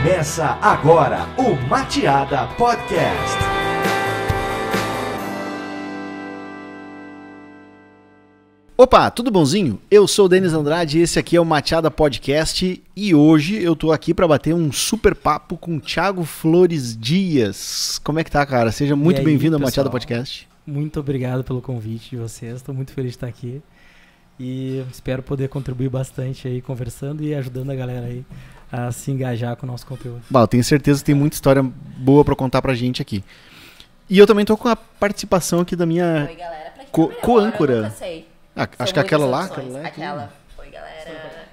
Começa agora o Mateada Podcast. Opa, tudo bonzinho? Eu sou o Denis Andrade e esse aqui é o Mateada Podcast e hoje eu tô aqui para bater um super papo com o Thiago Flores Dias. Como é que tá, cara? Seja muito bem-vindo ao Mateada Podcast. Muito obrigado pelo convite de vocês, estou muito feliz de estar aqui e espero poder contribuir bastante aí conversando e ajudando a galera aí a se engajar com o nosso conteúdo. Bom, eu tenho certeza que tem muita história boa para contar pra gente aqui. E eu também tô com a participação aqui da minha Oi, galera. Pra quem co-âncora. eu nunca sei. Acho que é aquela lá. Aquela. Oi, galera.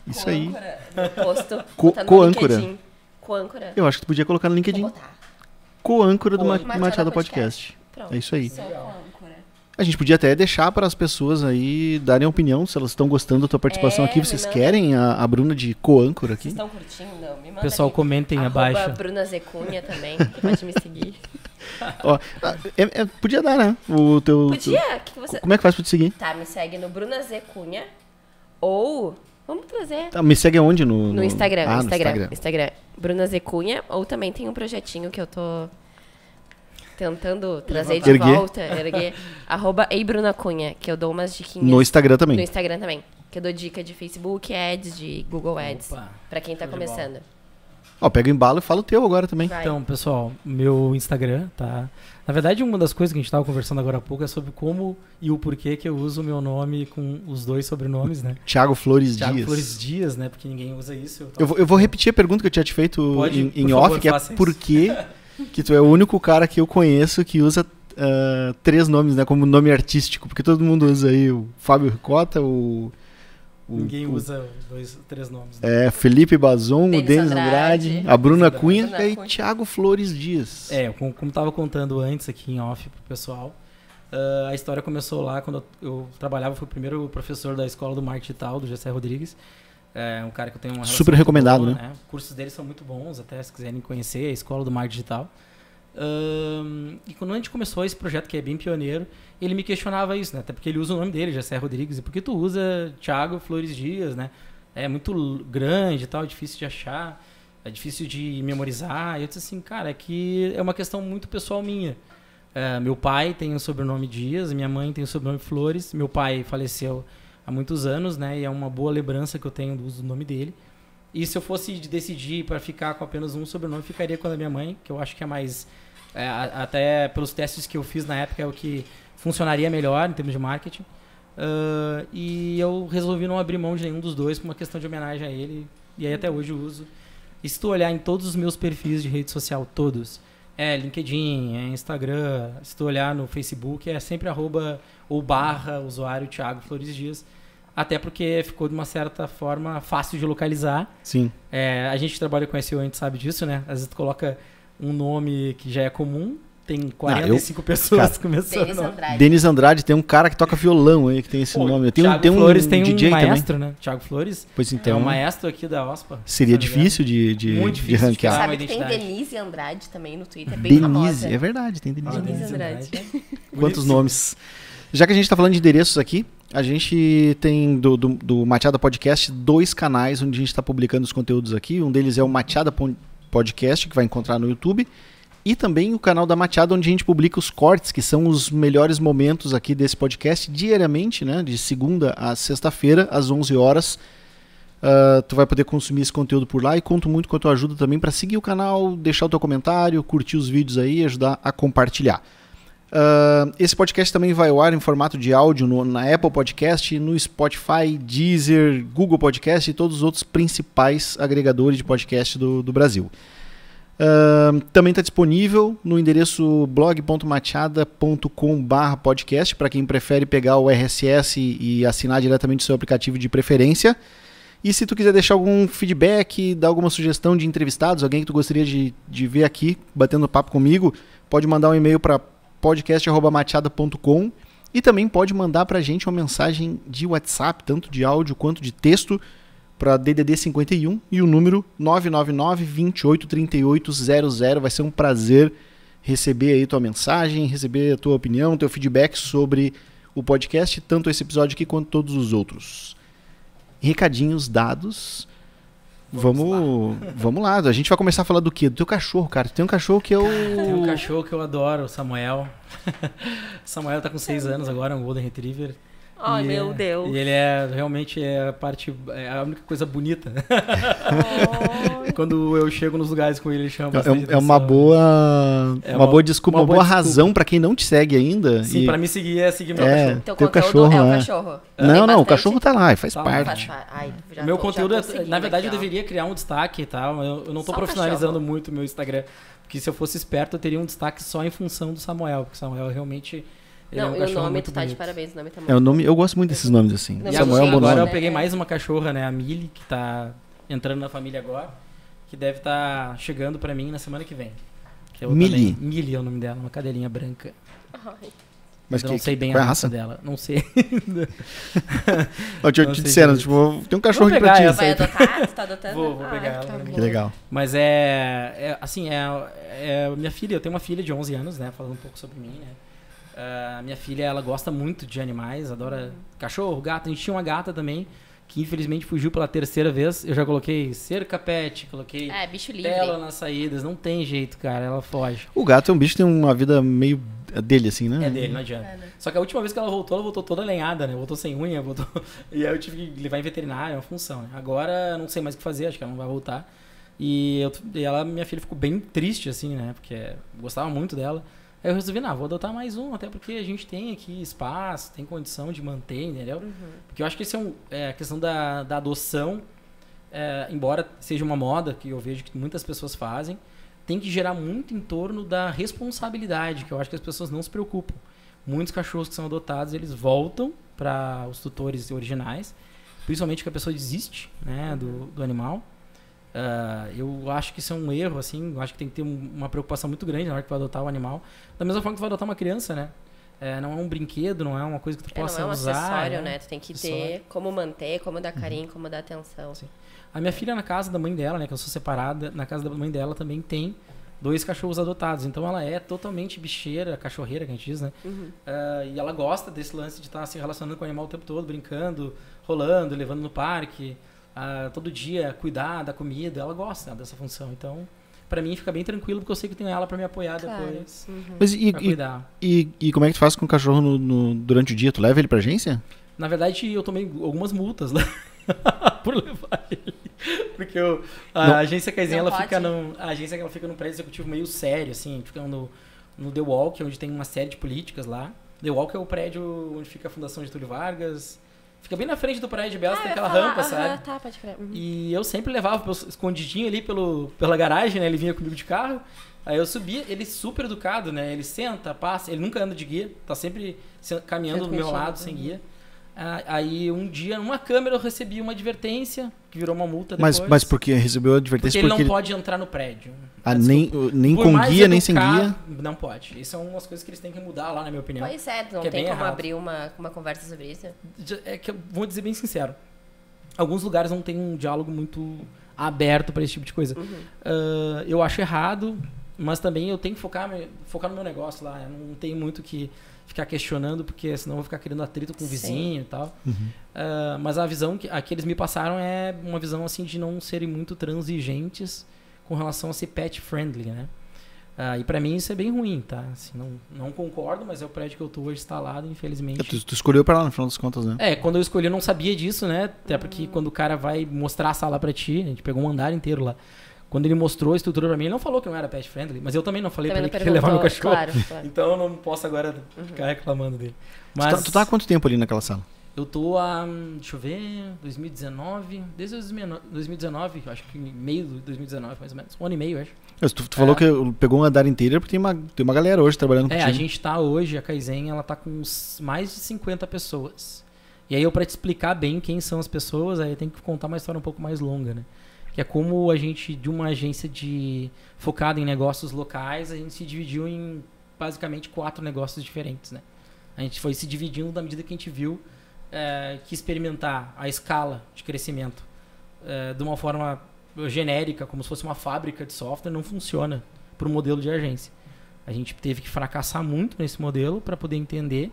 Isso aí. No posto. Co-âncora. Co-âncora. Eu acho que tu podia colocar no LinkedIn. Vou botar. Co-âncora do Mateada Mateada Podcast. Pronto. É isso aí. Sou co-âncora. A gente podia até deixar para as pessoas aí darem opinião, se elas estão gostando da tua participação aqui. Vocês querem a Bruna de co-âncora aqui? Vocês estão curtindo? Me manda Pessoal, aqui. comentem abaixo. Bruna Zecunha também, pode me seguir. Ó, podia dar, né? O teu, Podia? Que você... Como é que faz pra te seguir? Tá, me segue no Bruna Zecunha ou... Vamos trazer... Tá, me segue aonde? No Instagram, Ah, Instagram. Bruna Zecunha, ou também tem um projetinho que eu tô tentando trazer de volta, erguer, @eibrunaCunha, que eu dou umas diquinhas. No Instagram também. No Instagram também, que eu dou dica de Facebook Ads, de Google Ads, Opa, pra quem tá começando. Ó, pega o embalo e fala o teu agora também. Vai. Então, pessoal, meu Instagram, tá? Na verdade, uma das coisas que a gente estava conversando agora há pouco é sobre como e o porquê que eu uso o meu nome com os dois sobrenomes, né? Thiago Flores Thiago Dias. Flores Dias, né? Porque ninguém usa isso. Eu vou repetir a pergunta que eu tinha te feito em off, favor, que é faça por que que tu é o único cara que eu conheço que usa 3 nomes, né? Como nome artístico. Porque todo mundo usa aí o Fábio Ricota, Ninguém usa 3 nomes. Né? Felipe Bazon, o Denis Andrade, a Bruna Cunha Bruna e Cunha. Thiago Flores Dias. Como tava contando antes aqui em off pro pessoal, a história começou lá quando eu trabalhava, fui o primeiro professor da escola do marketing digital, do Gessé Rodrigues. É um cara que eu tenho uma relação Super muito recomendado, boa, né? Os cursos dele são muito bons, até se quiserem conhecer, a escola do marketing digital. E quando a gente começou esse projeto, que é bem pioneiro, ele me questionava isso, né? Até porque ele usa o nome dele, Gessé Rodrigues, e por que tu usa Thiago Flores Dias, né? É muito grande e tal, é difícil de achar, é difícil de memorizar. E eu disse assim, cara, é que é uma questão muito pessoal minha. Meu pai tem o sobrenome Dias, minha mãe tem o sobrenome Flores, meu pai faleceu há muitos anos, né? E é uma boa lembrança que eu tenho do uso do nome dele. E se eu fosse decidir para ficar com apenas um sobrenome, ficaria com a da minha mãe, que eu acho que é mais... até pelos testes que eu fiz na época, é o que funcionaria melhor em termos de marketing. E eu resolvi não abrir mão de nenhum dos dois por uma questão de homenagem a ele. E aí até hoje eu uso. E se tu olhar em todos os meus perfis de rede social, todos, LinkedIn, Instagram, se tu olhar no Facebook, é sempre @ ou / usuário Thiago Flores Dias. Até porque ficou de uma certa forma fácil de localizar. Sim. A gente que trabalha com SEO, a gente sabe disso, né? Às vezes tu coloca um nome que já é comum, tem 45 pessoas começando. Denis Andrade. Denis Andrade, tem um cara que toca violão aí, que tem esse nome. Tem Thiago um Flores tem DJ um maestro, também. né? Thiago Flores Pois é então, um maestro aqui da OSPA. seria difícil de Muito difícil de ranquear. criar. Sabe uma que tem identidade. Denise Andrade também no Twitter, é bem Denise, famosa. é verdade, tem Denise. Denise Andrade. Andrade. Quantos nomes? Já que a gente está falando de endereços aqui, a gente tem do Mateada Podcast 2 canais onde a gente está publicando os conteúdos aqui. Um deles é o Mateada Podcast, que vai encontrar no YouTube. E também o canal da Mateada, onde a gente publica os cortes, que são os melhores momentos aqui desse podcast, diariamente, né? De segunda a sexta-feira, às 11 horas. Tu vai poder consumir esse conteúdo por lá e conto muito com a tua ajuda também para seguir o canal, deixar o teu comentário, curtir os vídeos aí e ajudar a compartilhar. Esse podcast também vai ao ar em formato de áudio na Apple Podcast, no Spotify, Deezer, Google Podcast e todos os outros principais agregadores de podcast do Brasil. Também está disponível no endereço blog.mateada.com/podcast para quem prefere pegar o RSS e assinar diretamente do seu aplicativo de preferência. E se tu quiser deixar algum feedback, dar alguma sugestão de entrevistados, alguém que tu gostaria de ver aqui batendo papo comigo, pode mandar um e-mail para podcast@mateada.com e também pode mandar para a gente uma mensagem de WhatsApp, tanto de áudio quanto de texto, para DDD 51 e o número 999-283800. Vai ser um prazer receber aí tua mensagem, receber a tua opinião, teu feedback sobre o podcast, tanto esse episódio aqui quanto todos os outros. Recadinhos dados. Vamos lá. A gente vai começar a falar do quê? Do teu cachorro, cara. Tem um cachorro que eu... Tem um cachorro que eu adoro, o Samuel. Samuel tá com 6 anos agora, é um Golden Retriever. Ai, meu Deus. E ele é realmente a única coisa bonita. Quando eu chego nos lugares com ele, ele chama bastante É uma boa desculpa, uma boa razão desculpa. pra quem não te segue ainda. Sim, pra me seguir é seguir meu cachorro. Teu teu conteúdo cachorro, é o né? cachorro. Não, o cachorro tá lá e faz Tá lá. parte. Ai, já Meu tô- conteúdo, já tô seguindo na verdade, aqui, eu ó. deveria criar um destaque e tal. Eu não tô Só profissionalizando cachorro. muito o meu Instagram. Porque se eu fosse esperto, eu teria um destaque só em função do Samuel. Porque o Samuel realmente ele é Não, um e o cachorro nome, muito tu tá de bonito. parabéns, o nome tá É o muito nome, eu gosto muito desses nomes assim. Não, E Samuel é um bom agora eu nome. peguei mais uma cachorra, né? A Millie, que tá entrando na família agora. Que deve estar chegando pra mim na semana que vem. Que eu Millie? também- Millie é o nome dela, uma cadelinha branca. Ai. Mas eu não sei bem qual é a raça dela. Não sei. Ó, te Não sei disseram, direito. tipo, tem um cachorro aqui pegar pra ti. essa. Vai adotar? Tu tá adotando? Vou Ai, pegar ela tá pra mim. bom. Que legal. Mas assim, minha filha, eu tenho uma filha de 11 anos, né? Falando um pouco sobre mim, né? Minha filha, ela gosta muito de animais, adora cachorro, gato. A gente tinha uma gata também, que infelizmente fugiu pela 3ª vez. Eu já coloquei cerca pet, coloquei É, bicho livre. tela nas saídas. Não tem jeito, cara, ela foge. O gato é um bicho que tem uma vida meio dele, assim, né? É dele, não adianta. É, né? Só que a última vez que ela voltou toda lenhada, né? Voltou sem unha, voltou... E aí eu tive que levar em veterinário, é uma função, né? Agora eu não sei mais o que fazer, acho que ela não vai voltar. E minha filha ficou bem triste, assim, né? Porque eu gostava muito dela. Aí eu resolvi, vou adotar mais um, até porque a gente tem aqui espaço, tem condição de manter, entendeu? Porque eu acho que isso a questão da adoção, embora seja uma moda, que eu vejo que muitas pessoas fazem, tem que gerar muito em torno da responsabilidade, que eu acho que as pessoas não se preocupam. Muitos cachorros que são adotados, eles voltam para os tutores originais, principalmente que a pessoa desiste, né, do animal. Eu acho que isso é um erro, assim, eu acho que tem que ter uma preocupação muito grande na hora que vai adotar o animal. Da mesma forma que tu vai adotar uma criança, né? Não é um brinquedo, não é uma coisa que tu possa não é um usar. acessório, né? Tu tem que ter Acessório. como manter, como dar carinho, como dar atenção. Sim. A minha filha, na casa da mãe dela, né, que eu sou separada, na casa da mãe dela também tem 2 cachorros adotados. Então ela é totalmente bicheira, cachorreira, que a gente diz, né? E ela gosta desse lance de estar se relacionando com o animal o tempo todo, brincando, rolando, levando no parque, todo dia cuidar da comida. Ela gosta dessa função. Então, pra mim fica bem tranquilo, porque eu sei que tenho ela pra me apoiar Claro. depois. Mas Pra cuidar. e como é que tu faz com o cachorro durante o dia? Tu leva ele pra agência? Na verdade, eu tomei algumas multas lá por levar ele. Porque a agência Kaizen, Não ela pode? fica a agência ela fica num prédio executivo meio sério, assim, fica no The Walk, onde tem uma série de políticas lá. The Walk é o prédio onde fica a Fundação Getúlio Vargas. Fica bem na frente do prédio de Belas, tem aquela rampa, sabe? Tá, pode crer. E eu sempre levava escondidinho ali pela garagem, né? Ele vinha comigo de carro. Aí eu subia, ele super educado, né? Ele senta, passa, ele nunca anda de guia, tá sempre caminhando do meu lado, sem guia. Aí um dia, numa câmera, eu recebi uma advertência, que virou uma multa depois. Mas porque recebeu a advertência Porque ele não pode entrar no prédio. Nem Por com mais guia, nem sem guia. Não pode. Isso são umas coisas que eles têm que mudar lá, na minha opinião. Pois é, não Que é tem bem como errado. abrir uma conversa sobre isso. É que eu vou dizer bem sincero. Alguns lugares não tem um diálogo muito aberto para esse tipo de coisa. Eu acho errado, mas também eu tenho que focar no meu negócio lá. Eu não tenho muito que ficar questionando, porque senão eu vou ficar querendo atrito com o vizinho e tal. Mas a visão que eles me passaram é uma visão assim de não serem muito transigentes com relação a ser pet friendly, né? E pra mim isso é bem ruim, tá? Assim, não concordo, mas é o prédio que eu tô hoje instalado, infelizmente. Tu escolheu pra lá, no final das contas, né? Quando eu escolhi eu não sabia disso, né? Até porque quando o cara vai mostrar a sala pra ti, a gente pegou um andar inteiro lá. Quando ele mostrou a estrutura pra mim, ele não falou que não era pet friendly, mas eu também não falei Também pra ele não que ia levar meu perguntou, cachorro. claro. Então eu não posso agora ficar reclamando dele. Mas Tu tá há quanto tempo ali naquela sala? eu tô há, deixa eu ver, 2019, desde 2019, acho que meio de 2019 mais ou menos, 1 ano e meio, acho. Mas tu falou que pegou um andar inteiro porque tem uma galera hoje trabalhando contigo. A gente tá hoje, a Kaizen, ela tá com mais de 50 pessoas. E aí pra te explicar bem quem são as pessoas, aí tem que contar uma história um pouco mais longa, né? Que é como a gente, de uma agência focada em negócios locais, a gente se dividiu em basicamente 4 negócios diferentes, né? A gente foi se dividindo na medida que a gente viu que experimentar a escala de crescimento de uma forma genérica, como se fosse uma fábrica de software, não funciona para o modelo de agência. A gente teve que fracassar muito nesse modelo para poder entender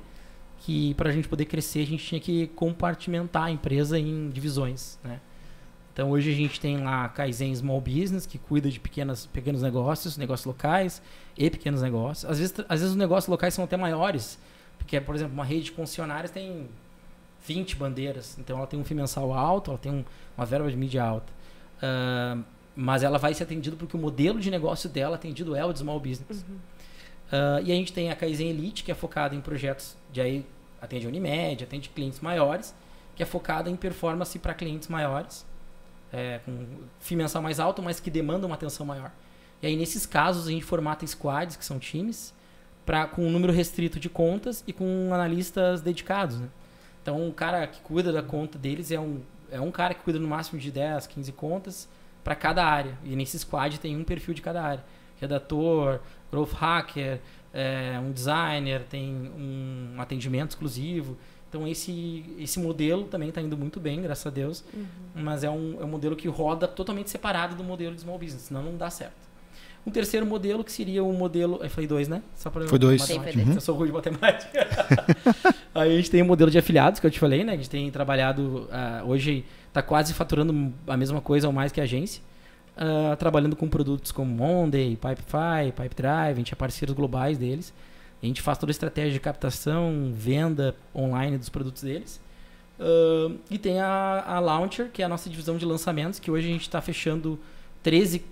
que para a gente poder crescer, a gente tinha que compartimentar a empresa em divisões, né? Então, hoje a gente tem lá a Kaizen Small Business, que cuida de pequenos negócios locais e pequenos negócios. Às vezes os negócios locais são até maiores, porque, por exemplo, uma rede de concessionárias tem 20 bandeiras, então ela tem um FII mensal alto, ela tem uma verba de mídia alta. Mas ela vai ser atendida porque o modelo de negócio dela atendido é o de Small Business. E a gente tem a Kaizen Elite, que é focada em projetos de aí, atende a Unimed, atende clientes maiores, que é focada em performance para clientes maiores, com FII mensal mais alto, mas que demandam uma atenção maior. E aí, nesses casos, a gente formata squads, que são times, com um número restrito de contas e com analistas dedicados, né? Então, o cara que cuida da conta deles é um cara que cuida no máximo de 10, 15 contas para cada área. E nesse squad tem um perfil de cada área. Redator, growth hacker, um designer, tem um atendimento exclusivo. Então, esse modelo também está indo muito bem, graças a Deus. Mas é um modelo que roda totalmente separado do modelo de small business, senão não dá certo. Um terceiro modelo, que seria o modelo... Eu falei 2, né? Só pra foi 2. Eu sou ruim de matemática. Aí a gente tem o modelo de afiliados, que eu te falei, né? A gente tem trabalhado... hoje está quase faturando a mesma coisa ou mais que a agência. Trabalhando com produtos como Monday, Pipefy, Pipedrive. A gente é parceiros globais deles. A gente faz toda a estratégia de captação, venda online dos produtos deles. E tem a Launcher, que é a nossa divisão de lançamentos, que hoje a gente está fechando 13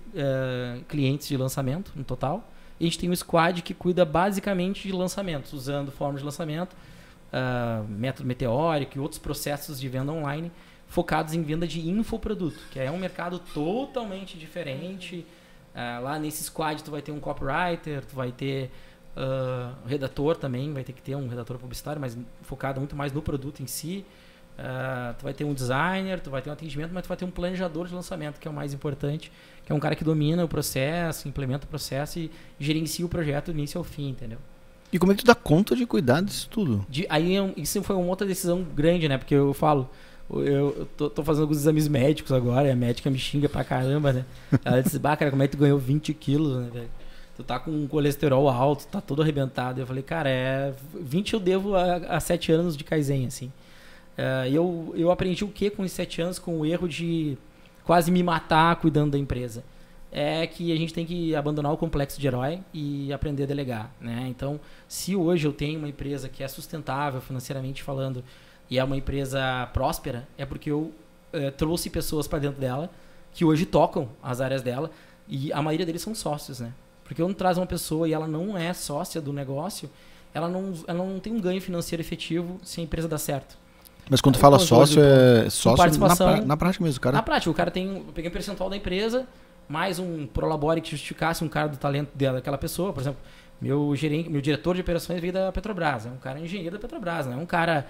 clientes de lançamento no total. E a gente tem um squad que cuida basicamente de lançamentos, usando formas de lançamento, método meteórico e outros processos de venda online focados em venda de infoproduto, que é um mercado totalmente diferente. Lá nesse squad tu vai ter um copywriter, tu vai ter redator também, vai ter que ter um redator publicitário, mas focado muito mais no produto em si. Tu vai ter um designer, tu vai ter um atendimento, mas tu vai ter um planejador de lançamento, que é o mais importante, que é um cara que domina o processo, implementa o processo e gerencia o projeto do início ao fim, entendeu? E como é que tu dá conta de cuidar disso tudo? Isso foi uma outra decisão grande, né? Porque eu falo, eu tô fazendo alguns exames médicos agora, e a médica me xinga pra caramba, né? Ela disse, cara, como é que tu ganhou 20 quilos, né, velho? Tu tá com um colesterol alto, tá todo arrebentado. Eu falei, cara, 20 eu devo a 7 anos de Kaizen, assim. Eu aprendi o que com os 7 anos, com o erro de quase me matar cuidando da empresa? É que a gente tem que abandonar o complexo de herói e aprender a delegar, né? Então, se hoje eu tenho uma empresa que é sustentável financeiramente falando e é uma empresa próspera, é porque eu trouxe pessoas para dentro dela que hoje tocam as áreas dela e a maioria deles são sócios, né? Porque quando traz uma pessoa e ela não é sócia do negócio, ela não tem um ganho financeiro efetivo se a empresa dá certo. Mas quando tu fala sócio, é sócio na prática mesmo, cara? Na prática, o cara eu peguei um percentual da empresa, mais um prolabore que justificasse um cara do talento daquela pessoa. Por exemplo, meu diretor de operações veio da Petrobras, é um cara engenheiro da Petrobras, não é um cara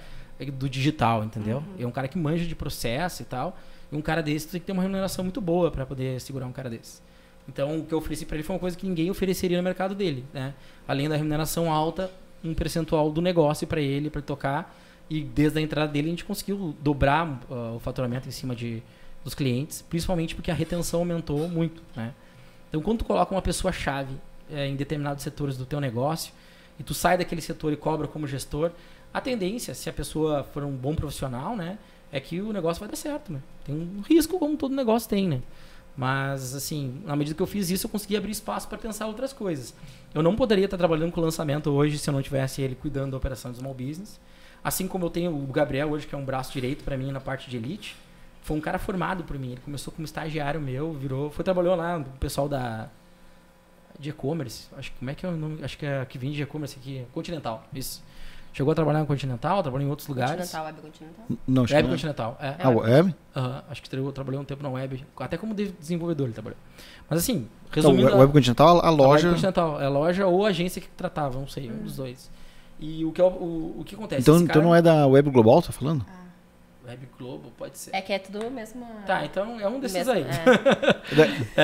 do digital, entendeu? É um cara que manja de processo e tal, e um cara desse tem que ter uma remuneração muito boa para poder segurar um cara desse. Então, o que eu ofereci para ele foi uma coisa que ninguém ofereceria no mercado dele, né? Além da remuneração alta, um percentual do negócio para ele tocar. E desde a entrada dele a gente conseguiu dobrar o faturamento em cima dos clientes, principalmente porque a retenção aumentou muito, né? Então, quando tu coloca uma pessoa-chave em determinados setores do teu negócio e tu sai daquele setor e cobra como gestor, a tendência, se a pessoa for um bom profissional, né, é que o negócio vai dar certo, né? Tem um risco como todo negócio tem, né? Mas, assim, na medida que eu fiz isso, eu consegui abrir espaço para pensar outras coisas. Eu não poderia estar trabalhando com lançamento hoje se eu não tivesse ele cuidando da operação de small business. Assim como eu tenho o Gabriel hoje, que é um braço direito para mim na parte de elite, foi um cara formado por mim. Ele começou como estagiário meu, trabalhou lá no pessoal de e-commerce. Como é que é o nome? Acho que é que vende de e-commerce aqui, Continental. Isso. Chegou a trabalhar no Continental, trabalhou em outros lugares. Continental, Web Continental? Não, Web Continental. Web? Acho que trabalhou um tempo na Web, até como desenvolvedor ele trabalhou. Mas assim, resumindo... Então, Web Continental, a loja... Web Continental, é a loja ou a agência que tratava, não sei, um dos dois. E o que acontece? Então não é da Web Global, tá falando? Web Globo, pode ser. É que é tudo mesmo... Tá, então é um desses aí.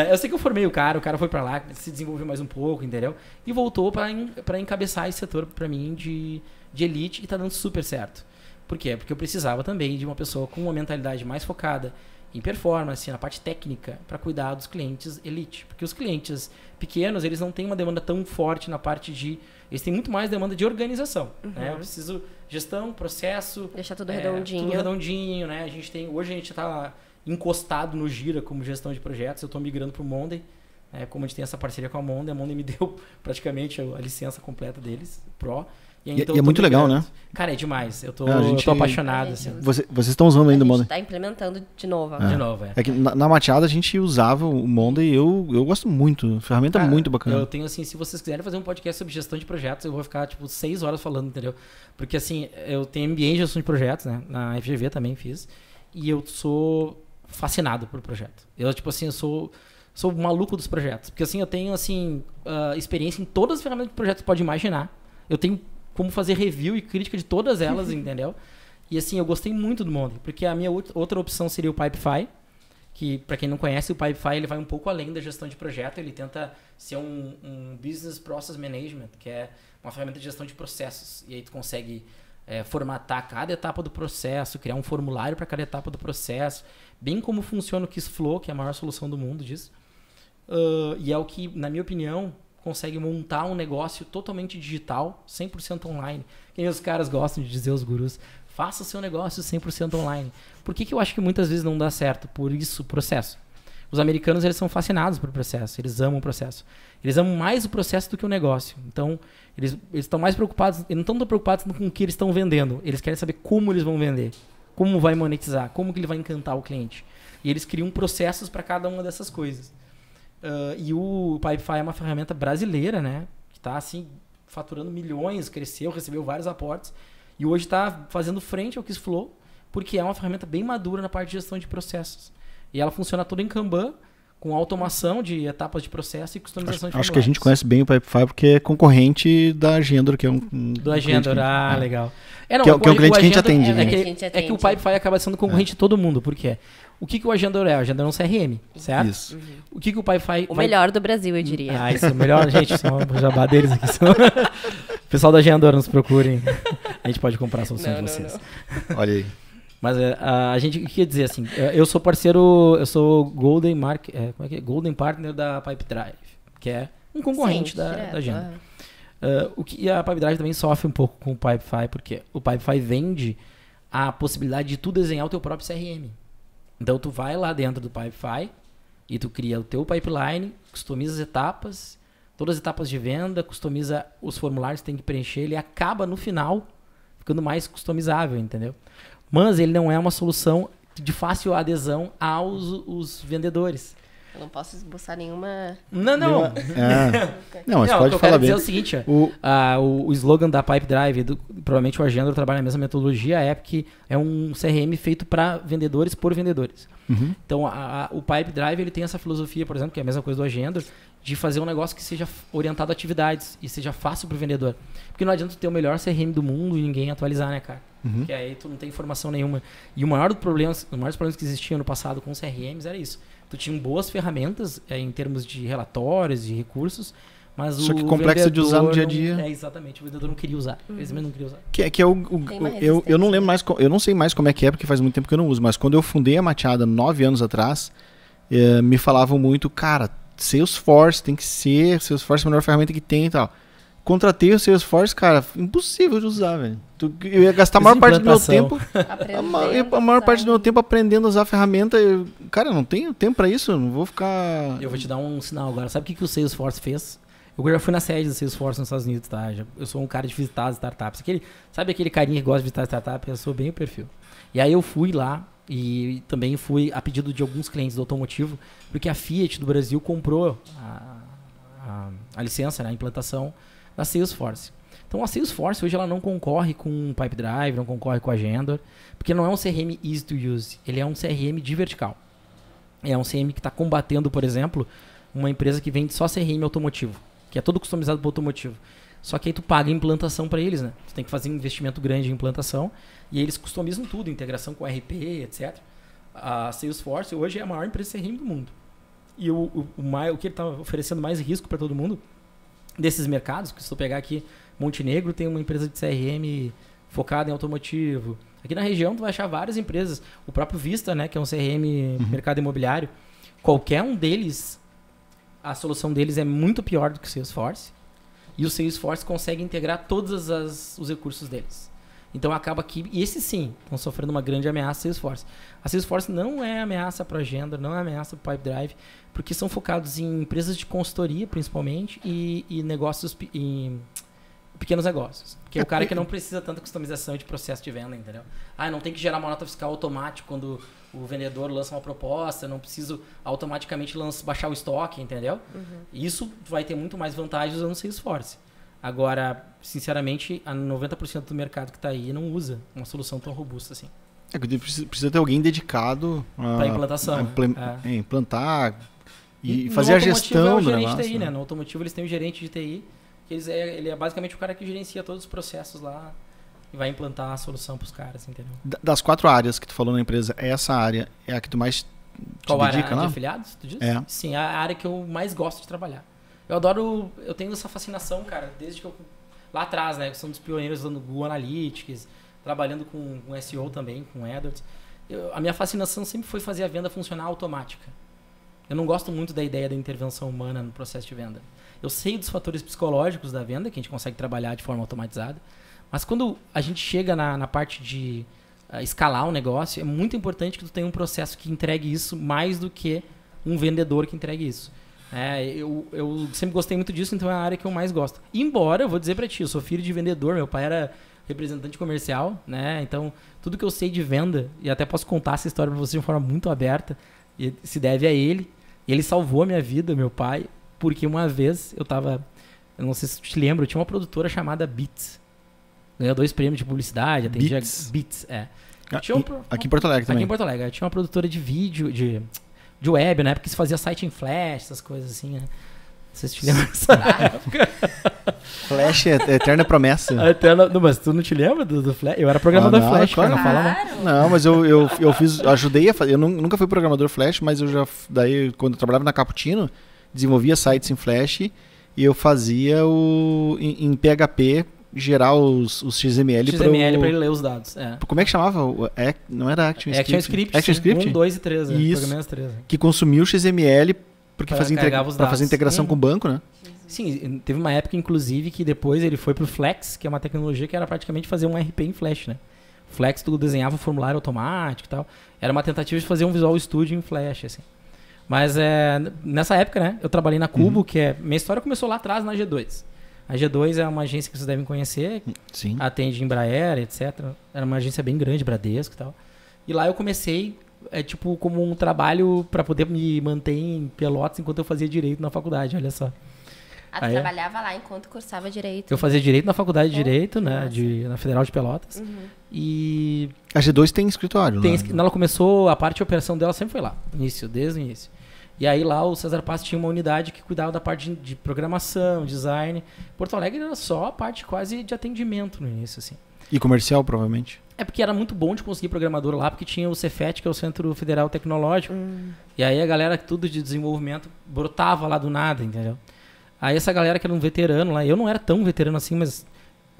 Eu sei que eu formei o cara foi pra lá, se desenvolveu mais um pouco, entendeu? E voltou pra encabeçar esse setor pra mim de elite e tá dando super certo. Por quê? Porque eu precisava também de uma pessoa com uma mentalidade mais focada em performance, na parte técnica, para cuidar dos clientes elite. Porque os clientes pequenos, eles não têm uma demanda tão forte na parte de... Eles têm muito mais demanda de organização. Né? Eu preciso gestão, processo... Deixar tudo redondinho. Tudo redondinho, né? Hoje a gente está encostado no Gira como gestão de projetos. Eu estou migrando para o Monday. Como a gente tem essa parceria com a Monday me deu praticamente a licença completa deles, Pro. E é muito legal, né? Cara, é demais. Eu tô apaixonado. Assim. Vocês estão usando ainda o Monday? A gente tá implementando de novo agora. De novo, É que na Mateada a gente usava o Monday e eu gosto muito. Ferramenta muito bacana. Eu tenho assim, se vocês quiserem fazer um podcast sobre gestão de projetos, eu vou ficar tipo 6 horas falando, entendeu? Porque assim, eu tenho MBA em gestão de projetos, né? Na FGV também fiz. E eu sou fascinado por projeto. Eu, tipo assim, eu sou maluco dos projetos. Porque assim, eu tenho assim, experiência em todas as ferramentas de projetos que você pode imaginar. Eu tenho como fazer review e crítica de todas elas, entendeu? E assim, eu gostei muito do Monday, porque a minha outra opção seria o Pipefy, que para quem não conhece, o Pipefy ele vai um pouco além da gestão de projeto, ele tenta ser um Business Process Management, que é uma ferramenta de gestão de processos, e aí tu consegue formatar cada etapa do processo, criar um formulário para cada etapa do processo, bem como funciona o KissFlow, que é a maior solução do mundo disso, e é o que, na minha opinião, consegue montar um negócio totalmente digital, 100% online. Que os caras gostam de dizer, os gurus, faça o seu negócio 100% online. Por que eu acho que muitas vezes não dá certo? Por isso, processo. Os americanos, eles são fascinados por processo, eles amam o processo. Eles amam mais o processo do que o negócio. Então, eles estão mais preocupados, eles não estão tão preocupados com o que eles estão vendendo, eles querem saber como eles vão vender, como vai monetizar, como que ele vai encantar o cliente. E eles criam processos para cada uma dessas coisas. E o Pipefy é uma ferramenta brasileira, né? Que está assim, faturando milhões, cresceu, recebeu vários aportes. E hoje está fazendo frente ao KissFlow, porque é uma ferramenta bem madura na parte de gestão de processos. E ela funciona toda em Kanban, com automação de etapas de processo e customização de formulários. Acho que a gente conhece bem o Pipefy porque é concorrente da Agendor, que é do Agendor, legal. Que é um cliente que a gente atende. É que o Pipefy acaba sendo concorrente de todo mundo, por quê? O que o Agendor é? O Agendor é um CRM, certo? Isso. Uhum. O que o Pipefy... melhor do Brasil, eu diria. Isso é o melhor, gente. Isso é um jabá deles aqui. Pessoal da Agendor, nos procurem. A gente pode comprar a solução de vocês. Não. Olha aí. Mas a gente quer dizer assim, eu sou parceiro, eu sou Golden Golden Partner da Pipedrive, que é um concorrente da Agendor. E a Pipedrive também sofre um pouco com o Pipefy, porque o Pipefy vende a possibilidade de tu desenhar o teu próprio CRM. Então tu vai lá dentro do Pipefy e tu cria o teu pipeline, customiza as etapas, todas as etapas de venda, customiza os formulários que tem que preencher, ele acaba no final ficando mais customizável, entendeu? Mas ele não é uma solução de fácil adesão aos vendedores. Eu não posso esboçar nenhuma... Não. Não, mas pode falar bem. Dizer o seguinte, o slogan da Pipedrive, provavelmente o Agendor trabalha a mesma metodologia, é porque é um CRM feito para vendedores por vendedores. Uhum. Então, o Pipedrive ele tem essa filosofia, por exemplo, que é a mesma coisa do Agendor, de fazer um negócio que seja orientado a atividades e seja fácil para o vendedor. Porque não adianta ter o melhor CRM do mundo e ninguém atualizar, né, cara? Uhum. Porque aí tu não tem informação nenhuma. E os maiores problemas que existiam no passado com os CRMs era isso. Tu tinha boas ferramentas em termos de relatórios e recursos, mas só que complexo de usar no dia a dia. Exatamente, o vendedor não queria usar. Eles mesmo não queriam usar. Eu não lembro mais, eu não sei mais como é que é, porque faz muito tempo que eu não uso, mas quando eu fundei a Mateada 9 anos atrás, me falavam muito, cara, Salesforce tem que ser, Salesforce é a melhor ferramenta que tem e tal. Contratei o Salesforce, cara, impossível de usar, velho. Eu ia gastar a maior parte do meu tempo aprendendo a usar a ferramenta. Cara, eu não tenho tempo pra isso, não vou ficar... Eu vou te dar um sinal agora. Sabe o que o Salesforce fez? Eu já fui na sede do Salesforce nos Estados Unidos, tá? Eu sou um cara de visitar as startups. Sabe aquele carinha que gosta de visitar startups? Eu sou bem o perfil. E aí eu fui lá e também fui a pedido de alguns clientes do automotivo, porque a Fiat do Brasil comprou a licença, né, a implantação da Salesforce. Então a Salesforce hoje ela não concorre com o Pipedrive, não concorre com a Agendor, porque não é um CRM easy to use, ele é um CRM de vertical. É um CRM que está combatendo, por exemplo, uma empresa que vende só CRM automotivo, que é todo customizado para o automotivo. Só que aí tu paga a implantação para eles, né? Tu tem que fazer um investimento grande em implantação e eles customizam tudo, integração com RP, etc. A Salesforce hoje é a maior empresa de CRM do mundo. E o que ele está oferecendo mais risco para todo mundo desses mercados, que se tu pegar aqui, Montenegro tem uma empresa de CRM focada em automotivo. Aqui na região tu vai achar várias empresas. O próprio Vista, né, que é um CRM mercado imobiliário. Qualquer um deles, a solução deles é muito pior do que o Salesforce. E o Salesforce consegue integrar todos os recursos deles. Então acaba que, e esses sim, estão sofrendo uma grande ameaça Salesforce. A Salesforce não é ameaça para a Agenda, não é ameaça para o Pipedrive, porque são focados em empresas de consultoria, principalmente, e negócios, em pequenos negócios. Que é o cara que não precisa tanta customização de processo de venda, entendeu? Não tem que gerar uma nota fiscal automática quando o vendedor lança uma proposta, não preciso automaticamente baixar o estoque, entendeu? Isso vai ter muito mais vantagens usando o Salesforce. Agora, sinceramente, a 90% do mercado que está aí não usa uma solução tão robusta assim. Precisa ter alguém dedicado para implantação. Implantar e fazer a gestão do negócio. TI, né? No automotivo eles têm o gerente de TI, que ele é basicamente o cara que gerencia todos os processos lá e vai implantar a solução para os caras, entendeu? Das 4 áreas que tu falou na empresa, essa área é a que tu mais te Qual dedica, área? lá? De afiliados, tu diz? É. Sim, a área que eu mais gosto de trabalhar. Eu tenho essa fascinação, cara, desde que eu... Lá atrás, né? São dos pioneiros do Google Analytics, trabalhando com SEO também, com AdWords. A minha fascinação sempre foi fazer a venda funcionar automática. Eu não gosto muito da ideia da intervenção humana no processo de venda. Eu sei dos fatores psicológicos da venda, que a gente consegue trabalhar de forma automatizada, mas quando a gente chega na parte de escalar um negócio, é muito importante que tu tenha um processo que entregue isso mais do que um vendedor que entregue isso. Eu sempre gostei muito disso, então é a área que eu mais gosto. Embora, eu vou dizer pra ti, eu sou filho de vendedor, meu pai era representante comercial, né? Então, tudo que eu sei de venda, e até posso contar essa história pra você de forma muito aberta, e se deve a ele. Ele salvou a minha vida, meu pai, porque uma vez eu não sei se tu te lembra, eu tinha uma produtora chamada Beats. Ganhou 2 prêmios de publicidade, atendia Beats, Aqui em Porto Alegre também. Aqui em Porto Alegre. Eu tinha uma produtora de vídeo, de web, né? Porque se fazia site em Flash, essas coisas assim, né? Não sei se te lembra dessa época. Flash é eterna promessa. Não, mas tu não te lembra do Flash? Eu era programador Flash, claro. Não fala não. Não, mas eu ajudei a fazer. Eu nunca fui programador Flash, mas daí, quando eu trabalhava na Cappuccino, desenvolvia sites em Flash e eu fazia em PHP gerar os XML para ele ler os dados. Como é que chamava? Não era ActionScript. ActionScript? 1, 2 e 3. Isso. 3. Que consumia o XML para fazer integração com o banco, né? Sim, teve uma época, inclusive, que depois ele foi pro Flex, que é uma tecnologia que era praticamente fazer um RP em Flash, né? Flex, tu desenhava um formulário automático e tal. Era uma tentativa de fazer um Visual Studio em Flash, assim. Mas nessa época, né, eu trabalhei na Cubo, minha história começou lá atrás na G2. A G2 é uma agência que vocês devem conhecer. Sim. Atende Embraer, etc. Era uma agência bem grande, Bradesco e tal. E lá eu comecei, como um trabalho para poder me manter em Pelotas enquanto eu fazia Direito na faculdade, olha só. Tu trabalhava lá enquanto cursava Direito? Eu fazia Direito na faculdade de Direito, né, na Federal de Pelotas. E... A G2 tem escritório lá? Ela começou, a parte de operação dela sempre foi lá, desde o início. E aí lá o César Paz tinha uma unidade que cuidava da parte de programação, design. Porto Alegre era só a parte quase de atendimento no início, assim. E comercial, provavelmente? É porque era muito bom de conseguir programador lá, porque tinha o Cefet, que é o Centro Federal Tecnológico. E aí a galera, tudo de desenvolvimento, brotava lá do nada, entendeu? Aí essa galera que era um veterano lá, eu não era tão veterano assim, mas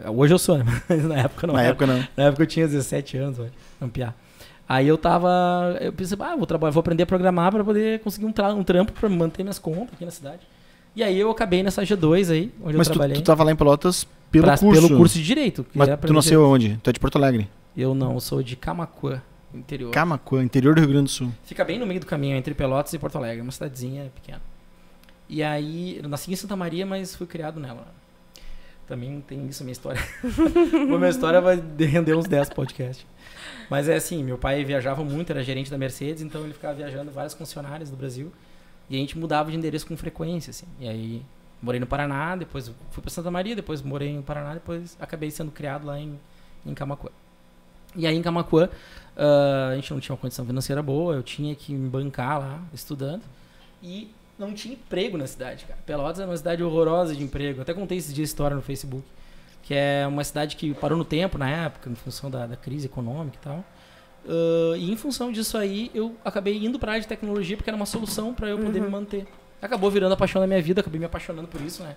hoje eu sou, né? Mas na época não. Na época eu tinha 17 anos, não piar. Aí eu pensei, vou aprender a programar para poder conseguir um trampo para manter minhas contas aqui na cidade. E aí eu acabei nessa G2 aí, onde eu trabalhei. Mas tu tava lá em Pelotas pelo curso de Direito. Mas tu nasceu onde? Tu é de Porto Alegre? Eu não, eu sou de Camaquã, interior. Camaquã, interior do Rio Grande do Sul. Fica bem no meio do caminho, entre Pelotas e Porto Alegre, uma cidadezinha pequena. E aí, eu nasci em Santa Maria, mas fui criado nela. Também tem isso, a minha história. A minha história vai render uns 10 podcasts. Mas é assim, meu pai viajava muito, era gerente da Mercedes, então ele ficava viajando várias concessionárias do Brasil. E a gente mudava de endereço com frequência, assim. E aí, morei no Paraná, depois fui para Santa Maria, depois morei no Paraná, depois acabei sendo criado lá em Camaquã. E aí, em Camaquã, a gente não tinha uma condição financeira boa, eu tinha que me bancar lá, estudando. E não tinha emprego na cidade, cara. Pelotas era uma cidade horrorosa de emprego. Até contei esses dias história no Facebook. Que é uma cidade que parou no tempo, na época, em função da crise econômica e tal. E em função disso aí, eu acabei indo para a área de tecnologia, porque era uma solução para eu poder me manter. Acabou virando a paixão da minha vida, acabei me apaixonando por isso, né?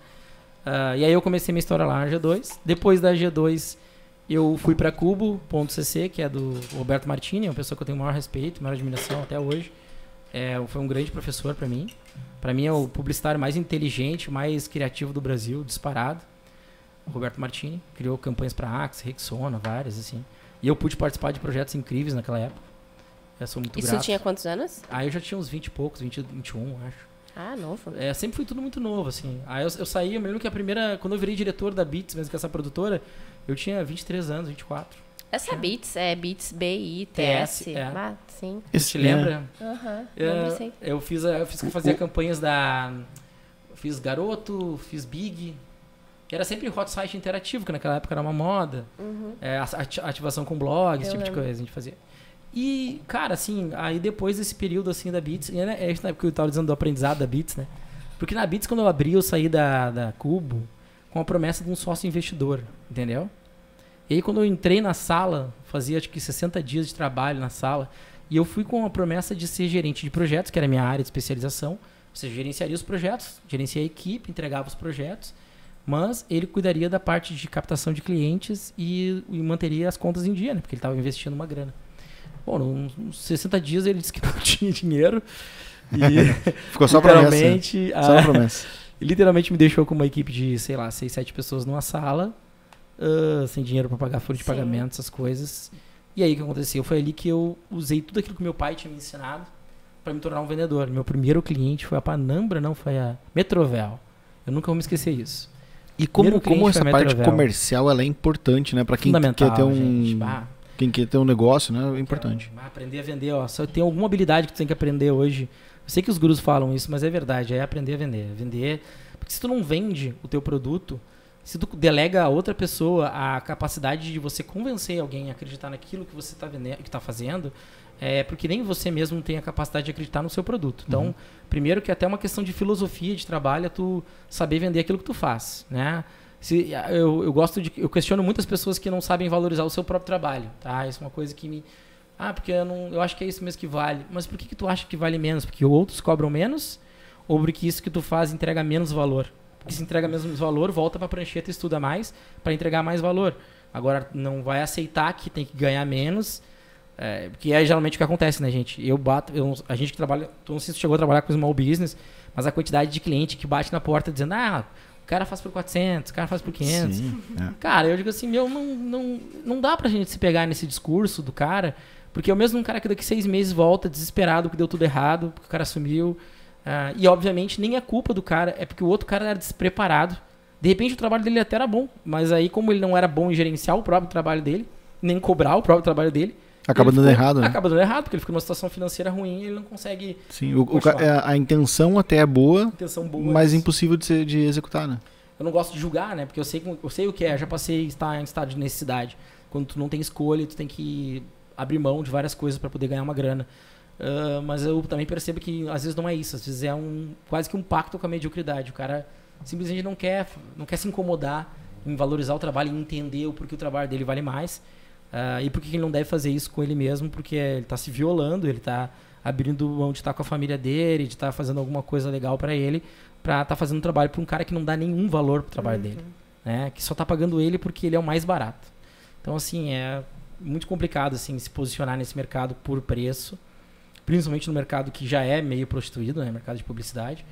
E aí eu comecei minha história lá na G2. Depois da G2, eu fui para Cubo.cc, que é do Roberto Martini, uma pessoa que eu tenho o maior respeito, maior admiração até hoje. Foi um grande professor para mim. Para mim é o publicitário mais inteligente, mais criativo do Brasil, disparado. o Roberto Martini, criou campanhas para Axe, Rexona, várias, assim. E eu pude participar de projetos incríveis naquela época. Eu sou muito grato. Isso tinha quantos anos? Aí eu já tinha uns 20 e poucos, 20, 21, acho. Ah, novo. Sempre foi tudo muito novo, assim. Aí eu saí, eu me lembro que quando eu virei diretor da Beats, mesmo que essa produtora, eu tinha 23 anos, 24. Essa Beats, Beats B-I-T-S. É. Sim. Você te lembra? Aham, Eu fazia campanhas fiz Garoto, fiz Big. Era sempre hot site interativo, que naquela época era uma moda. Ativação com blog, esse tipo de coisa a gente fazia. E, cara, assim, aí depois desse período, assim, da Beats, é isso na época que eu tava dizendo do aprendizado da Beats, né? Porque na Beats, quando eu abri, eu saí da Cubo com a promessa de um sócio investidor, entendeu? E aí, quando eu entrei na sala, fazia, acho que 60 dias de trabalho na sala, e eu fui com a promessa de ser gerente de projetos, que era a minha área de especialização. Você gerenciaria os projetos, gerencia a equipe, entregava os projetos, mas ele cuidaria da parte de captação de clientes e manteria as contas em dia, né? Porque ele estava investindo uma grana. Bom, nos 60 dias ele disse que não tinha dinheiro. E ficou só promessa. Só uma promessa. Literalmente me deixou com uma equipe de, sei lá, 6, 7 pessoas numa sala, sem dinheiro para pagar folha de pagamento, essas coisas. E aí o que aconteceu? Foi ali que eu usei tudo aquilo que meu pai tinha me ensinado para me tornar um vendedor. Meu primeiro cliente foi a Panambra, não, foi a Metrovel. Eu nunca vou me esquecer isso. E como essa parte comercial ela é importante, né? Para quem quer ter quem quer ter um negócio, né? É importante. Aprender a vender, ó. Só tem alguma habilidade que tu tem que aprender hoje. Eu sei que os gurus falam isso, mas é verdade. É aprender a vender. Vender. Porque se tu não vende o teu produto, se tu delega a outra pessoa a capacidade de você convencer alguém a acreditar naquilo que você está vendendo, que está fazendo, porque nem você mesmo tem a capacidade de acreditar no seu produto. Então, primeiro que até uma questão de filosofia de trabalho é tu saber vender aquilo que tu faz, né? Eu questiono muitas pessoas que não sabem valorizar o seu próprio trabalho, tá? Isso é uma coisa que me... porque eu acho que é isso mesmo que vale. Mas por que tu acha que vale menos? Porque outros cobram menos? Ou porque isso que tu faz entrega menos valor? Porque se entrega menos valor, volta pra prancheta e estuda mais para entregar mais valor. Agora, não vai aceitar que tem que ganhar menos, que é geralmente o que acontece, né, gente? A gente que trabalha... Não sei se chegou a trabalhar com small business, mas a quantidade de cliente que bate na porta dizendo, o cara faz por 400, o cara faz por 500. Sim, Cara, eu digo assim, não dá pra gente se pegar nesse discurso do cara, porque é o mesmo um cara que daqui 6 meses volta desesperado porque deu tudo errado, porque o cara sumiu. E obviamente nem é culpa do cara, é porque o outro cara era despreparado. De repente o trabalho dele até era bom, mas aí como ele não era bom em gerenciar o próprio trabalho dele, nem cobrar o próprio trabalho dele, acaba dando errado, né? Acaba dando errado, porque ele fica numa situação financeira ruim e ele não consegue... Sim, a intenção até é boa, mas impossível de executar, né? Eu não gosto de julgar, né? Porque eu sei o que é, já passei em estado de necessidade. Quando tu não tem escolha, tu tem que abrir mão de várias coisas para poder ganhar uma grana. Mas eu também percebo que às vezes não é isso, às vezes é quase que um pacto com a mediocridade. O cara simplesmente não quer se incomodar em valorizar o trabalho, em entender o porquê o trabalho dele vale mais. E por que ele não deve fazer isso com ele mesmo, porque ele está se violando, ele está abrindo mão de estar com a família dele, de estar fazendo alguma coisa legal para ele, para estar fazendo um trabalho para um cara que não dá nenhum valor pro trabalho dele, né? Que só está pagando ele porque ele é o mais barato. Então, assim, é muito complicado assim, se posicionar nesse mercado por preço, principalmente no mercado que já é meio prostituído, né? Mercado de publicidade.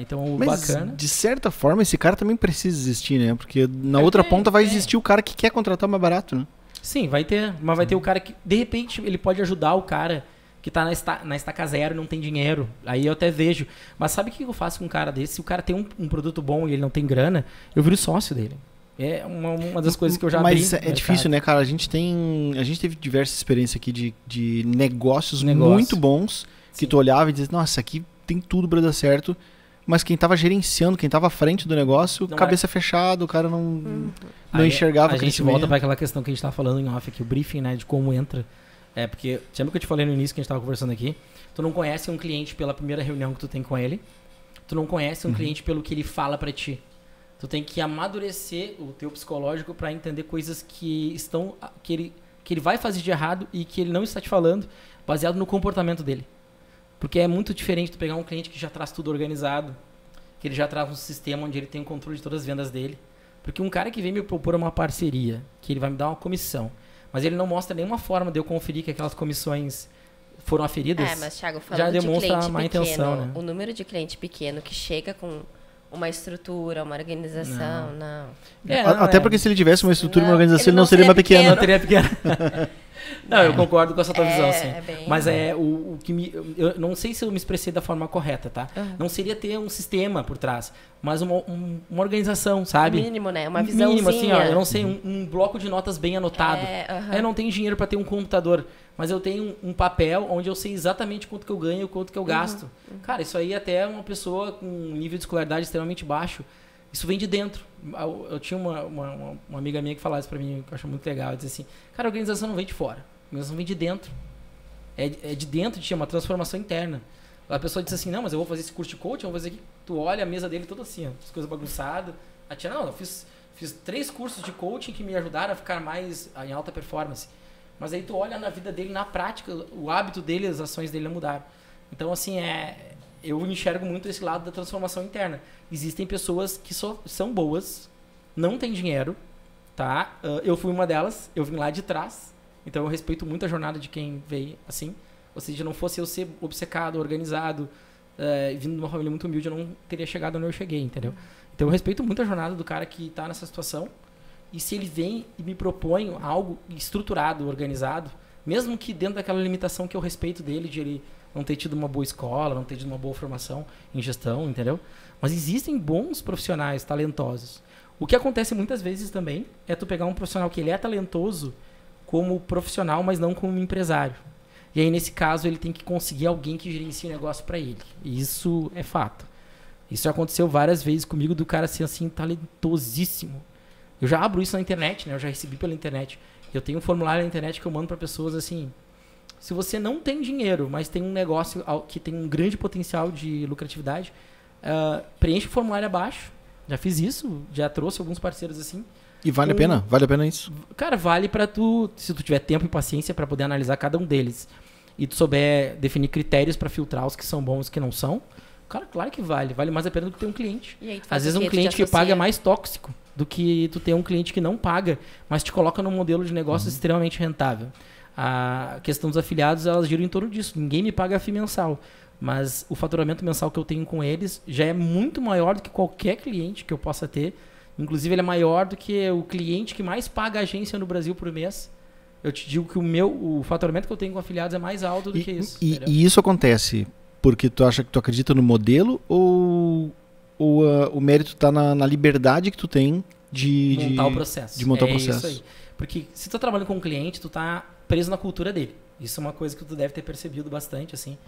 Então, mas, bacana. De certa forma, esse cara também precisa existir, né? Porque na outra ponta vai existir o cara que quer contratar mais barato, né? Sim, vai ter. Mas vai ter o cara que, de repente, ele pode ajudar o cara que tá na estaca zero e não tem dinheiro. Aí eu até vejo. Mas sabe o que eu faço com um cara desse? Se o cara tem um produto bom e ele não tem grana, eu viro sócio dele. É uma das coisas que eu já abri. Mas é difícil, né, cara? A gente teve diversas experiências aqui de negócios muito bons. Sim. Que tu olhava e dizia, nossa, aqui tem tudo pra dar certo. Mas quem tava gerenciando, quem tava à frente do negócio, não cabeça fechada, o cara não enxergava. A gente volta para aquela questão que a gente tava falando em off aqui, o briefing, né, de como entra. Porque, lembra que eu te falei no início que a gente tava conversando aqui? Tu não conhece um cliente pela primeira reunião que tu tem com ele. Tu não conhece um cliente pelo que ele fala para ti. Tu tem que amadurecer o teu psicológico para entender coisas que ele vai fazer de errado e que ele não está te falando, baseado no comportamento dele. Porque é muito diferente tu pegar um cliente que já traz tudo organizado, que ele já traz um sistema onde ele tem o controle de todas as vendas dele. Porque um cara que vem me propor uma parceria, que ele vai me dar uma comissão, mas ele não mostra nenhuma forma de eu conferir que aquelas comissões foram aferidas, mas Thiago, já demonstra de má pequeno, intenção, né? O número de cliente pequeno que chega com uma estrutura, uma organização, não. Até porque se ele tivesse uma estrutura e uma organização, ele não seria uma pequena. Não teria pequena. Não, eu concordo com essa tua visão, sim. Mas o que eu não sei se eu me expressei da forma correta, tá? Não seria ter um sistema por trás, mas uma organização, sabe? Mínimo, né? Uma visãozinha. Mínimo, assim, ó, eu não sei, um bloco de notas bem anotado. Eu não tenho dinheiro para ter um computador, mas eu tenho um papel onde eu sei exatamente quanto que eu ganho e quanto que eu gasto. Cara, isso aí até uma pessoa com um nível de escolaridade extremamente baixo, isso vem de dentro. Eu tinha uma amiga minha que falava isso pra mim, que eu acho muito legal. Ela dizia assim, cara, a organização não vem de fora. A organização vem de dentro. É de dentro de ti, é uma transformação interna. A pessoa disse assim, não, mas eu vou fazer esse curso de coaching, eu vou fazer aqui. Tu olha a mesa dele toda assim, ó, as coisas bagunçadas. A tia, não, eu fiz 3 cursos de coaching que me ajudaram a ficar mais em alta performance. Mas aí tu olha na vida dele, na prática, o hábito dele, as ações dele não mudaram. Então, assim, eu enxergo muito esse lado da transformação interna. Existem pessoas que são boas, não têm dinheiro, tá? Eu fui uma delas, eu vim lá de trás, então eu respeito muito a jornada de quem veio assim. Ou seja, não fosse eu ser obcecado, organizado, vindo de uma família muito humilde, eu não teria chegado onde eu cheguei, entendeu? Então eu respeito muito a jornada do cara que tá nessa situação, e se ele vem e me propõe algo estruturado, organizado, mesmo que dentro daquela limitação que eu respeito dele, de ele não ter tido uma boa escola, não ter tido uma boa formação em gestão, entendeu? Mas existem bons profissionais talentosos. O que acontece muitas vezes também é tu pegar um profissional que ele é talentoso como profissional, mas não como empresário. E aí, nesse caso, ele tem que conseguir alguém que gerencie o negócio para ele. E isso é fato. Isso já aconteceu várias vezes comigo, do cara ser assim, talentosíssimo. Eu já abro isso na internet, né? Eu já recebi pela internet. Eu tenho um formulário na internet que eu mando para pessoas assim... Se você não tem dinheiro, mas tem um negócio que tem um grande potencial de lucratividade, preenche o formulário abaixo. Já fiz isso, já trouxe alguns parceiros assim. E vale a pena? Vale a pena isso? Cara, vale pra tu, se tu tiver tempo e paciência pra poder analisar cada um deles, e tu souber definir critérios pra filtrar os que são bons e os que não são, cara, claro que vale. Vale mais a pena do que ter um cliente. Às vezes um cliente que paga é mais tóxico do que tu ter um cliente que não paga, mas te coloca num modelo de negócio extremamente rentável. A questão dos afiliados, elas giram em torno disso. Ninguém me paga FII mensal, mas o faturamento mensal que eu tenho com eles já é muito maior do que qualquer cliente que eu possa ter. Inclusive, ele é maior do que o cliente que mais paga a agência no Brasil por mês. Eu te digo que o faturamento que eu tenho com afiliados é mais alto do que isso. E isso acontece porque tu acha que tu acredita no modelo, ou o mérito está na liberdade que tu tem de montar o processo. De montar o processo. Isso aí. Porque se tu tá trabalhando com um cliente, tu tá preso na cultura dele. Isso é uma coisa que tu deve ter percebido bastante, assim.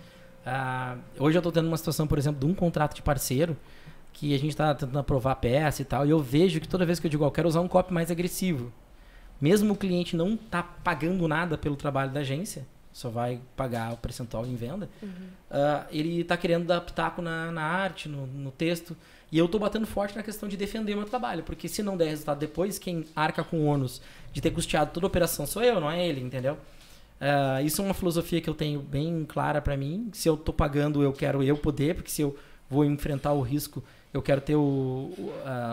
Hoje eu tô tendo uma situação, por exemplo, de um contrato de parceiro, que a gente tá tentando aprovar a peça e tal, e eu vejo que toda vez que eu digo, eu quero usar um copy mais agressivo, mesmo o cliente não tá pagando nada pelo trabalho da agência, só vai pagar o percentual em venda, ele tá querendo dar pitaco na arte, no texto, e eu tô batendo forte na questão de defender o meu trabalho, porque se não der resultado depois, quem arca com o ônus de ter custeado toda a operação sou eu, não é ele, entendeu? Isso é uma filosofia que eu tenho bem clara para mim. Se eu tô pagando, eu quero poder, porque se eu vou enfrentar o risco, eu quero ter o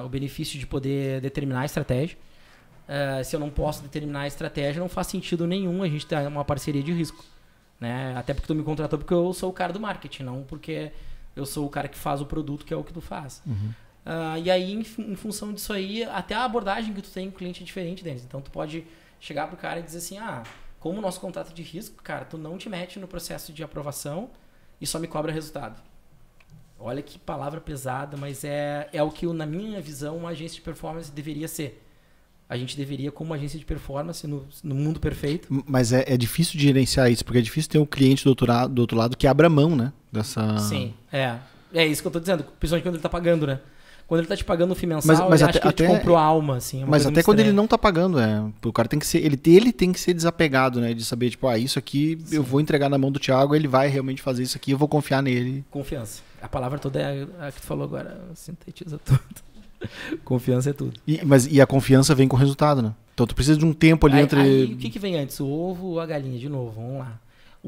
benefício de poder determinar a estratégia. Se eu não posso determinar a estratégia, não faz sentido nenhum a gente ter uma parceria de risco, né? Até porque tu me contratou porque eu sou o cara do marketing, não porque eu sou o cara que faz o produto, que é o que tu faz. E aí, em função disso aí, até a abordagem que tu tem com o cliente é diferente deles. Então, tu pode chegar pro cara e dizer assim, como o nosso contrato de risco, cara, tu não te mete no processo de aprovação e só me cobra resultado. Olha que palavra pesada, mas é o que, na minha visão, uma agência de performance deveria ser. A gente deveria, como agência de performance, no mundo perfeito... Mas é difícil de gerenciar isso, porque é difícil ter um cliente do outro lado que abra mão, né? Sim, é isso que eu tô dizendo, principalmente quando ele tá pagando, né? Quando ele tá te pagando no FII mensal, ele acha que ele te comprou a alma, assim. Mas até quando ele não tá pagando, o cara tem que ser... Ele tem que ser desapegado, né? De saber, tipo, isso aqui eu vou entregar na mão do Thiago, ele vai realmente fazer isso aqui, eu vou confiar nele. Confiança. A palavra toda é a que tu falou agora, sintetiza tudo. Confiança é tudo. E a confiança vem com o resultado, né? Então tu precisa de um tempo ali entre... Aí, o que vem antes? O ovo ou a galinha? De novo, vamos lá.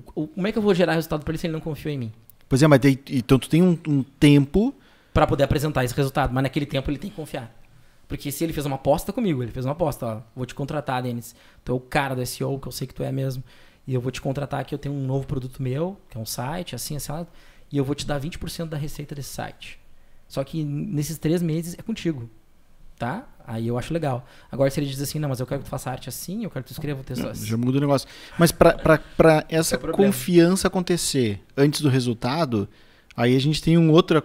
Como é que eu vou gerar resultado para ele se ele não confiou em mim? Pois é, mas então tu tem um tempo... para poder apresentar esse resultado, mas naquele tempo ele tem que confiar. Porque se ele fez uma aposta comigo, ele fez uma aposta, vou te contratar, Denis, tu é o cara do SEO, que eu sei que tu é mesmo, e eu vou te contratar que eu tenho um novo produto meu, que é um site, assim, e eu vou te dar 20% da receita desse site. Só que nesses 3 meses é contigo, tá? Aí eu acho legal. Agora, se ele diz assim, não, mas eu quero que tu faça arte assim, eu quero que tu escreva o texto assim. Já muda o negócio. Mas pra essa confiança acontecer antes do resultado, aí a gente tem um outro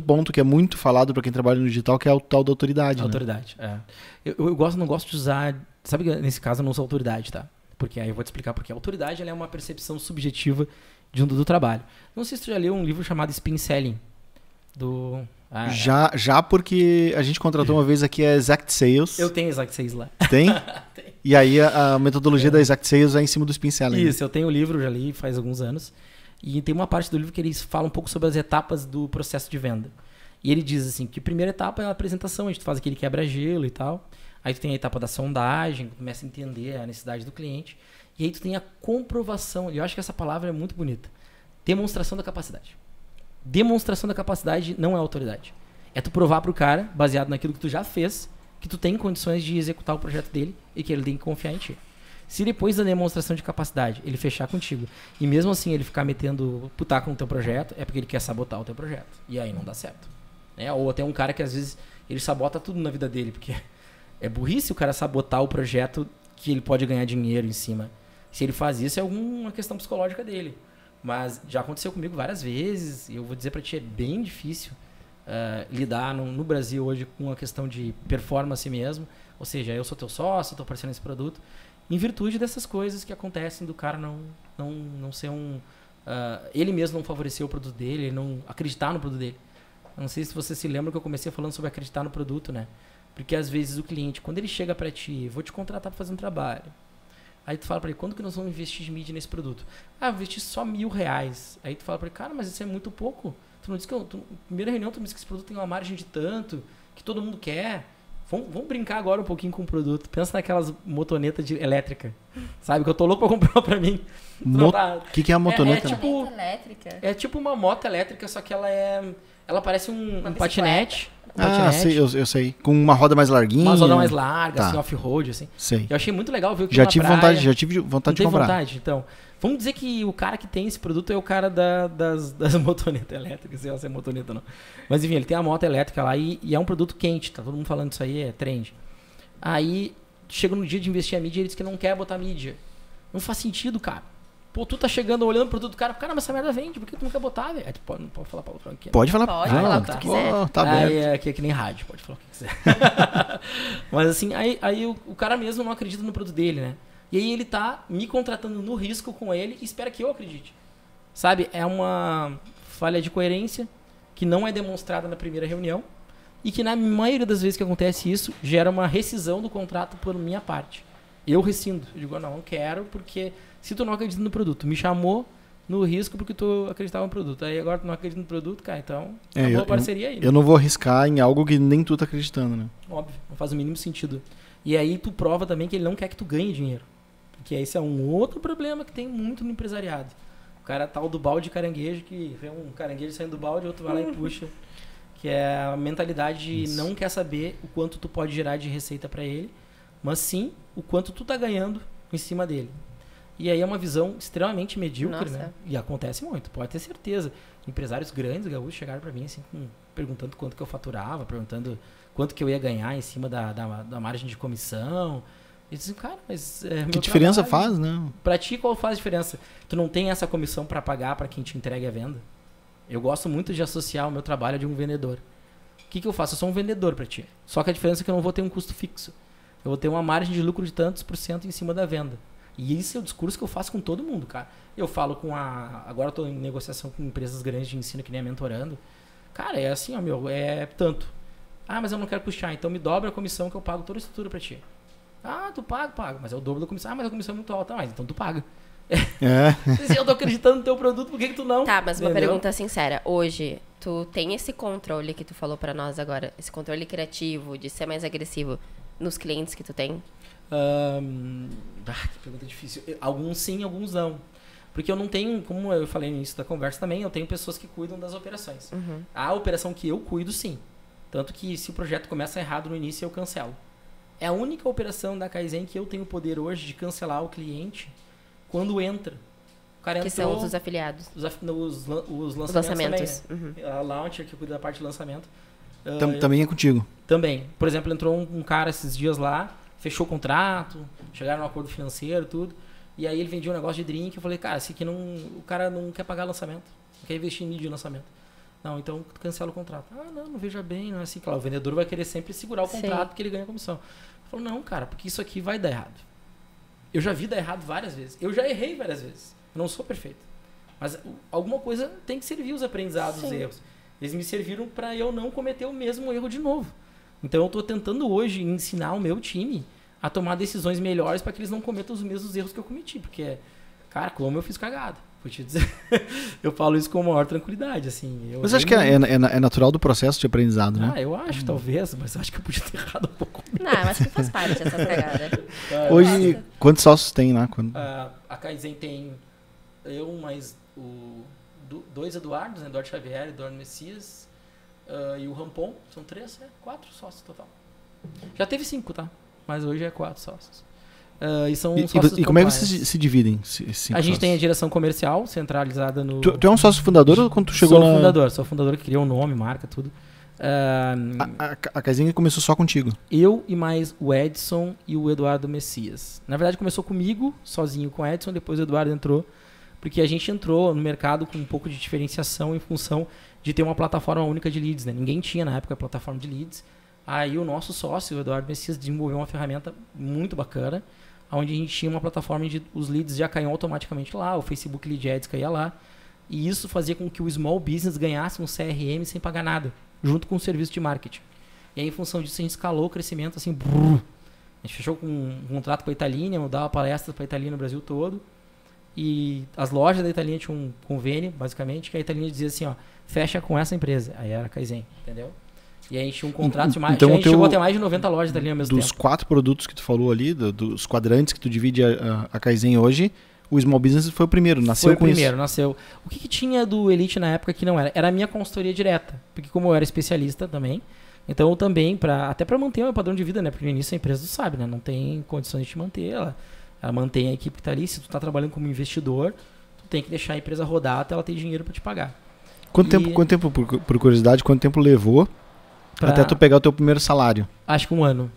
ponto que é muito falado para quem trabalha no digital, que é o tal da autoridade. Autoridade, né? Eu não gosto de usar... Sabe que nesse caso eu não uso autoridade, tá? Porque aí eu vou te explicar porque a autoridade ela é uma percepção subjetiva do trabalho. Não sei se tu já leu um livro chamado Spin Selling. Já porque a gente contratou uma vez aqui a Exact Sales. Eu tenho Exact Sales lá. Tem? Tem. E aí a metodologia da Exact Sales é em cima do Spin Selling. Isso, eu tenho o livro, já li faz alguns anos. E tem uma parte do livro que eles falam um pouco sobre as etapas do processo de venda. E ele diz assim, que a primeira etapa é a apresentação, a gente faz aquele quebra-gelo e tal. Aí tu tem a etapa da sondagem, começa a entender a necessidade do cliente. E aí tu tem a comprovação, e eu acho que essa palavra é muito bonita. Demonstração da capacidade. Demonstração da capacidade não é autoridade. É tu provar pro cara, baseado naquilo que tu já fez, que tu tem condições de executar o projeto dele e que ele tem que confiar em ti. Se depois da demonstração de capacidade ele fechar contigo e mesmo assim ele ficar metendo putaco no teu projeto, é porque ele quer sabotar o teu projeto. E aí não dá certo. Ou até um cara que às vezes ele sabota tudo na vida dele, porque é burrice o cara sabotar o projeto que ele pode ganhar dinheiro em cima. Se ele faz isso é alguma questão psicológica dele. Mas já aconteceu comigo várias vezes e eu vou dizer pra ti, é bem difícil lidar no Brasil hoje com a questão de performance mesmo. Ou seja, eu sou teu sócio, estou aparecendo nesse produto. Em virtude dessas coisas que acontecem do cara não ser ele mesmo não favorecer o produto dele, ele não acreditar no produto dele. Eu não sei se você se lembra que eu comecei falando sobre acreditar no produto, né? Porque às vezes o cliente, quando ele chega pra ti, vou te contratar pra fazer um trabalho. Aí tu fala pra ele, quanto que nós vamos investir de mídia nesse produto? Eu investir só R$1.000. Aí tu fala pra ele, cara, mas isso é muito pouco. Tu não disse que na primeira reunião tu me disse que esse produto tem uma margem de tanto, que todo mundo quer. Vamos brincar agora um pouquinho com o produto. Pensa naquelas motonetas elétrica. Sabe? Que eu tô louco pra comprar pra mim. O que é a motoneta? É tipo uma moto elétrica, só que ela parece um patinete. Eu sei. Com uma roda mais larguinha. Uma roda mais larga, tá. assim, off-road, assim. Sei. Eu achei muito legal ver o que já tive vontade de comprar. Vontade, então. Vamos dizer que o cara que tem esse produto é o cara das motonetas elétricas, sei lá se é motoneta ou não. Mas enfim, ele tem a moto elétrica lá e é um produto quente, tá todo mundo falando isso aí, é trend. Aí, chega no dia de investir a mídia e ele diz que não quer botar mídia. Não faz sentido, cara. Pô, tu tá chegando olhando o produto do cara, mas essa merda vende, por que tu não quer botar, velho? Não pode falar palavrão aqui. Pode falar o que tu quiser. Tá aberto. Aí aqui é que nem rádio, pode falar o que quiser. Mas assim, aí o cara mesmo não acredita no produto dele, né? E aí ele tá me contratando no risco com ele e espera que eu acredite. Sabe? É uma falha de coerência que não é demonstrada na primeira reunião e que na maioria das vezes que acontece isso, gera uma rescisão do contrato por minha parte. Eu rescindo. Eu digo, não quero porque se tu não acredita no produto, me chamou no risco porque tu acreditava no produto. Aí agora tu não acredita no produto, cara, então acabou a parceria aí. Né? Eu não vou arriscar em algo que nem tu tá acreditando, né? Óbvio, não faz o mínimo sentido. E aí tu prova também que ele não quer que tu ganhe dinheiro. Porque esse é um outro problema que tem muito no empresariado. O cara tal do balde de caranguejo, que vê um caranguejo saindo do balde, outro vai lá e puxa. Que é a mentalidade de não quer saber o quanto tu pode gerar de receita para ele, mas sim o quanto tu tá ganhando em cima dele. E aí é uma visão extremamente medíocre, né? E acontece muito, pode ter certeza. Empresários grandes, gaúchos, chegaram para mim assim, perguntando quanto que eu faturava, perguntando quanto que eu ia ganhar em cima da margem de comissão. E dizem, cara, mas que diferença faz, né? Pra ti, qual faz diferença? Tu não tem essa comissão para pagar para quem te entrega a venda? Eu gosto muito de associar o meu trabalho a de um vendedor. O que eu faço? Eu sou um vendedor para ti. Só que a diferença é que eu não vou ter um custo fixo. Eu vou ter uma margem de lucro de tantos % em cima da venda. E esse é o discurso que eu faço com todo mundo, cara. Eu falo agora eu tô em negociação com empresas grandes de ensino que nem a Mentorando. Cara, é assim, ó, é tanto. Ah, mas eu não quero puxar, então me dobra a comissão que eu pago toda a estrutura para ti. Ah, tu paga, mas é o dobro da comissão. Ah, mas a comissão é muito alta. Mas então tu paga. Se eu tô acreditando no teu produto, por que tu não? Tá, mas uma pergunta sincera. Hoje, tu tem esse controle que tu falou pra nós agora, esse controle criativo, de ser mais agressivo nos clientes que tu tem? Que pergunta difícil. Alguns sim, alguns não. Porque eu não tenho, como eu falei no início da conversa também, eu tenho pessoas que cuidam das operações. Uhum. A operação que eu cuido, sim. Tanto que se o projeto começa errado no início, eu cancelo. É a única operação da Kaizen que eu tenho poder hoje de cancelar o cliente quando entra. O cara Que entrou, são os afiliados. os Os lançamentos lançamentos. também, né? A Launcher, que cuida da parte de lançamento. Também é contigo. Também. Por exemplo, entrou um cara esses dias lá, fechou o contrato, chegaram a um acordo financeiro, tudo. E aí ele vendia um negócio de drink. Eu falei, cara, esse aqui o cara não quer pagar lançamento. Não quer investir em mídia de lançamento. Não, então cancela o contrato. Ah, não veja bem, não é assim. Claro, o vendedor vai querer sempre segurar o contrato porque ele ganha comissão. Eu falo, não, cara, porque isso aqui vai dar errado. Eu já vi dar errado várias vezes. Eu já errei várias vezes. Eu não sou perfeito. Mas alguma coisa tem que servir os aprendizados, os erros. Eles me serviram para eu não cometer o mesmo erro de novo. Então eu estou tentando hoje ensinar o meu time a tomar decisões melhores para que eles não cometam os mesmos erros que eu cometi. Porque, cara, como eu fiz cagada. Vou te dizer. Eu falo isso com a maior tranquilidade. Assim, Mas acho que é natural do processo de aprendizado, né? Eu acho, talvez, mas eu acho que eu podia ter errado um pouco. Não, eu acho que faz parte dessa cagada. Hoje, quantos sócios tem lá? A Kaizen tem eu mais dois Eduardos, né? Eduardo Xavier, Eduardo Messias e o Rampon. São 4 sócios total. Já teve 5, tá? Mas hoje é 4 sócios. E são sócios e como é que vocês se dividem? A gente tem a direção comercial centralizada no... Tu é um sócio fundador ou quando tu chegou Sou fundador que criou o nome, marca, tudo. A Kaizen começou só contigo? Eu e mais o Edson e o Eduardo Messias. Na verdade começou comigo, sozinho com o Edson, depois o Eduardo entrou, porque a gente entrou no mercado com um pouco de diferenciação em função de ter uma plataforma única de leads, né? Ninguém tinha na época a plataforma de leads. Aí o nosso sócio, o Eduardo Messias, desenvolveu uma ferramenta muito bacana, onde a gente tinha uma plataforma de os leads já caíam automaticamente lá, o Facebook Lead Ads caía lá, e isso fazia com que o small business ganhasse um CRM sem pagar nada, junto com o serviço de marketing. E aí, em função disso, a gente escalou o crescimento assim, a gente fechou com um contrato com a Italina, dava palestras para a Italina no Brasil todo, e as lojas da Italina tinham um convênio, basicamente, que a Italina dizia assim, ó, fecha com essa empresa, aí era a Kaizen, entendeu? E aí a gente tinha um contrato de mais... Então, a gente chegou a ter mais de 90 lojas da linha ao mesmo tempo. Dos 4 produtos que tu falou ali, dos quadrantes que tu divide a Kaizen hoje, o Small Business foi o primeiro, nasceu com isso. Foi o primeiro, nasceu. O que tinha do Elite na época que não era? Era a minha consultoria direta. Porque como eu era especialista também, então eu também, até para manter o meu padrão de vida, né? Porque no início a empresa tu sabe, né? Não tem condições de te manter. Ela mantém a equipe que tá ali. Se tu tá trabalhando como investidor, tu tem que deixar a empresa rodar até ela ter dinheiro para te pagar. Quanto tempo, por curiosidade, quanto tempo levou até tu pegar o teu primeiro salário? Acho que 1 ano.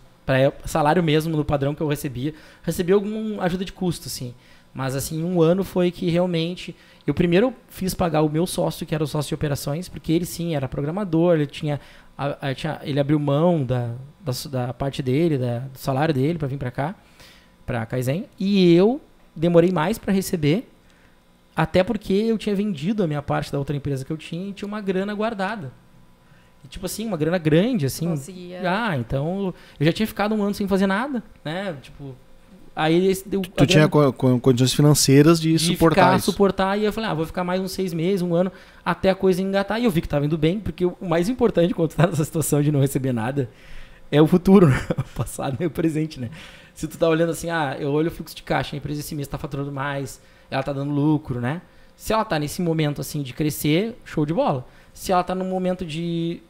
Salário mesmo, no padrão que eu recebia. Recebi alguma ajuda de custo, assim. Mas, assim, 1 ano foi que realmente... Eu primeiro fiz pagar o meu sócio, que era o sócio de operações, porque ele, sim, era programador, ele abriu mão da parte dele, do salário dele, para vir para cá, para Kaizen. E eu demorei mais para receber, até porque eu tinha vendido a minha parte da outra empresa que eu tinha e tinha uma grana guardada. E, tipo assim, uma grana grande, assim. Conseguia. Então, eu já tinha ficado 1 ano sem fazer nada, né? Tipo, aí tu tinha condições financeiras de suportar isso. Suportar, e eu falei, vou ficar mais uns 6 meses, 1 ano, até a coisa engatar. E eu vi que tava indo bem, porque o mais importante quando tu tá nessa situação de não receber nada é o futuro, né? O passado e o presente, né? Se tu tá olhando assim, eu olho o fluxo de caixa, a empresa esse mês tá faturando mais, ela tá dando lucro, né? Se ela tá nesse momento, assim, de crescer, show de bola. Se ela tá num momento de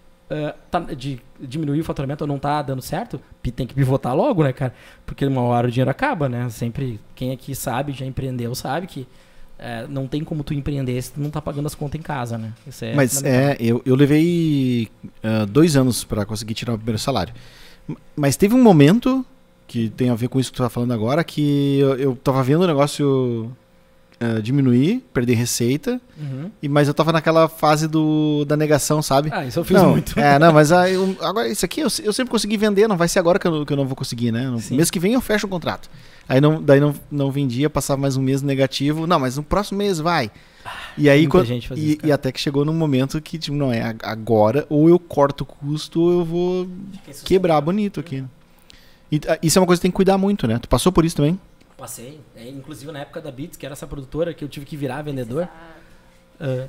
diminuir o faturamento ou não tá dando certo, tem que pivotar logo, né, cara? Porque uma hora o dinheiro acaba, né? Sempre, quem aqui sabe, já empreendeu, sabe que não tem como tu empreender se tu não tá pagando as contas em casa, né? Isso Mas eu levei 2 anos para conseguir tirar o primeiro salário. Mas teve um momento, que tem a ver com isso que tu tá falando agora, que eu tava vendo o negócio diminuir, perder receita, mas eu tava naquela fase da negação, sabe? Isso eu fiz muito. Mas agora isso aqui eu sempre consegui vender, não vai ser agora que eu não vou conseguir, né? No mês que vem eu fecho o contrato. Daí não vendia, passava mais um mês negativo, não, mas no próximo mês vai. E aí e até que chegou num momento que tipo, não é agora, ou eu corto o custo ou eu vou quebrar bonito aqui. E isso é uma coisa que tem que cuidar muito, né? Tu passou por isso também? Passei, inclusive na época da Beats, que era essa produtora que eu tive que virar vendedor.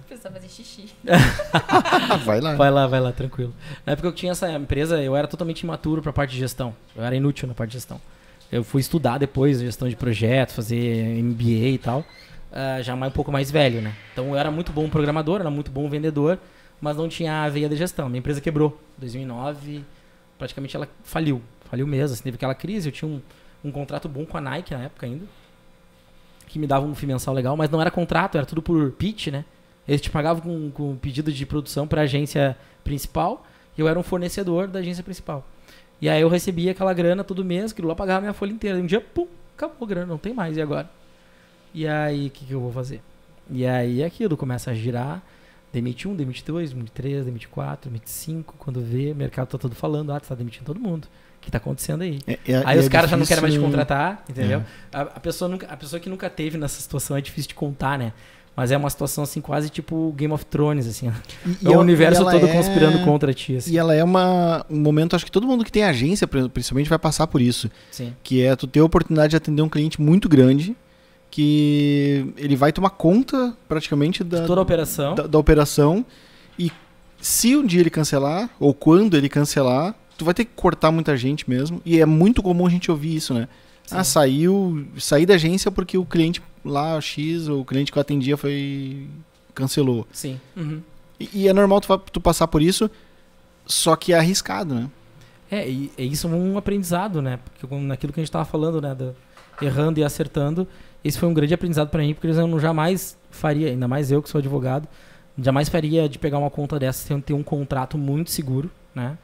Precisava fazer xixi. Vai lá. Vai lá, tranquilo. Na época que eu tinha essa empresa, eu era totalmente imaturo para a parte de gestão. Eu era inútil na parte de gestão. Eu fui estudar depois gestão de projetos, fazer MBA e tal, já um pouco mais velho, né? Então eu era muito bom programador, era muito bom vendedor, mas não tinha a veia de gestão. Minha empresa quebrou. Em 2009, praticamente ela faliu mesmo. Assim, teve aquela crise, eu tinha um contrato bom com a Nike na época ainda. que me davam um FII mensal legal, mas não era contrato, era tudo por pitch, né? Eles te pagavam com pedido de produção para a agência principal e eu era um fornecedor da agência principal. E aí eu recebia aquela grana todo mês, aquilo lá pagava minha folha inteira. E um dia, pum, acabou a grana, não tem mais, e agora? E aí, o que eu vou fazer? E aí aquilo começa a girar, demite 1, demite 2, demite 3, demite 4, demite 5, quando vê, o mercado tá todo falando, tu tá demitindo todo mundo. O que tá acontecendo aí? Aí os caras já não querem mais te contratar, entendeu? A pessoa que nunca teve nessa situação é difícil de contar, né? Mas é uma situação assim, quase tipo Game of Thrones, assim. É o universo todo conspirando contra ti. Assim. E ela é um momento, acho que todo mundo que tem agência, principalmente, vai passar por isso. Sim. Que é tu ter a oportunidade de atender um cliente muito grande, que ele vai tomar conta, praticamente, de toda a operação. Da operação. E se um dia ele cancelar, ou quando ele cancelar, tu vai ter que cortar muita gente mesmo. E é muito comum a gente ouvir isso, né? Sim. Saí da agência porque o cliente lá, X, ou o cliente que eu atendia cancelou. Sim. Uhum. E é normal tu passar por isso, só que é arriscado, né? E isso é um aprendizado, né? Porque naquilo que a gente estava falando, né? Errando e acertando, esse foi um grande aprendizado para mim, porque eu não jamais faria, ainda mais eu que sou advogado, jamais faria de pegar uma conta dessa sem ter um contrato muito seguro, né?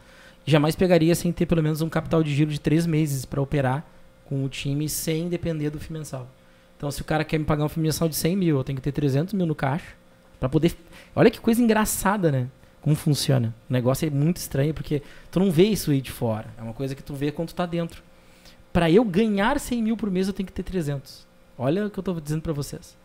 E jamais pegaria sem ter pelo menos um capital de giro de 3 meses para operar com o time sem depender do FII mensal. Então, se o cara quer me pagar um FII mensal de 100 mil, eu tenho que ter 300 mil no caixa para poder... Olha que coisa engraçada, né? Como funciona. O negócio é muito estranho, porque tu não vê isso aí de fora. É uma coisa que tu vê quando tu tá dentro. Para eu ganhar 100 mil por mês, eu tenho que ter 300. Olha o que eu tô dizendo para vocês.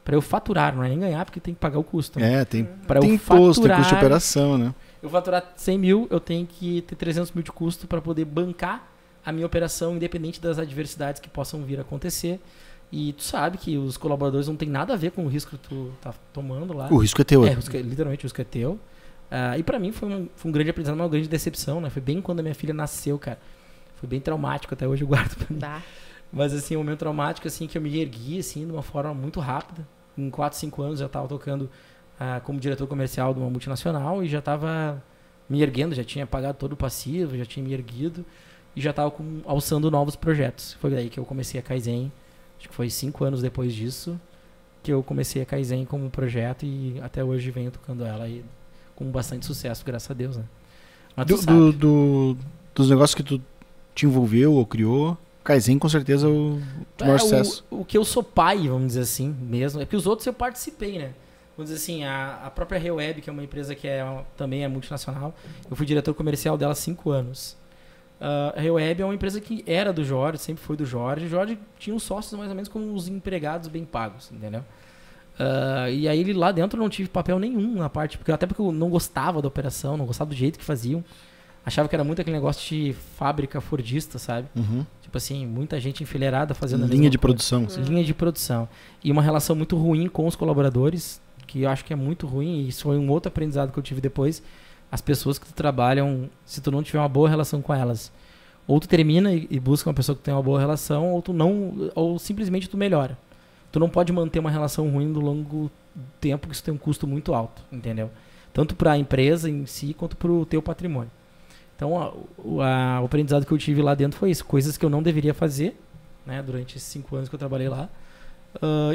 Para eu faturar, não é nem ganhar, porque tem que pagar o custo. Né? Tem imposto, tem custo de operação, né? Eu faturar 100 mil, eu tenho que ter 300 mil de custo para poder bancar a minha operação, independente das adversidades que possam vir a acontecer. E tu sabe que os colaboradores não tem nada a ver com o risco que tu tá tomando lá. O risco é teu. Literalmente o risco é teu. E pra mim foi um grande aprendizado, uma grande decepção, né? Foi bem quando a minha filha nasceu, cara. Foi bem traumático, até hoje eu guardo pra mim. Mas assim, um momento traumático, assim, que eu me ergui, assim, de uma forma muito rápida. Em 4, 5 anos eu já tava tocando como diretor comercial de uma multinacional e já tava me erguendo, já tinha pagado todo o passivo, já tinha me erguido e já tava alçando novos projetos. Foi daí que eu comecei a Kaizen. Acho que foi 5 anos depois disso que eu comecei a Kaizen como projeto e até hoje venho tocando ela aí com bastante sucesso, graças a Deus, né? Mas dos negócios que tu te envolveu ou criou, Kaizen com certeza é o maior sucesso. O que eu sou pai, vamos dizer assim, mesmo. É que os outros eu participei, né? Vamos dizer assim, a própria ReWeb, que é uma empresa que também é multinacional, eu fui diretor comercial dela há 5 anos. A ReWeb é uma empresa que era do Jorge, sempre foi do Jorge. O Jorge tinha os sócios mais ou menos como os empregados bem pagos, entendeu? E aí lá dentro eu não tive papel nenhum na parte, até porque eu não gostava da operação, não gostava do jeito que faziam. Achava que era muito aquele negócio de fábrica fordista, sabe? Uhum. Tipo assim, muita gente enfileirada fazendo a linha de produção. Linha de produção. E uma relação muito ruim com os colaboradores, que eu acho que é muito ruim, e isso foi um outro aprendizado que eu tive depois. As pessoas que tu trabalham, se tu não tiver uma boa relação com elas, ou tu termina e busca uma pessoa que tem uma boa relação, ou tu não, ou simplesmente tu melhora. Tu não pode manter uma relação ruim no longo tempo, porque isso tem um custo muito alto, entendeu? Tanto para a empresa em si, quanto para o teu patrimônio. Então, o aprendizado que eu tive lá dentro foi isso, coisas que eu não deveria fazer, né, durante esses 5 anos que eu trabalhei lá.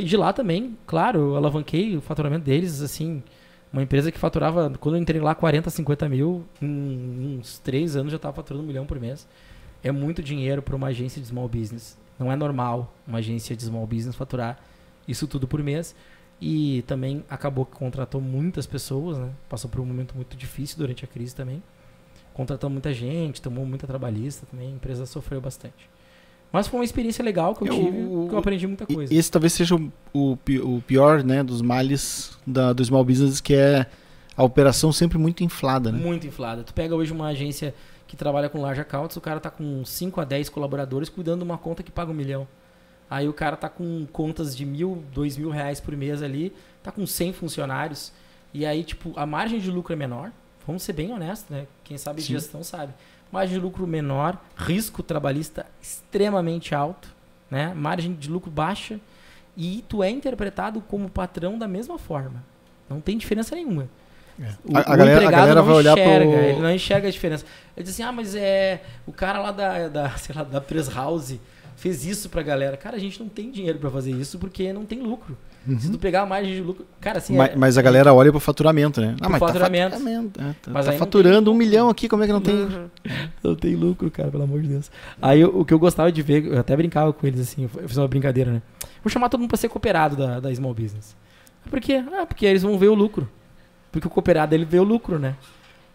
E de lá também, claro, eu alavanquei o faturamento deles, assim, uma empresa que faturava, quando eu entrei lá, 40, 50 mil, em uns 3 anos já estava faturando 1 milhão por mês. É muito dinheiro para uma agência de small business. Não é normal uma agência de small business faturar isso tudo por mês. E também acabou que contratou muitas pessoas, né? Passou por um momento muito difícil durante a crise também. Contratou muita gente, tomou muita trabalhista também. A empresa sofreu bastante. Mas foi uma experiência legal que eu tive, que eu aprendi muita coisa. Esse talvez seja o pior, né, dos males do small business, que é a operação sempre muito inflada, né? Muito inflada. Tu pega hoje uma agência que trabalha com large accounts, o cara tá com 5 a 10 colaboradores cuidando de uma conta que paga 1 milhão. Aí o cara tá com contas de 1.000, 2.000 reais por mês ali, tá com 100 funcionários. E aí, tipo, a margem de lucro é menor. Vamos ser bem honestos, né? Quem sabe de gestão sabe. Margem de lucro menor, risco trabalhista extremamente alto, né? Margem de lucro baixa, e tu é interpretado como patrão da mesma forma. Não tem diferença nenhuma. A galera vai olhar ele não enxerga a diferença. Ele diz assim, mas o cara lá da Press House fez isso pra galera. Cara, a gente não tem dinheiro pra fazer isso porque não tem lucro. Se tu pegar a margem de lucro... Cara, assim... Mas a galera olha pro faturamento, né? Mas faturamento. Mas tá faturando 1 milhão aqui, como é que não tem... Não tem lucro, cara, pelo amor de Deus. Aí o que eu gostava de ver, eu até brincava com eles assim, eu fiz uma brincadeira, né? Vou chamar todo mundo pra ser cooperado da Small Business. Por quê? Porque eles vão ver o lucro. Porque o cooperado, ele vê o lucro, né?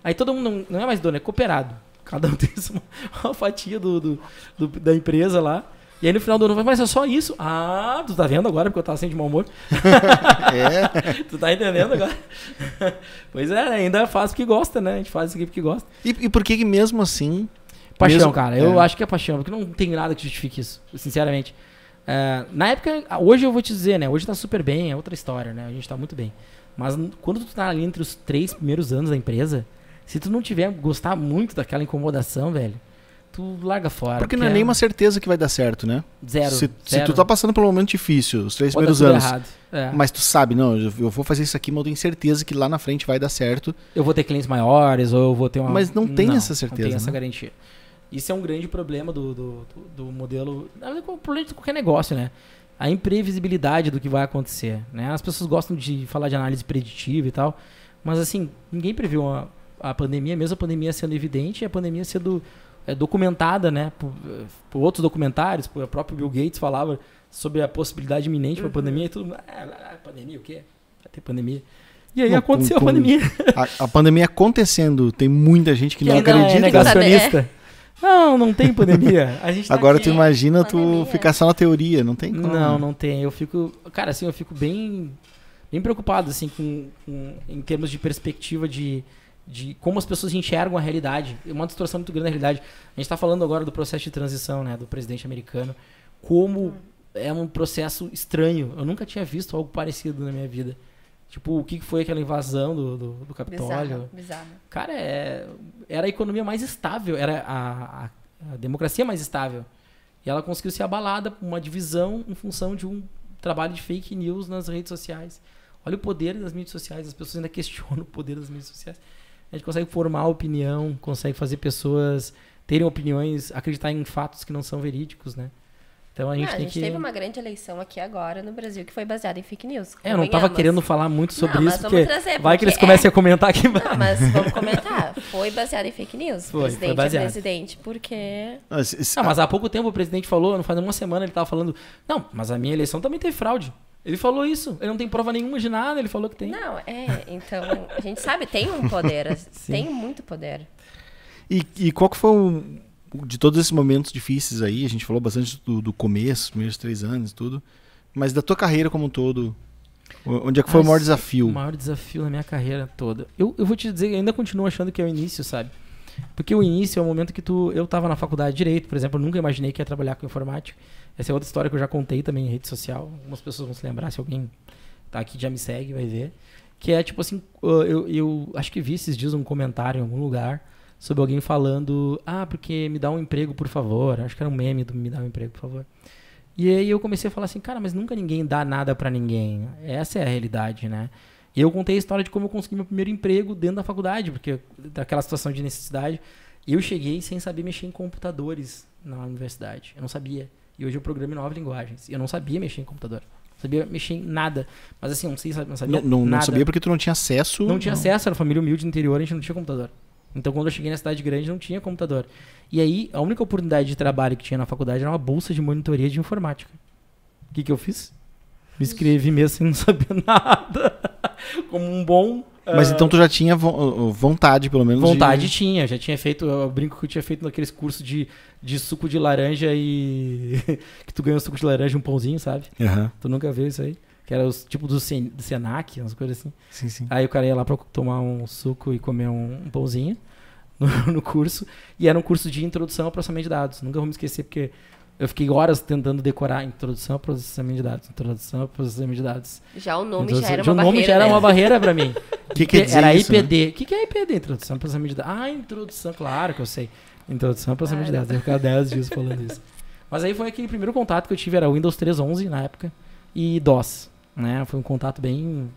Aí todo mundo não é mais dono, é cooperado. Cada um tem uma fatia da empresa lá. E aí no final do ano, mas é só isso? Ah, tu tá vendo agora porque eu tava sem de mau humor? Tu tá entendendo agora? Pois é, ainda faz porque gosta, né? A gente faz isso aqui porque gosta. E por que mesmo assim... Paixão, cara. Eu acho que é paixão, porque não tem nada que justifique isso, sinceramente. Na época, hoje eu vou te dizer, né? Hoje tá super bem, é outra história, né? A gente tá muito bem. Mas quando tu tá ali entre os 3 primeiros anos da empresa, se tu não tiver gostar muito daquela incomodação, velho, tu larga fora. Porque não é nenhuma certeza que vai dar certo, né? Zero. Se tu tá passando por um momento difícil, os 3 primeiros anos, mas tu sabe, não, eu vou fazer isso aqui, mas eu tenho certeza que lá na frente vai dar certo. Eu vou ter clientes maiores, ou eu vou ter uma... Mas não tem essa certeza. Não tem essa garantia. Isso é um grande problema do modelo... É um problema de qualquer negócio, né? A imprevisibilidade do que vai acontecer, né? As pessoas gostam de falar de análise preditiva e tal, mas assim, ninguém previu a pandemia, mesmo a pandemia sendo evidente, e a pandemia sendo documentada, né? Por outros documentários, o próprio Bill Gates falava sobre a possibilidade iminente para a pandemia e tudo. Pandemia o quê? Vai ter pandemia. E aí aconteceu a pandemia. A pandemia acontecendo, tem muita gente que não acredita. É negacionista. Não tem pandemia. A gente tá agora aqui. Tu imagina tu ficar só na teoria, não tem como. Não tem. Eu fico, cara, assim, eu fico bem preocupado, assim, em termos de perspectiva de como as pessoas enxergam a realidade. É uma distorção muito grande da realidade. A gente está falando agora do processo de transição, né, do presidente americano. Como é um processo estranho. Eu nunca tinha visto algo parecido na minha vida. Tipo, o que foi aquela invasão do Capitólio? Bizarro. Cara, era a economia mais estável, era a democracia mais estável. E ela conseguiu ser abalada por uma divisão em função de um trabalho de fake news nas redes sociais. Olha o poder das mídias sociais, as pessoas ainda questionam o poder das mídias sociais. A gente consegue formar opinião, consegue fazer pessoas terem opiniões, acreditar em fatos que não são verídicos, né? Então a gente teve uma grande eleição aqui agora no Brasil que foi baseada em fake news. Eu não tava querendo falar muito sobre isso, porque trazer, vai que eles comecem a comentar aqui. Não, mas vamos comentar. Foi baseado em fake news. Foi presidente, porque... Mas há pouco tempo o presidente falou, não faz uma semana ele tava falando, não, mas a minha eleição também teve fraude. Ele falou isso, ele não tem prova nenhuma de nada, ele falou que tem. Não, então, a gente sabe, tem um poder, tem muito poder. E qual que foi de todos esses momentos difíceis aí, a gente falou bastante do começo, primeiros 3 anos e tudo, mas da tua carreira como um todo, onde é que foi o maior desafio? O maior desafio na minha carreira toda. Eu vou te dizer, eu ainda continuo achando que é o início, sabe? Porque o início é o momento que eu tava na faculdade de Direito, por exemplo, eu nunca imaginei que ia trabalhar com informática. Essa é outra história que eu já contei também em rede social. Algumas pessoas vão se lembrar, se alguém tá aqui já me segue, vai ver. Que é tipo assim, eu acho que vi esses dias um comentário em algum lugar sobre alguém falando, porque me dá um emprego, por favor. Acho que era um meme do me dá um emprego, por favor. E aí eu comecei a falar assim, cara, mas nunca ninguém dá nada pra ninguém. Essa é a realidade, né? E eu contei a história de como eu consegui meu primeiro emprego dentro da faculdade, porque daquela situação de necessidade. Eu cheguei sem saber mexer em computadores na universidade. Eu não sabia. E hoje eu programo em 9 linguagens. E eu não sabia mexer em computador. Não sabia mexer em nada. Mas assim, não sabia nada. Não sabia porque tu não tinha acesso? Não tinha acesso, era família humilde do interior, a gente não tinha computador. Então quando eu cheguei na cidade grande não tinha computador. E aí a única oportunidade de trabalho que tinha na faculdade era uma bolsa de monitoria de informática. O que eu fiz? Me inscrevi mesmo sem não saber nada. Como um bom... Mas então tu já tinha vontade, pelo menos? Vontade tinha. Já tinha feito... Eu brinco que eu tinha feito naqueles cursos de suco de laranja e... que tu ganha um suco de laranja e um pãozinho, sabe? Uhum. Tu nunca viu isso aí? Que era os tipo do Senac, umas coisas assim. Sim. Aí o cara ia lá pra tomar um suco e comer um pãozinho no curso. E era um curso de introdução ao processamento de dados. Nunca vou me esquecer, porque eu fiquei horas tentando decorar introdução ao processamento de dados. Introdução ao processamento de dados. Já o nome já era uma barreira. O nome já era uma barreira pra mim. Que quer dizer era isso, IPD. Né? O que é IPD? Introdução ao processamento de dados. Introdução, claro que eu sei. Introdução ao processamento de dados. Eu ia ficar 10 dias falando isso. Mas aí foi aquele primeiro contato que eu tive, era Windows 3.11 na época. E DOS. Né? Foi um contato bem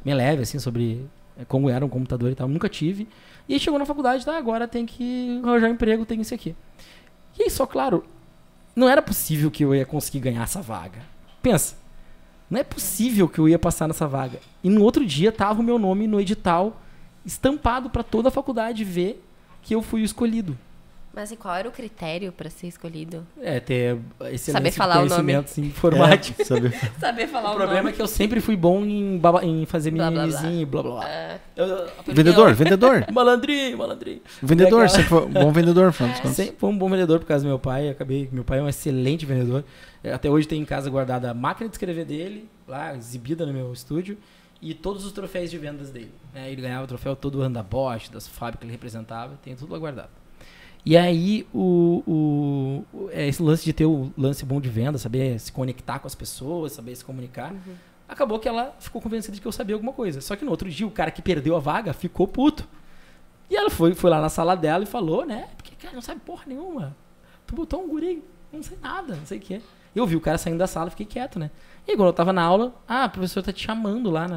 leve, assim, sobre como era um computador e tal. Nunca tive. E aí chegou na faculdade, agora tem que arranjar um emprego, tem isso aqui. E aí, só claro, não era possível que eu ia conseguir ganhar essa vaga. Pensa, não é possível que eu ia passar nessa vaga. E no outro dia tava o meu nome no edital estampado para toda a faculdade ver que eu fui o escolhido. Mas e qual era o critério para ser escolhido? Ter esse saber falar o nome. Informático. Saber falar o nome. O problema é que eu sempre fui bom em fazer mimizinho e blá blá blá. Vendedor. Malandrinho. Vendedor, sempre foi um bom vendedor, sempre foi um bom vendedor por causa do meu pai. Meu pai é um excelente vendedor. Até hoje tem em casa guardada a máquina de escrever dele, lá exibida no meu estúdio, e todos os troféus de vendas dele. Ele ganhava o troféu todo ano da Bosch, das fábricas que ele representava, tem tudo lá guardado. E aí, esse lance de ter o lance bom de venda, saber se conectar com as pessoas, saber se comunicar, acabou que ela ficou convencida de que eu sabia alguma coisa. Só que no outro dia, o cara que perdeu a vaga ficou puto. E ela foi lá na sala dela e falou, né? Porque, cara, não sabe porra nenhuma. Tu botou um guri, não sei nada, não sei o quê. Eu vi o cara saindo da sala e fiquei quieto, né? E quando eu tava na aula, o professor tá te chamando lá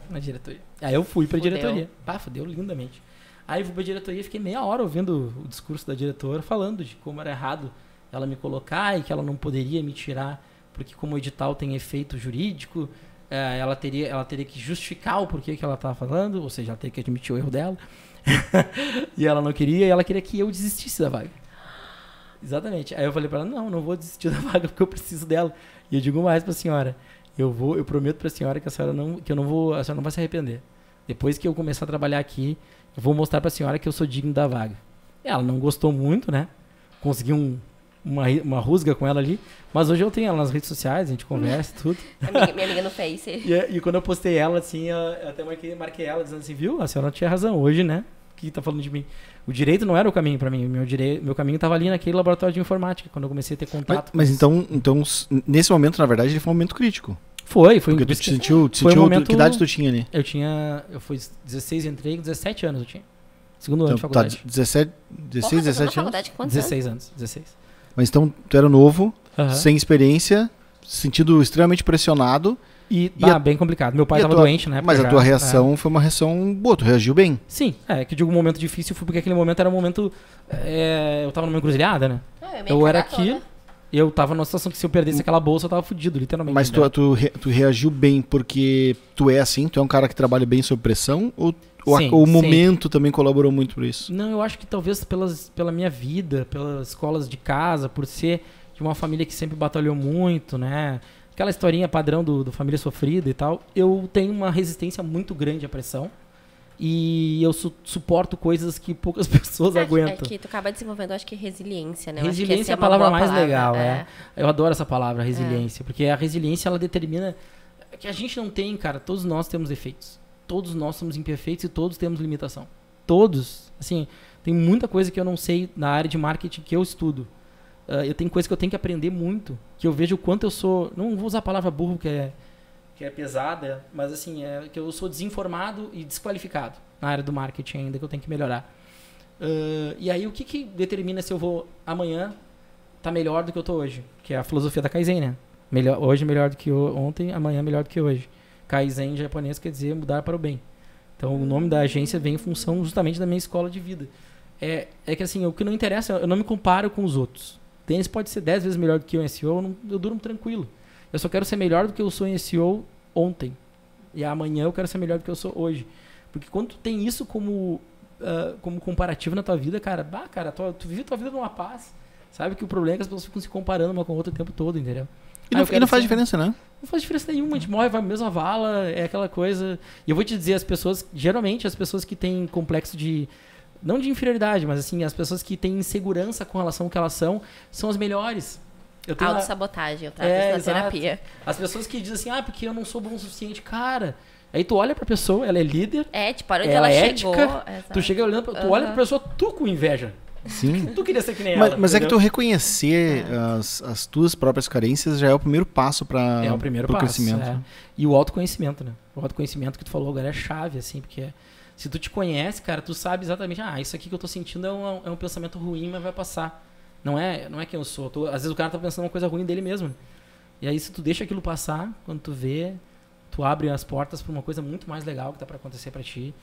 na diretoria. Aí eu fui pra diretoria. Fudeu lindamente. Aí eu fui pra diretoria e fiquei meia hora ouvindo o discurso da diretora falando de como era errado ela me colocar e que ela não poderia me tirar porque como o edital tem efeito jurídico, ela teria que justificar o porquê que ela estava falando, ou seja, ela teria que admitir o erro dela. E ela não queria, e ela queria que eu desistisse da vaga. Exatamente. Aí eu falei pra ela, não vou desistir da vaga porque eu preciso dela. E eu digo mais pra senhora, eu prometo pra senhora que a senhora não vai se arrepender. Depois que eu começar a trabalhar aqui, eu vou mostrar pra senhora que eu sou digno da vaga. Ela não gostou muito, né? Consegui uma rusga com ela ali. Mas hoje eu tenho ela nas redes sociais, a gente conversa e tudo. Minha amiga no Face. E quando eu postei ela, assim, eu até marquei ela dizendo assim, viu? A senhora tinha razão hoje, né? O que tá falando de mim? O direito não era o caminho pra mim. Meu caminho tava ali naquele laboratório de informática, quando eu comecei a ter contato. Mas então, nesse momento, na verdade, ele foi um momento crítico. Foi. Porque tu te sentiu um momento, que idade tu tinha ali? Eu fui 16, entrei com 17 anos eu tinha. Segundo ano de faculdade. 16, 17 anos? 16 anos, 16. Mas então, tu era novo, sem experiência, sentido extremamente pressionado. Bem complicado. Meu pai tava doente, né? Mas a tua reação foi uma reação boa, tu reagiu bem. Sim, que eu digo um momento difícil foi porque aquele momento era um momento... eu tava numa encruzilhada, né? Eu era aqui... Eu tava numa situação que se eu perdesse aquela bolsa, eu tava fudido, literalmente. Mas tu reagiu bem porque tu é assim? Tu é um cara que trabalha bem sob pressão? Ou o momento também colaborou muito por isso? Não, eu acho que talvez pela minha vida, pelas escolas de casa, por ser de uma família que sempre batalhou muito, né? Aquela historinha padrão do família sofrida e tal. Eu tenho uma resistência muito grande à pressão. E eu suporto coisas que poucas pessoas aguentam. É que tu acaba desenvolvendo, acho que resiliência, né? Resiliência é a palavra mais legal, Eu adoro essa palavra, resiliência. Porque a resiliência, ela determina que a gente não tem, cara, todos nós temos defeitos. Todos nós somos imperfeitos e todos temos limitação. Todos. Assim, tem muita coisa que eu não sei na área de marketing que eu estudo. Eu tenho coisa que eu tenho que aprender muito. Que eu vejo o quanto eu sou... Não vou usar a palavra burro, que é pesada, mas assim, que eu sou desinformado e desqualificado na área do marketing ainda, que eu tenho que melhorar. E aí, o que determina se eu vou amanhã tá melhor do que eu tô hoje? Que é a filosofia da Kaizen, né? Hoje melhor do que ontem, amanhã melhor do que hoje. Kaizen em japonês quer dizer mudar para o bem. Então, o nome da agência vem em função justamente da minha escola de vida. É que assim, o que não interessa, eu não me comparo com os outros. Tênis pode ser 10 vezes melhor do que eu em SEO, eu durmo tranquilo. Eu só quero ser melhor do que eu sou em SEO ontem. E amanhã eu quero ser melhor do que eu sou hoje. Porque quando tu tem isso como comparativo na tua vida, cara, tu vive tua vida numa paz. Sabe que o problema é que as pessoas ficam se comparando uma com a outra o tempo todo, entendeu? E não faz diferença, né? Não faz diferença nenhuma, a gente morre, vai na mesma vala, é aquela coisa... E eu vou te dizer, geralmente as pessoas que têm complexo de... Não de inferioridade, mas assim, as pessoas que têm insegurança com relação ao que elas são as melhores. Autossabotagem, eu trato isso na terapia. As pessoas que dizem assim, porque eu não sou bom o suficiente, cara. Aí tu olha pra pessoa, ela é líder. Tipo, para onde ela chegou. Tu chega olhando, tu olha pra pessoa, tu com inveja. Sim. Tu queria ser que nem ela. Mas é que tu reconhecer as tuas próprias carências já é o primeiro passo para o crescimento. E o autoconhecimento, né? O autoconhecimento que tu falou agora é chave, assim, porque se tu te conhece, cara, tu sabe exatamente, isso aqui que eu tô sentindo é um pensamento ruim, mas vai passar. Não é quem eu sou. Às vezes o cara tá pensando uma coisa ruim dele mesmo. E aí se tu deixa aquilo passar, quando tu vê, tu abre as portas pra uma coisa muito mais legal que tá pra acontecer pra ti.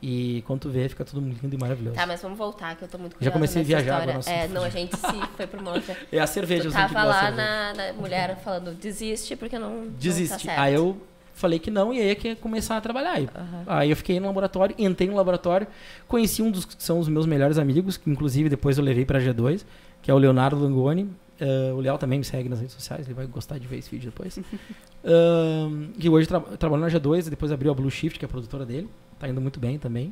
E quando tu vê, fica tudo lindo e maravilhoso. Tá, mas vamos voltar, que eu tô muito curiosa. Já comecei a viajar agora. Não, a gente se foi pra uma outra... É a cerveja. Tu tava lá na mulher falando, desiste, porque não desiste. Não tá certo. Aí eu falei que não, e aí é que ia começar a trabalhar. Aí eu fiquei no laboratório, entrei no laboratório, conheci um dos que são os meus melhores amigos, que inclusive depois eu levei pra G2, que é o Leonardo Langoni. O Léo também me segue nas redes sociais, ele vai gostar de ver esse vídeo depois. Que hoje trabalhou na G2 e depois abriu a Blue Shift, que é a produtora dele. Tá indo muito bem também.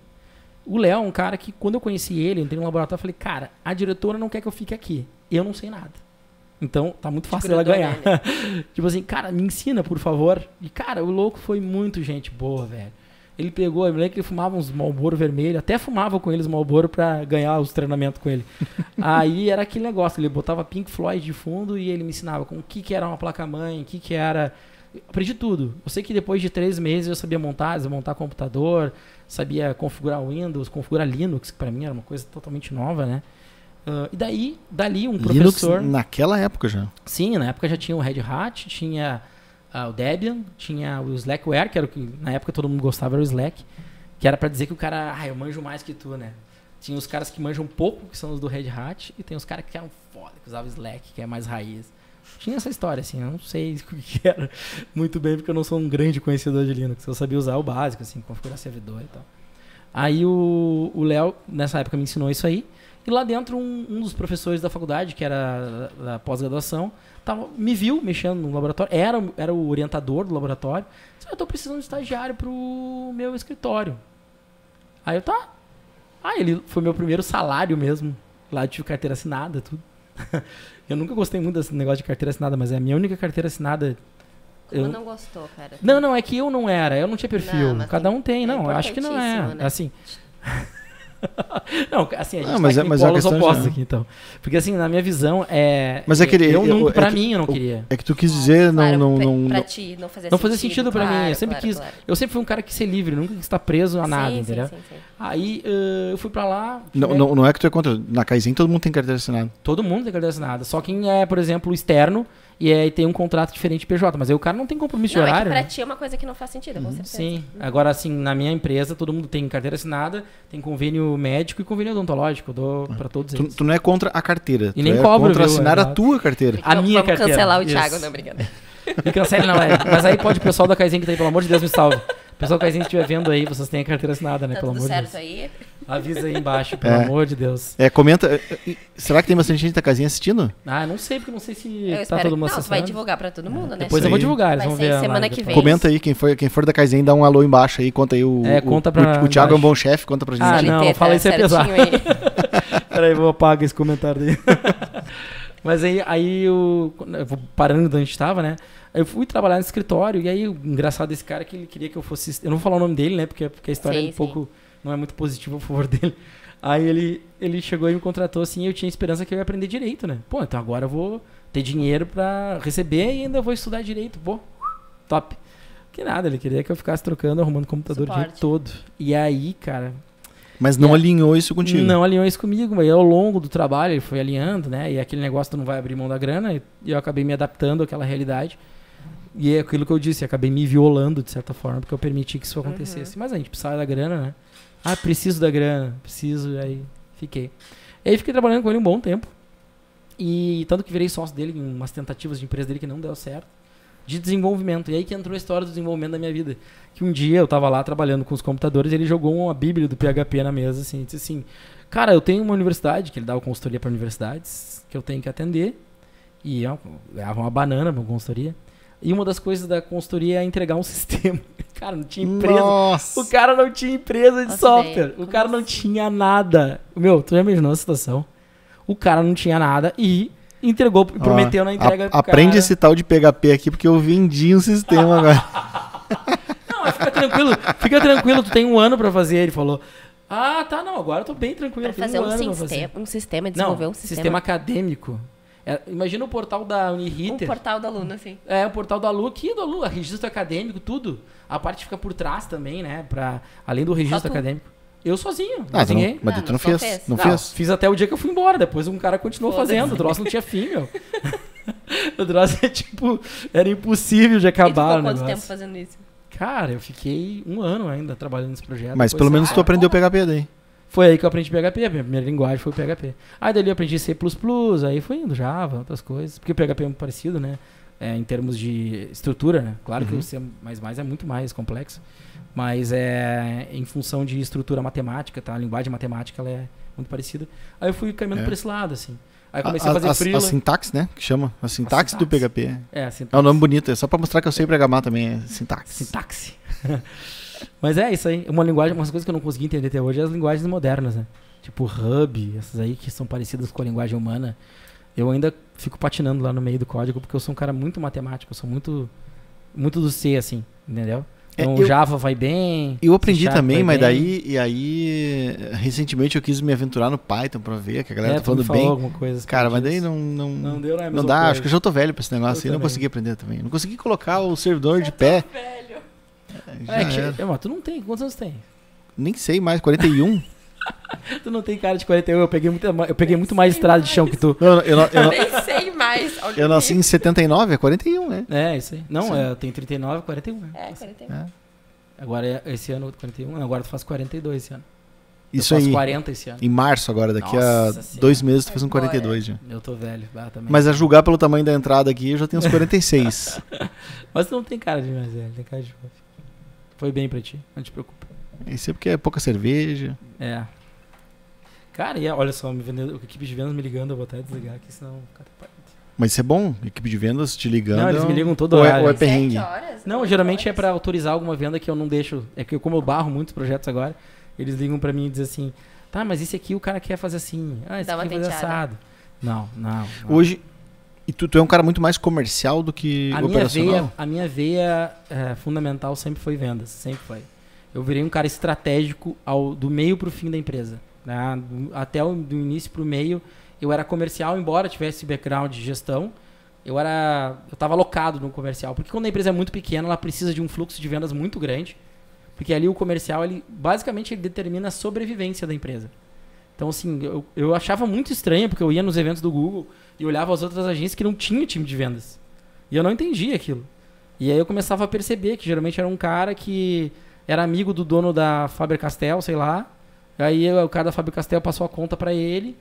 O Léo é um cara que, quando eu conheci ele, entrei no laboratório e falei, cara, a diretora não quer que eu fique aqui. Eu não sei nada. Então, tá muito fácil dela ganhar. Tipo assim, cara, me ensina, por favor. E, cara, o louco foi muito gente boa, velho. Ele pegou, eu lembro que ele fumava uns Marlboro vermelho, até fumava com eles Marlboro pra ganhar os treinamentos com ele. Aí era aquele negócio, ele botava Pink Floyd de fundo e ele me ensinava com o que era uma placa-mãe, o que era... Aprendi tudo. Eu sei que depois de 3 meses eu sabia montar computador, sabia configurar Windows, configurar Linux, que pra mim era uma coisa totalmente nova, né? E dali um professor... Linux naquela época já? Sim, na época já tinha o Red Hat, tinha o Debian, tinha o Slackware, que era o que na época todo mundo gostava, era o Slack, que era pra dizer que o cara, eu manjo mais que tu, né? Tinha os caras que manjam pouco, que são os do Red Hat, e tem os caras que eram foda, que usavam Slack, que é mais raiz. Tinha essa história, assim, eu não sei o que era muito bem, porque eu não sou um grande conhecedor de Linux. Eu sabia usar o básico, assim, configurar servidor e tal. Aí o Léo, nessa época, me ensinou isso aí. E lá dentro, um dos professores da faculdade, que era da pós-graduação, me viu mexendo no laboratório. Era o orientador do laboratório. Disse, eu tô precisando de estagiário pro meu escritório. Aí eu, tá. Ele foi meu primeiro salário mesmo. Lá eu tive carteira assinada, tudo. Eu nunca gostei muito desse negócio de carteira assinada, mas é a minha única carteira assinada. Como não gostou, cara? Não, é que eu não tinha perfil. Não, cada um tem, não, eu acho que não é. Né? Assim. Não, assim, a gente mas tá mas polos opostos aqui, então. Porque assim, na minha visão, mas é que eu nunca, pra mim, eu não queria. É que tu quis dizer, pra ti, não fazia sentido. Não fazia sentido pra mim, eu sempre claro, quis. Claro. Eu sempre fui um cara que quis ser livre, nunca quis estar preso a nada, entendeu? Sim. Aí eu fui pra lá. Não é que tu é contra. Na Kaizen todo mundo tem carteira assinada. Todo mundo tem carteira assinada. Só quem é, por exemplo, externo e tem um contrato diferente de PJ. Mas aí o cara não tem compromisso de horário. É que pra né? ti é uma coisa que não faz sentido, com certeza. Sim. Agora, assim, na minha empresa, todo mundo tem carteira assinada, tem convênio médico e convênio odontológico. Eu dou pra todos eles. Tu não é contra a carteira. E nem é cobro, contra assinar a tua carteira. A minha Vamos carteira. Cancelar o Thiago, não, brincadeira. Me cancele, não é. Mas aí pode o pessoal da Kaizen que tá aí, pelo amor de Deus, me salve. O pessoal da Kaizen que estiver vendo aí, vocês têm a carteira assinada, né? Tá Pelo tudo amor de certo Deus. aí? Avisa aí embaixo, pelo amor de Deus. Comenta. Será que tem bastante gente da Kaizen assistindo? Não sei, porque não sei se Eu tá todo mundo Não, tu vai acessando. divulgar pra todo mundo, né? Depois eu vou divulgar, eles Vai vão sair ver. semana que vem. Comenta aí, quem for da Kaizen, dá um alô embaixo aí, conta aí conta pra o Thiago é um baixo. bom chefe, conta pra gente. Não, fala isso é pesado. Aí. Peraí, vou apagar esse comentário aí. Mas aí eu vou parando de onde a gente tava, né? Eu fui trabalhar no escritório, e aí o engraçado desse cara é que ele queria que eu fosse... Eu não vou falar o nome dele, né? Porque a história é um pouco... Não é muito positiva a favor dele. Aí ele chegou e me contratou assim, e eu tinha esperança que eu ia aprender direito, né? Pô, então agora eu vou ter dinheiro pra receber e ainda vou estudar direito. Pô, top. Que nada, ele queria que eu ficasse trocando, arrumando computador o dia todo. E aí, cara... Mas não alinhou isso contigo? Não alinhou isso comigo, mas ao longo do trabalho ele foi alinhando, né? E aquele negócio tu não vai abrir mão da grana, e eu acabei me adaptando àquela realidade. E é aquilo que eu disse, acabei me violando de certa forma, porque eu permiti que isso acontecesse. Mas a gente precisava da grana, né? Preciso da grana, preciso, aí fiquei. E aí fiquei trabalhando com ele um bom tempo. E tanto que virei sócio dele em umas tentativas de empresa dele que não deu certo. De desenvolvimento. E aí que entrou a história do desenvolvimento da minha vida. Que um dia eu tava lá trabalhando com os computadores e ele jogou uma bíblia do PHP na mesa, assim, e disse assim, cara, eu tenho uma universidade, que ele dava consultoria para universidades, que eu tenho que atender. E eu ganhava uma banana pra consultoria. E uma das coisas da consultoria é entregar um sistema. Cara, não tinha empresa. Nossa. O cara não tinha empresa de software. O cara não tinha nada. Meu, tu já imaginou a situação? O cara não tinha nada e entregou, prometeu na entrega. Aprende esse tal de PHP aqui, porque eu vendi um sistema agora. Não, mas fica tranquilo, tu tem 1 ano pra fazer. Ele falou, tá, não, agora eu tô bem tranquilo. Pra fazer um sistema, desenvolver um sistema acadêmico. Imagina o portal da Uniriter. Um portal da Luna, sim. O portal da Lu, aqui do Lu, registro acadêmico, tudo. A parte fica por trás também, né? Além do registro acadêmico. Eu sozinho, desenhei. Mas tu não fez? Não fez? Fiz até o dia que eu fui embora. Depois um cara continuou fazendo. O troço não tinha fim, meu. O troço era impossível de acabar. E tu ficou quanto tempo fazendo isso? Cara, eu fiquei 1 ano ainda trabalhando nesse projeto. Mas pelo menos tu aprendeu PHP daí. Foi aí que eu aprendi PHP, a minha primeira linguagem foi o PHP. Aí dali eu aprendi C++, aí foi indo Java, outras coisas. Porque o PHP é muito parecido, né? Em termos de estrutura, né? Claro que o C++ é muito mais complexo. Mas em função de estrutura matemática, tá? A linguagem matemática ela é muito parecida. Aí eu fui caminhando por esse lado, assim. Aí comecei a fazer freela. A sintaxe, né? Que chama. A sintaxe do PHP. A sintaxe. É um nome bonito. É só pra mostrar que eu sei programar também. É sintaxe. Sintaxe. Mas é isso aí. Uma coisa que eu não consegui entender até hoje é as linguagens modernas, né? Tipo Hub, essas aí que são parecidas com a linguagem humana. Eu ainda fico patinando lá no meio do código porque eu sou um cara muito matemático. Eu sou muito do C, assim. Entendeu? Então o Java vai bem. Eu aprendi também, mas daí... E aí, recentemente eu quis me aventurar no Python pra ver, que a galera tá falando bem. Alguma coisa cara, mas daí não deu, né? Não dá, acho que eu já tô velho pra esse negócio aí. Não consegui aprender também. Não consegui colocar o servidor de pé. Velho. Tu não tem. Quantos anos tem? Nem sei mais, 41. Tu não tem cara de 41. Eu peguei muito mais estrada de chão que tu. Eu nem sei mais. Eu nasci em 79, é 41, né? É, isso aí. Não, eu tenho 39, 41. Né? 41. Agora, esse ano, 41. Agora tu faz 42 esse ano. Isso eu aí. faço 40 esse ano. Em março agora, daqui a 2 meses tu faz um 42 já. Eu tô velho. Também. Mas a julgar pelo tamanho da entrada aqui, eu já tenho uns 46. Mas tu não tem cara de mais velho, tem cara de jovem. Foi bem pra ti, não te preocupa. Isso é porque é pouca cerveja. É. Cara, e olha só, a equipe de vendas me ligando, eu vou até desligar aqui, senão... Mas isso é bom, equipe de vendas te ligando. Não, eles me ligam todo horário. Ou é 7 perrengue? horas? Não, geralmente é pra autorizar alguma venda que eu não deixo. É que como eu barro muitos projetos agora, eles ligam pra mim e dizem assim, tá, mas esse aqui o cara quer fazer assim. Ah, esse aqui quer fazer assado. Não. Hoje, e tu é um cara muito mais comercial do que operacional? A minha veia fundamental sempre foi vendas, sempre foi. Eu virei um cara estratégico do meio pro fim da empresa. Né? Até do início pro meio, eu era comercial, embora tivesse background de gestão, eu estava alocado no comercial. Porque quando a empresa é muito pequena, ela precisa de um fluxo de vendas muito grande. Porque ali o comercial, basicamente, ele determina a sobrevivência da empresa. Então, assim, eu achava muito estranho, porque eu ia nos eventos do Google e olhava as outras agências que não tinham time de vendas. E eu não entendia aquilo. E aí eu começava a perceber que geralmente era um cara que era amigo do dono da Faber-Castell, sei lá. Aí o cara da Faber-Castell passou a conta para ele.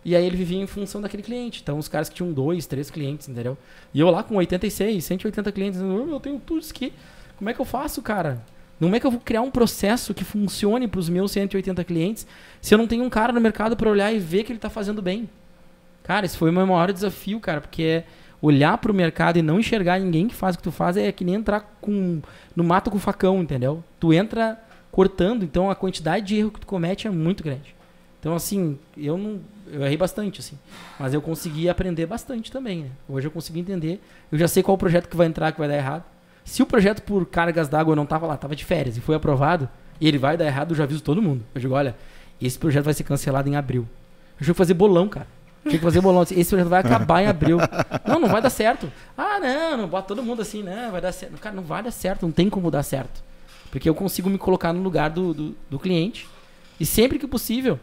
E aí ele vivia em função daquele cliente. Então, os caras que tinham 2, 3 clientes, entendeu? E eu lá com 86, 180 clientes, eu tenho tudo isso aqui. Como é que eu faço, cara? Como é que eu vou criar um processo que funcione para os meus 180 clientes se eu não tenho um cara no mercado para olhar e ver que ele está fazendo bem? Cara, esse foi o meu maior desafio, cara, porque olhar para o mercado e não enxergar ninguém que faz o que tu faz é que nem entrar no mato com facão, entendeu? Tu entra cortando, então a quantidade de erro que tu comete é muito grande. Então, assim, eu errei bastante, assim, mas eu consegui aprender bastante também, né? Hoje eu consegui entender, eu já sei qual projeto que vai entrar, que vai dar errado. Se o projeto por cargas d'água não estava lá, estava de férias e foi aprovado, e ele vai dar errado, eu já aviso todo mundo. Eu digo, olha, esse projeto vai ser cancelado em abril. Eu tinha que fazer bolão, cara. Tinha que fazer bolão. Esse projeto vai acabar em abril. Não vai dar certo. Ah, não bota todo mundo assim, não, vai dar certo. Cara, não vai dar certo, não tem como dar certo. Porque eu consigo me colocar no lugar do cliente. E sempre que possível,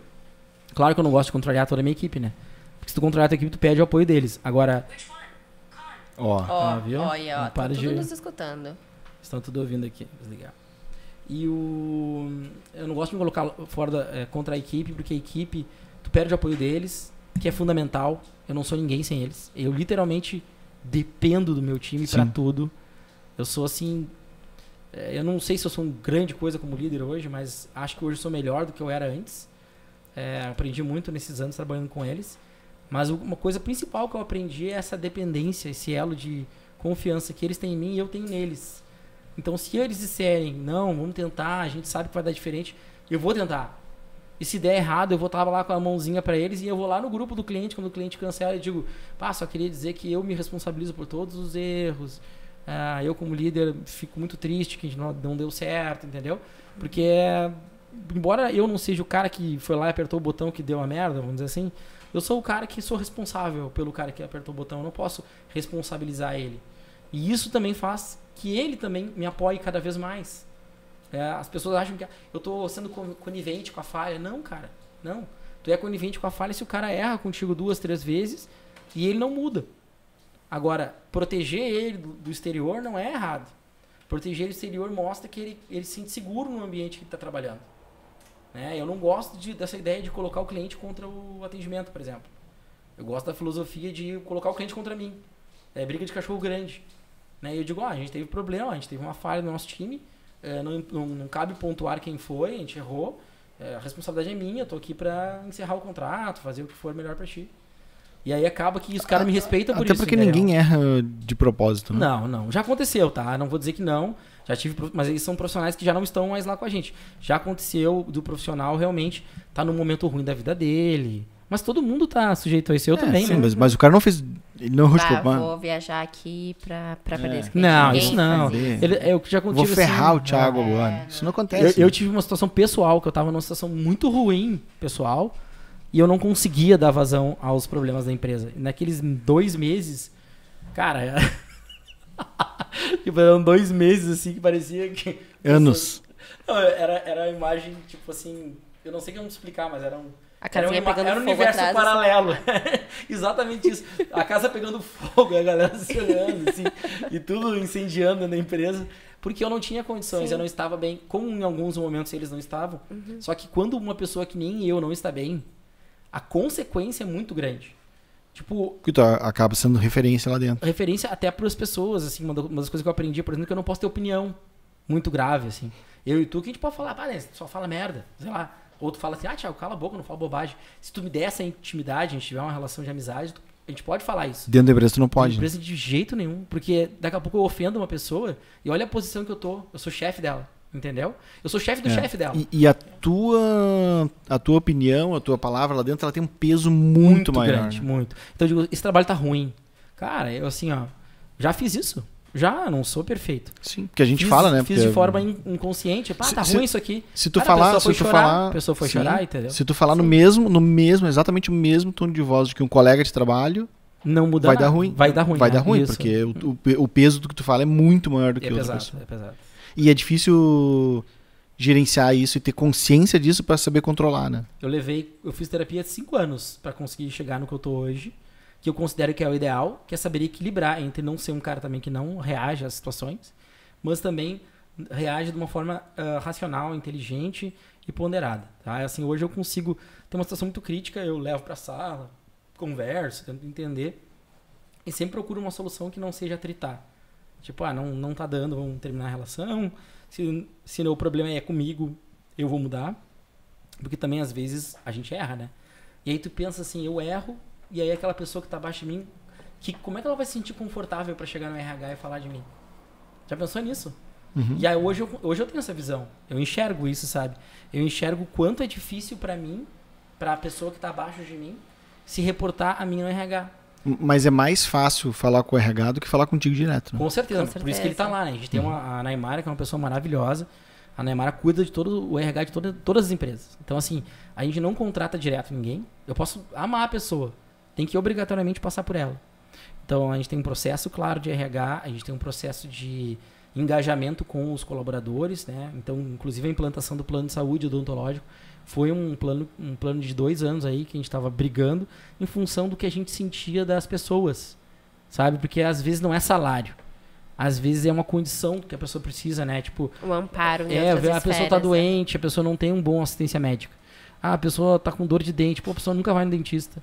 claro que eu não gosto de contrariar toda a minha equipe, né? Porque se tu contrariar a tua equipe, tu pede o apoio deles. Agora... Viu? Não tá tudo nos escutando. Estão tudo ouvindo aqui, desligar. E eu não gosto de me colocar fora contra a equipe, porque a equipe, tu perde o apoio deles, que é fundamental. Eu não sou ninguém sem eles. Eu literalmente dependo do meu time pra tudo. Eu sou assim... eu não sei se eu sou uma grande coisa como líder hoje, mas acho que hoje eu sou melhor do que eu era antes. Aprendi muito nesses anos trabalhando com eles. Mas uma coisa principal que eu aprendi é essa dependência, esse elo de confiança que eles têm em mim e eu tenho neles. Então, se eles disserem, não, vamos tentar, a gente sabe que vai dar diferente, eu vou tentar. E se der errado, eu vou estar lá com a mãozinha pra eles e eu vou lá no grupo do cliente, quando o cliente cancela, e digo, só queria dizer que eu me responsabilizo por todos os erros. Eu, como líder, fico muito triste que não deu certo, entendeu? Porque, embora eu não seja o cara que foi lá e apertou o botão que deu a merda, vamos dizer assim, eu sou o cara que sou responsável pelo cara que apertou o botão. Eu não posso responsabilizar ele. E isso também faz que ele também me apoie cada vez mais. As pessoas acham que eu estou sendo conivente com a falha. Não, cara. Não. Tu é conivente com a falha se o cara erra contigo 2, 3 vezes e ele não muda. Agora, proteger ele do exterior não é errado. Proteger o exterior mostra que ele se sente seguro no ambiente que ele está trabalhando. Né? Eu não gosto dessa ideia de colocar o cliente contra o atendimento, por exemplo. Eu gosto da filosofia de colocar o cliente contra mim. É briga de cachorro grande. Né? E eu digo, a gente teve problema, a gente teve uma falha no nosso time, não cabe pontuar quem foi, a gente errou, a responsabilidade é minha, eu tô aqui para encerrar o contrato, fazer o que for melhor para ti. E aí acaba que os caras me respeitam por isso. Até porque ninguém erra de propósito, né? Não. Já aconteceu, tá? Não vou dizer que não. Já tive, mas eles são profissionais que já não estão mais lá com a gente. Já aconteceu do profissional realmente tá num momento ruim da vida dele. Mas todo mundo tá sujeito a isso. Eu também, sim, né? mas o cara não fez... Ele não errou de propósito. Vou viajar aqui pra perder esse cliente. Não, Ninguém isso não. fazia. O que já aconteceu. Vou ferrar assim, o Thiago agora. Isso não acontece. Eu tive uma situação pessoal, que eu tava numa situação muito ruim, pessoal, e eu não conseguia dar vazão aos problemas da empresa. E naqueles 2 meses, cara... eram 2 meses, assim, que parecia que... Anos. Não, era a imagem, tipo assim... Eu não sei como explicar, mas era um... A casinha pegando era um fogo universo atrás, paralelo. Exatamente isso. A casa pegando fogo, a galera se olhando, assim, e tudo incendiando na empresa. Porque eu não tinha condições, eu não estava bem. Como em alguns momentos eles não estavam. Só que quando uma pessoa que nem eu não está bem, a consequência é muito grande. Tipo... Que tu acaba sendo referência lá dentro. Referência até para as pessoas, assim. Uma das coisas que eu aprendi, por exemplo, que eu não posso ter opinião muito grave, assim. Eu e tu, que a gente pode falar, né, só fala merda, sei lá. Ou tu fala assim, Thiago, cala a boca, não fala bobagem. Se tu me der essa intimidade, a gente tiver uma relação de amizade, a gente pode falar isso. Dentro da empresa tu não pode. Dentro da empresa de jeito nenhum. Porque daqui a pouco eu ofendo uma pessoa e olha a posição que eu tô. Eu sou chefe dela, entendeu? Eu sou chefe do chefe dela. E a tua opinião, a tua palavra lá dentro, ela tem um peso muito maior. Grande, muito. Então eu digo, esse trabalho tá ruim. Cara, eu assim, já fiz isso. Já, não sou perfeito. Sim, porque a gente fala, né? Fiz de forma inconsciente. Tá ruim isso aqui. Se tu falar... A pessoa foi chorar, entendeu? Se tu falar no mesmo, exatamente o mesmo tom de voz de que um colega de trabalho, não muda vai nada. dar ruim. Vai dar ruim, isso. Porque o peso do que tu fala é muito maior do que outra pessoa. É pesado. E é difícil gerenciar isso e ter consciência disso para saber controlar, né? Eu fiz terapia de 5 anos para conseguir chegar no que eu tô hoje. Que eu considero que é o ideal, que é saber equilibrar entre não ser um cara também que não reage às situações, mas também reage de uma forma racional, inteligente e ponderada. Tá? Assim, hoje eu consigo ter uma situação muito crítica, eu levo para a sala, converso, tento entender e sempre procuro uma solução que não seja atritar. Tipo, não tá dando, vamos terminar a relação, se o problema é comigo, eu vou mudar, porque também às vezes a gente erra, né? E aí tu pensa assim, eu erro, e aí aquela pessoa que tá abaixo de mim, como é que ela vai se sentir confortável para chegar no RH e falar de mim? Já pensou nisso? Uhum. E aí hoje eu tenho essa visão. Eu enxergo isso, sabe? Eu enxergo o quanto é difícil para mim, para a pessoa que tá abaixo de mim, se reportar a mim no RH. Mas é mais fácil falar com o RH do que falar contigo direto. Né? Com certeza. Por isso que ele tá lá, né? A gente tem a Naimara, que é uma pessoa maravilhosa. A Naimara cuida de todo o RH de todas as empresas. Então, assim, a gente não contrata direto ninguém. Eu posso amar a pessoa. Tem que obrigatoriamente passar por ela. Então, a gente tem um processo claro de RH, a gente tem um processo de engajamento com os colaboradores, né? Então, inclusive a implantação do plano de saúde odontológico foi um plano de 2 anos aí que a gente estava brigando em função do que a gente sentia das pessoas, sabe? Porque às vezes não é salário. Às vezes é uma condição que a pessoa precisa, né? Tipo, um amparo em a outras pessoa está doente, a pessoa não tem um bom assistência médica. A pessoa está com dor de dente, a pessoa nunca vai no dentista.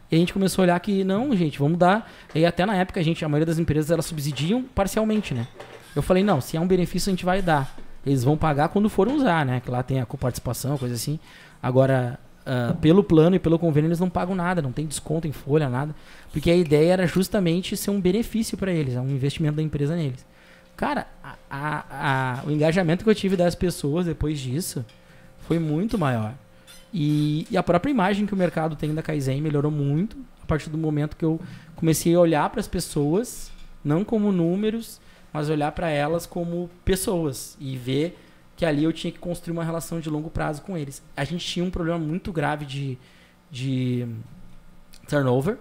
E a gente começou a olhar que, não, gente, vamos dar. E até na época, a maioria das empresas, elas subsidiam parcialmente, né? Eu falei, não, se é um benefício, a gente vai dar. Eles vão pagar quando for usar, né? Que lá tem a coparticipação, coisa assim. Agora, pelo plano e pelo convênio, eles não pagam nada, não tem desconto em folha, nada. Porque a ideia era justamente ser um benefício para eles, um investimento da empresa neles. Cara, o engajamento que eu tive das pessoas depois disso foi muito maior. E a própria imagem que o mercado tem da Kaizen melhorou muito a partir do momento que eu comecei a olhar para as pessoas, não como números, mas olhar para elas como pessoas e ver que ali eu tinha que construir uma relação de longo prazo com eles. A gente tinha um problema muito grave de turnover,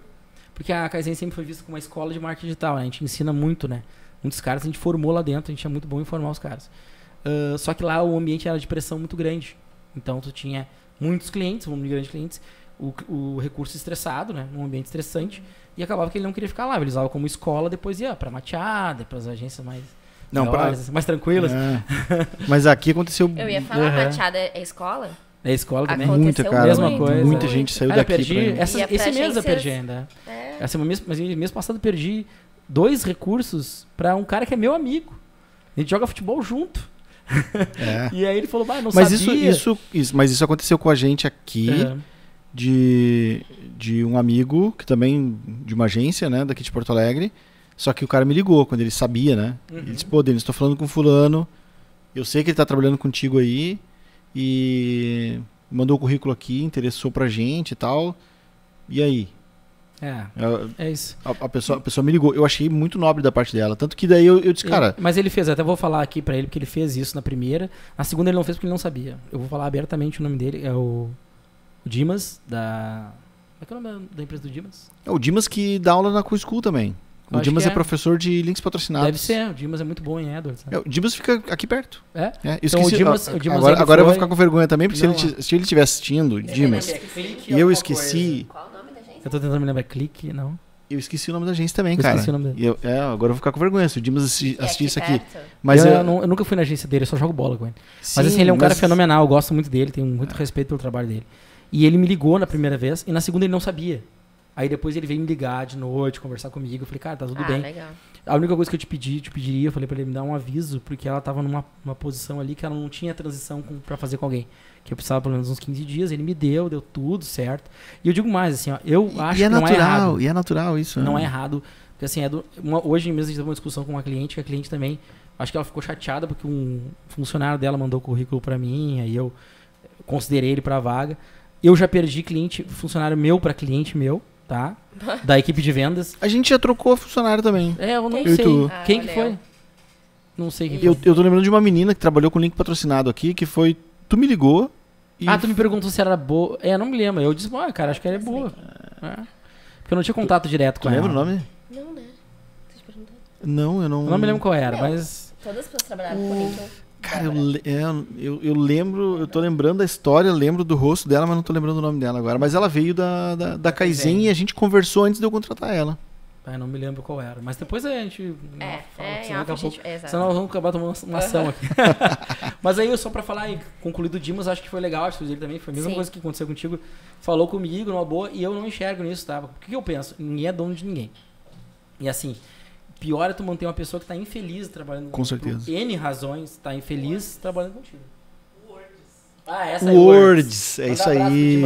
porque a Kaizen sempre foi vista como uma escola de marketing digital, né? A gente ensina muito, né? Muitos caras a gente formou lá dentro, a gente é muito bom em formar os caras. Só que lá o ambiente era de pressão muito grande. Então tu tinha muitos clientes, um número de grandes clientes, o recurso estressado, né? Um ambiente estressante, e acabava que ele não queria ficar lá. Ele usava como escola, depois ia para Machada, para as agências mais Não, mais tranquilas. Mas aqui aconteceu... Eu ia falar, Machada é escola? É escola também. Muita, cara. Mesma coisa. Muita gente saiu daqui. Eu perdi, esse mês eu agências... perdi ainda. Mas mês passado eu perdi 2 recursos pra um cara que é meu amigo. A gente joga futebol junto. E aí ele falou, não sabia. Mas isso aconteceu com a gente aqui, de um amigo, que também, de uma agência, né, daqui de Porto Alegre. Só que o cara me ligou quando ele sabia, né? Ele disse, pô, Denis, tô falando com fulano, eu sei que ele tá trabalhando contigo aí, e mandou o currículo aqui, interessou pra gente e tal. E aí? É isso. A pessoa me ligou. Eu achei muito nobre da parte dela. Tanto que daí eu disse, cara... Mas ele fez, até vou falar aqui pra ele, porque ele fez isso na primeira. Na segunda ele não fez porque ele não sabia. Eu vou falar abertamente o nome dele. É o Dimas, da... Como é que é o nome da empresa do Dimas? É o Dimas que dá aula na Cool School também. O Dimas é professor de links patrocinados. Deve ser, o Dimas é muito bom em AdWords. Né? O Dimas fica aqui perto. Então o Dimas agora eu vou ficar com vergonha também, porque se ele estiver assistindo, Dimas, e eu esqueci... Qual o nome da agência? Eu tô tentando me lembrar, Clique, não? Eu esqueci o nome da agência também, cara. Esqueci o nome dele. Agora eu vou ficar com vergonha se o Dimas assistir isso aqui. Mas eu nunca fui na agência dele, eu só jogo bola com ele. Sim, mas assim, ele é um cara fenomenal, eu gosto muito dele, tenho muito respeito pelo trabalho dele. E ele me ligou na primeira vez, e na segunda ele não sabia. Aí depois ele veio me ligar de noite, conversar comigo. Eu falei, cara, tá tudo bem. Legal. A única coisa que eu te pediria, eu falei pra ele me dar um aviso, porque ela tava numa posição ali que ela não tinha transição pra fazer com alguém. Que eu precisava pelo menos uns 15 dias, ele me deu tudo certo. E eu digo mais, assim, ó, eu acho que não é errado. E é natural isso. Não é errado, porque assim, hoje mesmo a gente teve uma discussão com uma cliente, que a cliente também, acho que ela ficou chateada porque um funcionário dela mandou o currículo pra mim, aí eu considerei ele pra vaga. Eu já perdi funcionário meu pra cliente meu. Tá? Da equipe de vendas. A gente já trocou funcionário também. Eu não sei. Quem que foi? Não sei quem foi. Eu tô lembrando de uma menina que trabalhou com link patrocinado aqui, que foi... Tu me ligou e... tu me perguntou se era boa. Não me lembro. Eu disse, cara, acho que ela é boa. Porque eu não tinha contato direto com ela. Lembra o nome? Não, né? Tô te perguntando. Não, eu não... Eu não me lembro qual era, mas... Todas as pessoas trabalharam com LinkedIn. Cara, eu lembro, eu tô lembrando da história, lembro do rosto dela, mas não tô lembrando o nome dela agora. Mas ela veio da Kaizen e a gente conversou antes de eu contratar ela. Não me lembro qual era. Mas depois a gente fala, daqui a pouco. Senão nós vamos acabar tomando uma ação aqui. Mas aí, só pra falar e concluir do Dimas, acho que foi legal, acho que ele também foi a mesma coisa que aconteceu contigo. Falou comigo numa boa e eu não enxergo nisso, tá? O que eu penso? Ninguém é dono de ninguém. E assim... Pior é tu manter uma pessoa que tá infeliz trabalhando com certeza. Por N razões, tá infeliz trabalhando contigo. Essa Words, é isso aí.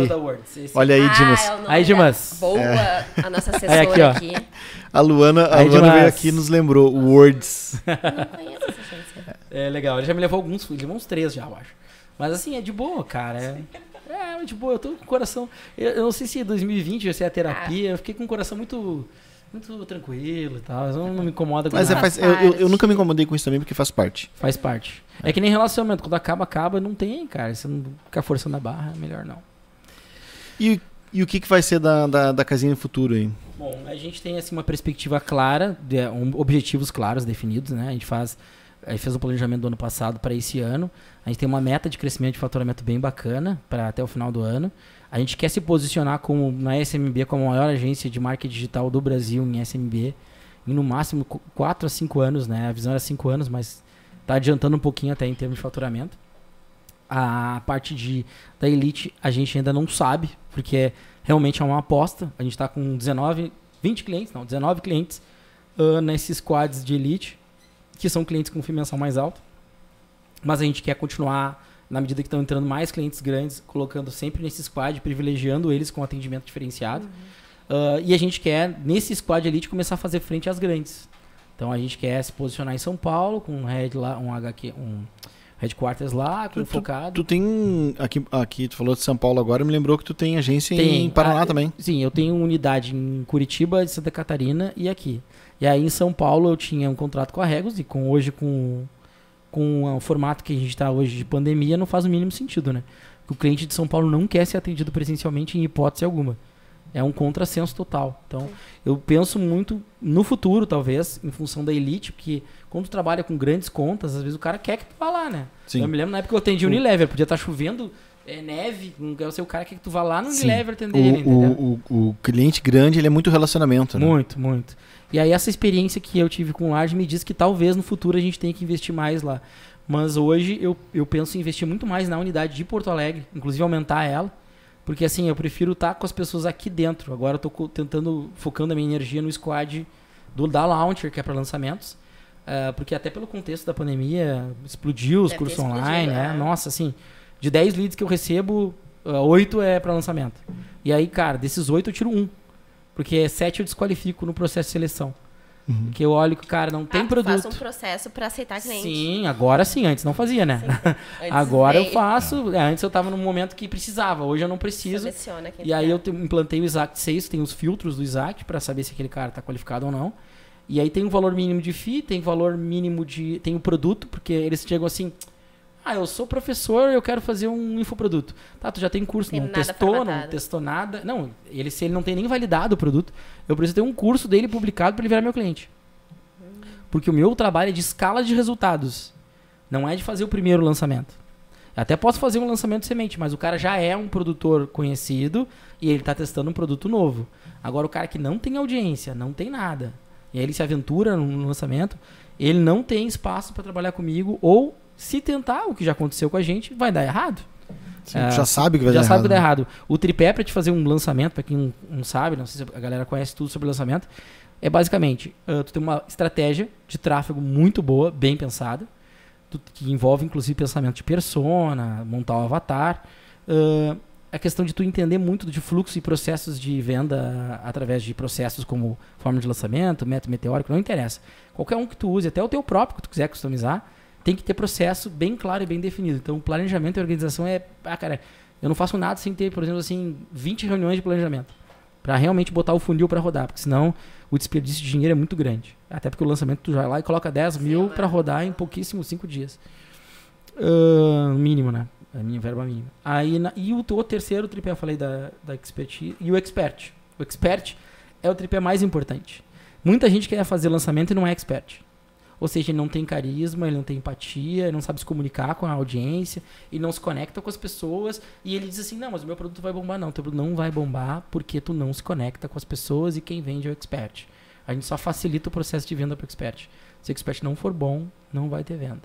Olha aí, Dimas. Aí, Dimas. Boa, a nossa assessora aqui. A Luana veio aqui e nos lembrou. Words. Não conheço essa agência. É legal, ele já me levou ele levou uns 3 já, eu acho. Mas assim, é de boa, cara. De boa, eu tô com o coração... Eu não sei se 2020 vai ser a terapia, eu fiquei com o coração muito tranquilo e tal, não me incomoda com nada. Mas eu nunca me incomodei com isso também, porque faz parte. Faz parte. É que nem relacionamento, quando acaba, não tem, cara. Você não ficar forçando a barra, é melhor não. E o que vai ser da casinha no futuro aí? Bom, a gente tem assim uma perspectiva clara, objetivos claros definidos, né? A gente fez um planejamento do ano passado para esse ano. A gente tem uma meta de crescimento de faturamento bem bacana para até o final do ano. A gente quer se posicionar na SMB como a maior agência de marketing digital do Brasil em SMB em no máximo 4 a 5 anos, né? A visão era 5 anos, mas está adiantando um pouquinho até em termos de faturamento. A parte da Elite a gente ainda não sabe, porque realmente é uma aposta. A gente está com 19 clientes nesses squads de Elite, que são clientes com fim mensal mais alto. Mas a gente quer continuar, na medida que estão entrando mais clientes grandes, colocando sempre nesse squad, privilegiando eles com atendimento diferenciado. E a gente quer, nesse squad Elite, começar a fazer frente às grandes. Então a gente quer se posicionar em São Paulo, com um headquarters lá, focado. Tu tem, aqui tu falou de São Paulo agora, me lembrou que tu tem agência em Paraná também. Sim, eu tenho unidade em Curitiba, Santa Catarina e aqui. E aí em São Paulo eu tinha um contrato com a Regus e hoje com o formato que a gente está hoje de pandemia, não faz o mínimo sentido, né? O cliente de São Paulo não quer ser atendido presencialmente em hipótese alguma. É um contrassenso total. Então, eu penso muito no futuro, talvez, em função da Elite, porque quando tu trabalha com grandes contas, às vezes o cara quer que tu vá lá, né? Sim. Eu me lembro na época que eu atendi Unilever, podia estar chovendo é neve, não quero ser o cara que tu vá lá no Unilever atender ele, entendeu? O cliente grande, ele é muito relacionamento, né? Muito, muito. E aí essa experiência que eu tive com o Laje me diz que talvez no futuro a gente tenha que investir mais lá. Mas hoje eu penso em investir muito mais na unidade de Porto Alegre, inclusive aumentar ela, porque assim, eu prefiro estar com as pessoas aqui dentro. Agora eu tô focando a minha energia no squad da Launcher, que é para lançamentos, porque até pelo contexto da pandemia, explodiu os cursos online, né? Nossa, assim, de 10 leads que eu recebo, 8 é para lançamento. E aí, cara, desses 8 eu tiro 1, porque 7 eu desqualifico no processo de seleção. Porque eu olho que o cara não tem produto. Faça um processo para aceitar cliente. Sim, agora sim. Antes não fazia, né? Agora eu faço. Antes eu tava num momento que precisava. Hoje eu não preciso. Seleciona quem e aí eu implantei o Exact 6. Tem os filtros do Exact para saber se aquele cara tá qualificado ou não. E aí tem um valor mínimo de FII, tem valor mínimo de... Tem o produto, porque eles chegam assim... eu sou professor, eu quero fazer um infoproduto. Tá, tu já tem curso, não testou nada. Não, se ele não tem nem validado o produto, eu preciso ter um curso dele publicado para ele virar meu cliente. Porque o meu trabalho é de escala de resultados. Não é de fazer o primeiro lançamento. Eu até posso fazer um lançamento de semente, mas o cara já é um produtor conhecido e ele está testando um produto novo. Agora o cara que não tem audiência, não tem nada, e aí ele se aventura no lançamento, ele não tem espaço para trabalhar comigo, ou se tentar, o que já aconteceu com a gente, vai dar errado. Sim, já sabe que vai dar errado. Já sabe que vai dar errado. O tripé para te fazer um lançamento, para quem não sabe, não sei se a galera conhece tudo sobre lançamento, é basicamente, tu tem uma estratégia de tráfego muito boa, bem pensada, que envolve inclusive pensamento de persona, montar o avatar, a questão de tu entender muito de fluxo e processos de venda através de processos como forma de lançamento, método meteórico, não interessa. Qualquer um que tu use, até o teu próprio que tu quiser customizar, tem que ter processo bem claro e bem definido. Então, o planejamento e organização cara, eu não faço nada sem ter, por exemplo, assim, 20 reuniões de planejamento para realmente botar o funil para rodar, porque senão o desperdício de dinheiro é muito grande. Até porque o lançamento tu vai lá e coloca 10 mil para rodar em pouquíssimos 5 dias. Mínimo, né? A minha verba mínima. E o terceiro tripé, eu falei da expertise, e o expert. O expert é o tripé mais importante. Muita gente quer fazer lançamento e não é expert. Ou seja, ele não tem carisma, ele não tem empatia, ele não sabe se comunicar com a audiência, ele não se conecta com as pessoas, e ele diz assim, não, mas o meu produto vai bombar. Não, o teu produto não vai bombar porque tu não se conecta com as pessoas e quem vende é o expert. A gente só facilita o processo de venda para o expert. Se o expert não for bom, não vai ter venda.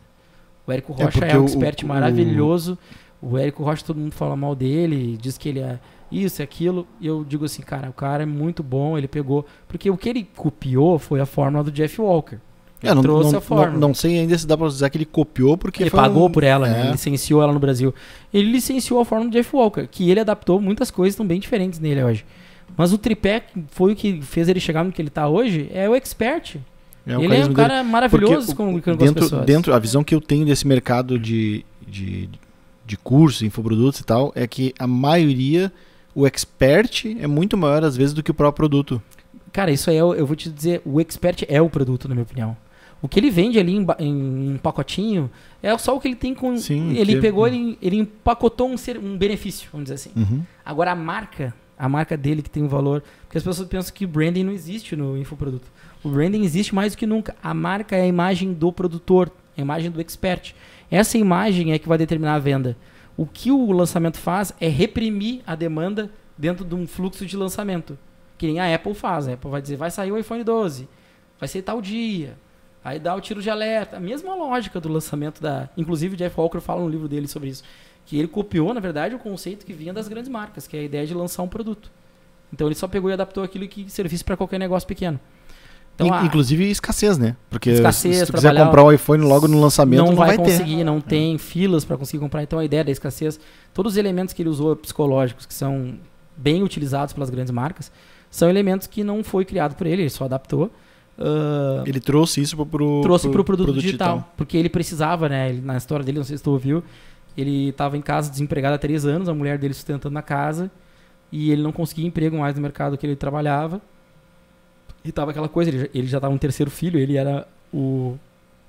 O Érico Rocha é um expert maravilhoso. O Érico Rocha, todo mundo fala mal dele, diz que ele é isso e aquilo. E eu digo assim, cara, o cara é muito bom, ele pegou... Porque o que ele copiou foi a fórmula do Jeff Walker. Ele trouxe a fórmula. Não sei ainda se dá pra dizer que ele copiou, porque ele pagou por ela, né? Ele licenciou ela no Brasil. Ele licenciou a fórmula do Jeff Walker, que ele adaptou muitas coisas tão bem diferentes nele hoje. Mas o tripé foi o que fez ele chegar no que ele tá hoje, é o expert. Ele é um cara maravilhoso comunicando com as pessoas. A visão que eu tenho desse mercado de curso, infoprodutos e tal, é que a maioria, o expert é muito maior às vezes do que o próprio produto. Cara, isso aí eu vou te dizer, o expert é o produto, na minha opinião. O que ele vende ali em um pacotinho é só o que ele tem com... Sim, ele pegou, ele empacotou um benefício, vamos dizer assim. Uhum. Agora a marca dele que tem um valor... Porque as pessoas pensam que branding não existe no infoproduto. O branding existe mais do que nunca. A marca é a imagem do produtor, a imagem do expert. Essa imagem é que vai determinar a venda. O que o lançamento faz é reprimir a demanda dentro de um fluxo de lançamento. Que nem a Apple faz. A Apple vai dizer, vai sair o iPhone 12, vai ser tal dia, aí dá o tiro de alerta. A mesma lógica do lançamento da... Inclusive o Jeff Walker fala no livro dele sobre isso. Que ele copiou, na verdade, o conceito que vinha das grandes marcas, que é a ideia de lançar um produto. Então ele só pegou e adaptou aquilo que servisse para qualquer negócio pequeno. Então, inclusive escassez, né? Porque escassez, se tu quiser comprar um iPhone logo no lançamento, não vai conseguir, ter. Não tem filas para conseguir comprar. Então a ideia da escassez, todos os elementos que ele usou psicológicos, que são bem utilizados pelas grandes marcas, são elementos que não foi criado por ele só adaptou. Ele trouxe isso pro produto digital, porque ele precisava, né? Na história dele, não sei se tu ouviu, ele estava em casa desempregado há 3 anos, a mulher dele sustentando na casa, e ele não conseguia emprego mais no mercado que ele trabalhava. E tava aquela coisa, ele já estava no 3º filho, ele era o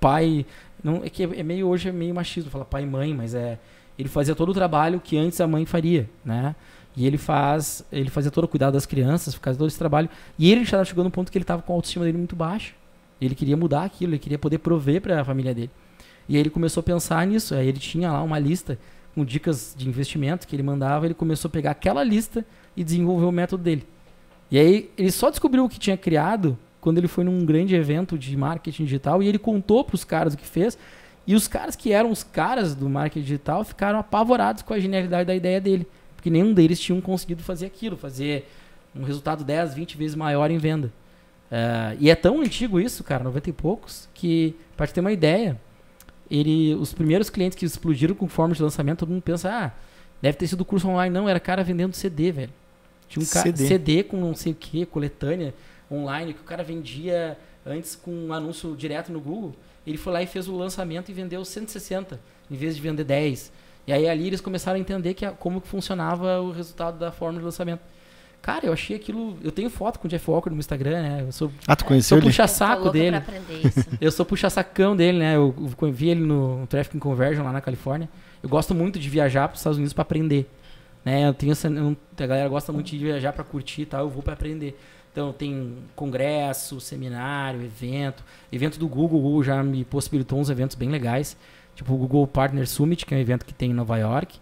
pai... Não, é que hoje é meio machismo, fala pai e mãe, mas ele fazia todo o trabalho que antes a mãe faria, né? E ele fazia todo o cuidado das crianças, fazia todo esse trabalho. E ele já estava chegando no ponto que ele estava com a autoestima dele muito baixa. Ele queria mudar aquilo, ele queria poder prover para a família dele. E aí ele começou a pensar nisso. Aí ele tinha lá uma lista com dicas de investimento que ele mandava, ele começou a pegar aquela lista e desenvolver o método dele. E aí ele só descobriu o que tinha criado quando ele foi num grande evento de marketing digital e ele contou para os caras o que fez. E os caras que eram os caras do marketing digital ficaram apavorados com a genialidade da ideia dele. Porque nenhum deles tinham conseguido fazer aquilo, fazer um resultado 10, 20 vezes maior em venda. E é tão antigo isso, cara, 90 e poucos, que, para te ter uma ideia, os primeiros clientes que explodiram com forma de lançamento, todo mundo pensa, deve ter sido curso online. Não, era cara vendendo CD, velho. Tinha um CD com não sei o que, coletânea online, que o cara vendia antes com um anúncio direto no Google. Ele foi lá e fez o lançamento e vendeu 160, em vez de vender 10. E aí ali eles começaram a entender como que funcionava o resultado da forma de lançamento. Cara, eu achei aquilo... Eu tenho foto com o Jeff Walker no Instagram, né? Eu sou, tu conheceu ele? Puxa-saco dele. Pra aprender isso. Eu sou puxa-sacão dele, né? Eu vi ele no Traffic Conversion lá na Califórnia. Eu gosto muito de viajar para os Estados Unidos para aprender. Né? A galera gosta muito de viajar para curtir e tal, eu vou para aprender. Então tem congresso, seminário, evento. Evento do Google, o Google já me possibilitou uns eventos bem legais. Tipo o Google Partner Summit, que é um evento que tem em Nova York.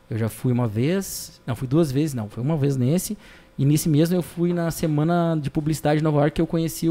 Eu já fui uma vez, não, fui 2 vezes, não, foi uma vez nesse. E nesse mesmo eu fui na semana de publicidade de Nova York, que eu conheci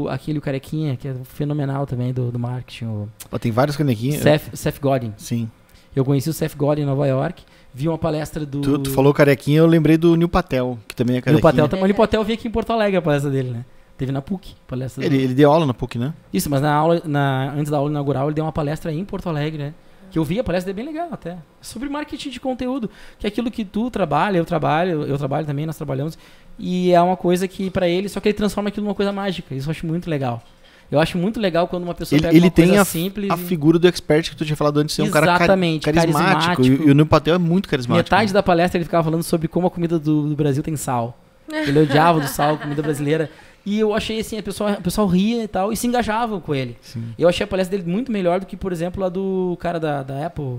aquele carequinha, que é fenomenal também do marketing. Tem vários canequinhos. Seth Godin. Sim. Eu conheci o Seth Godin em Nova York. Vi uma palestra do... Tu falou carequinha, eu lembrei do Neil Patel, que também é carequinha. O Neil Patel veio aqui em Porto Alegre a palestra dele, né? Teve na PUC, palestra dele. Ele deu aula na PUC, né? Isso, mas antes da aula inaugural, ele deu uma palestra em Porto Alegre, né? Que eu vi, a palestra dele bem legal até. Sobre marketing de conteúdo. Que é aquilo que tu trabalha, eu trabalho também, nós trabalhamos. E é uma coisa que pra ele, só que ele transforma aquilo numa coisa mágica. Isso eu acho muito legal. Eu acho muito legal quando uma pessoa pega uma coisa simples. A figura do expert que tu tinha falado antes, ser um cara carismático. E o Neil Patel é muito carismático. Metade da palestra ele ficava falando sobre como a comida do Brasil tem sal. Ele odiava do sal, comida brasileira. E eu achei assim, o pessoal ria e tal, e se engajavam com ele. Sim. Eu achei a palestra dele muito melhor do que, por exemplo, a do cara da Apple.